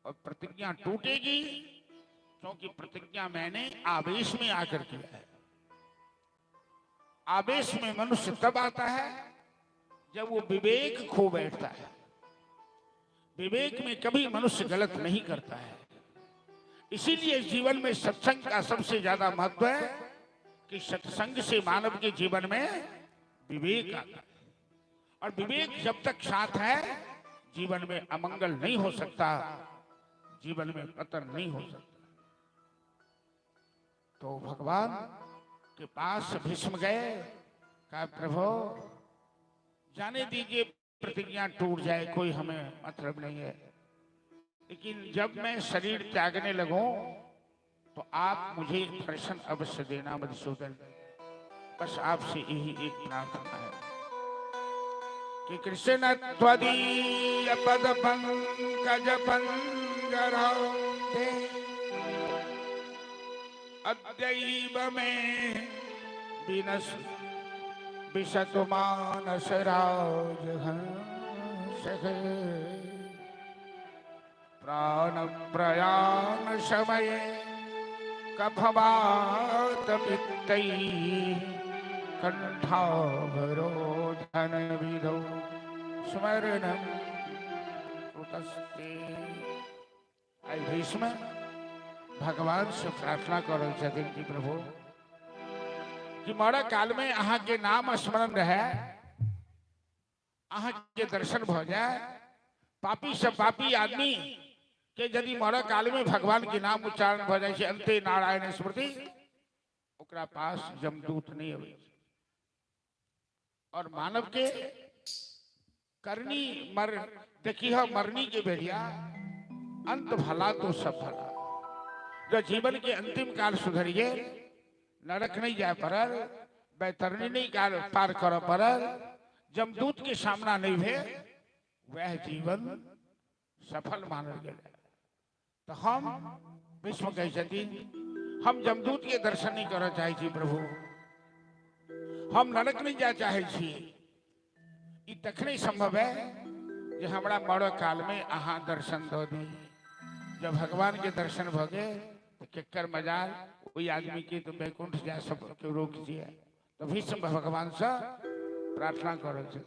और प्रतिज्ञा टूटेगी क्योंकि प्रतिज्ञा मैंने आवेश में आकर किया है। आवेश में मनुष्य तब आता है जब वो विवेक खो बैठता है। विवेक में कभी मनुष्य गलत नहीं करता है। इसीलिए जीवन में सत्संग का सबसे ज्यादा महत्व है कि सत्संग से मानव के जीवन में विवेक आता है, और विवेक जब तक साथ है जीवन में अमंगल नहीं हो सकता, जीवन में पतन नहीं हो सकता। तो भगवान के पास भीष्म गए, कहा प्रभु जाने दीजिए, प्रतिज्ञा टूट जाए कोई हमें मतलब नहीं है, लेकिन जब मैं शरीर त्यागने लगूं तो आप मुझे दर्शन अवश्य देना मधुसूदन। बस आपसे यही एक प्रार्थना है कि कृष्ण त्वदीय पद पंकज पंजरौ ते अद्यैव में विनस विशतु मानस राजहंस प्राण प्रयाण समये कफवात पित्तै कंठावरोधन विधौ स्मरणं कुतस्ते। आई भीष्म भगवान से प्रार्थना करो छथिन कि प्रभु कि मरण काल में अहाँ के नाम स्मरण रहे, अहाँ के दर्शन भ जाए। पापी से पापी आदमी के यदि मरण काल में भगवान के नाम उच्चारण भ जाए, अंते नारायण स्मृति, ओकरा पास जमदूत नहीं अबै। और मानव के करनी मर देखी हो मरनी के बेरिया अंत भला तो सब भला। जो जीवन के अंतिम काल सुधरिए, नरक नहीं जाए परल, बैतरनी नहीं काल पार कर परल, जमदूत के सामना नहीं भे, वह जीवन सफल मानल गया। तो हम विश्व कह छथिन हम जमदूत के दर्शन नहीं कर चाहे छी प्रभु, हम नरक नहीं जा चाहे छी। ई तखने संभव है जे हमरा मरण काल में अहाँ दर्शन दो दी। जब भगवान के दर्शन भ गए तो केकर मजाल कोई आदमी के तो वैकुंठ जा सब के रोक दिए। तो भीष्म भगवान से प्रार्थना करो छे,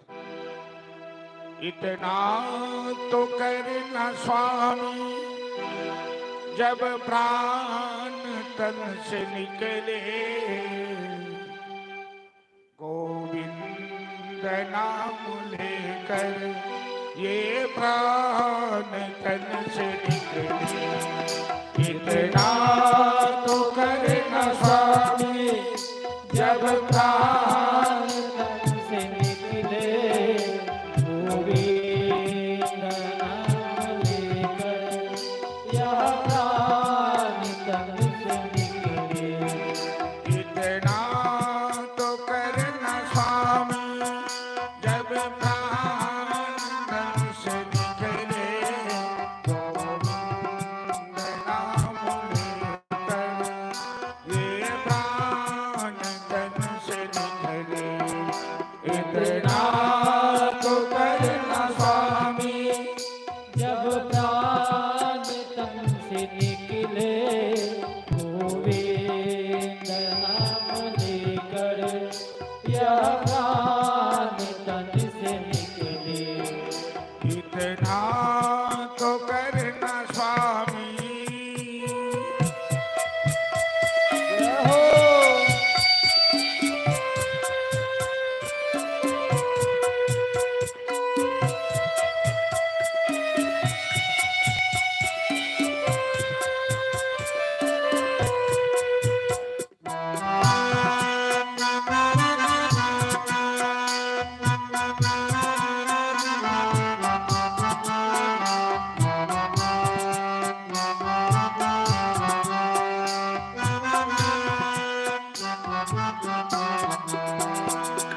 इतना तो करना स्वामी जब प्राण तन से निकले, गोविंद नाम लेकर ये प्राण तन से निकले। इतना तो करना स्वामी जब प्राण तन से निकले, गोविंद नाम लेकर यह प्राण तन से निकले। इतना तो करना स्वामी जब प्राण तन से निकले, गोविंद नाम लेकर ये प्राण तन से निकले। इतना तो करना स्वामी जब प्राण तन से निकले, गोविंद नाम लेकर यह प्राण तन से निकले। इतना तो करना स्वामी।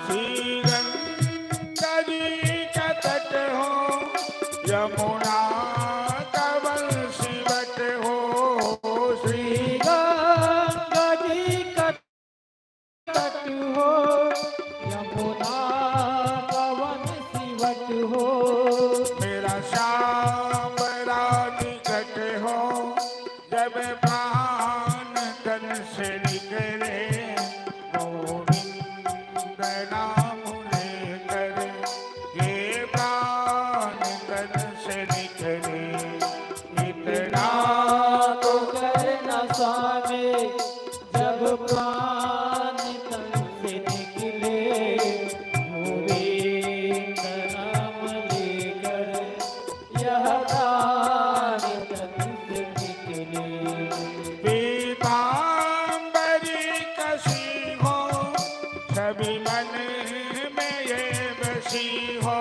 श्री गंगा जी का तट हो, यमुना का बंसी बट हो, श्री गंगा जी का तट हो, यमुना पवन सिवट हो, मेरा श्याम रानी घट हो, जब प्राण तन से निकले, गोविंद नाम लेकर ये प्राण तन से निकले। इतना तो करना स्वामी जब प्राण तन से निकले, गोविंद नाम लेकर यह प्राण तन से निकले। पीतांबरी कसी हो, सभी मन में ये बसी हो।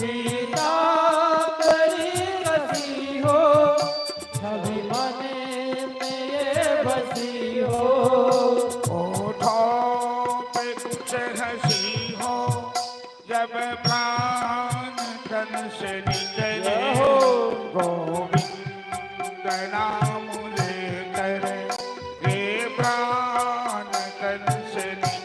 पीतांबरी कसी हो, सभी मन में ये बसी हो। ओठों पे कुछ हंसी हो, जब प्राण तन से निकले, गोविंद नाम लेकर ये प्राण तन से निकले।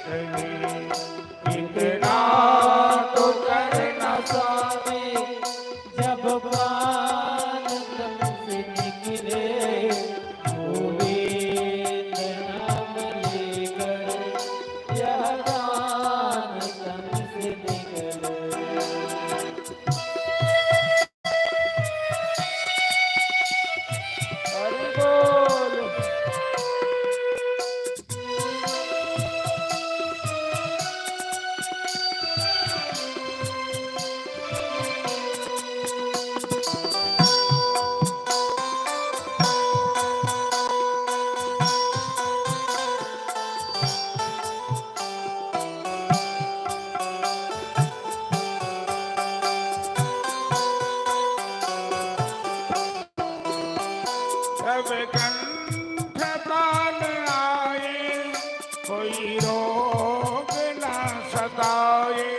रोग ना सताए,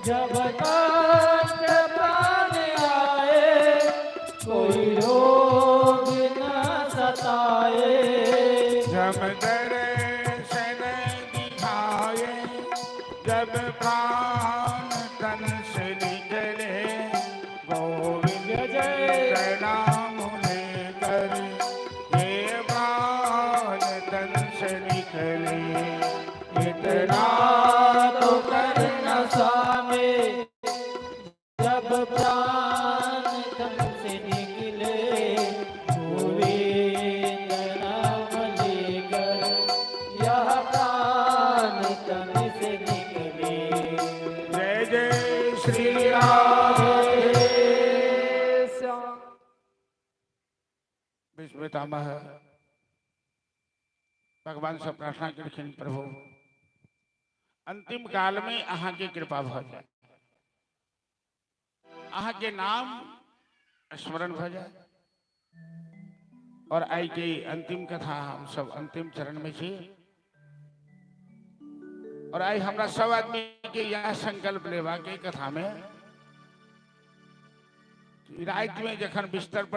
जब कष्ट प्राण आए कोई रोग न सताए। जब दर्शन दिखाए, जब प्राण तन से निकले, गोविंद जय का नाम लेकर ये प्राण तन से निकले। इतना तो कर न स्वामी, जब प्राण तन से निकले, गोविंद नाम लेकर यह प्राण तन से निकले। जय जय श्री राधे श्याम। विश्व पितामह भगवान से प्रार्थना करखिन, प्रभु अंतिम काल में अहाँ के कृपा भ जाए, अहाँ के नाम स्मरण भ जाए। और आई के अंतिम कथा हम सब अंतिम चरण में छी। और आई हमरा सब आदमी के यह संकल्प लेवा के कथा में, रात में जखन बिस्तर पर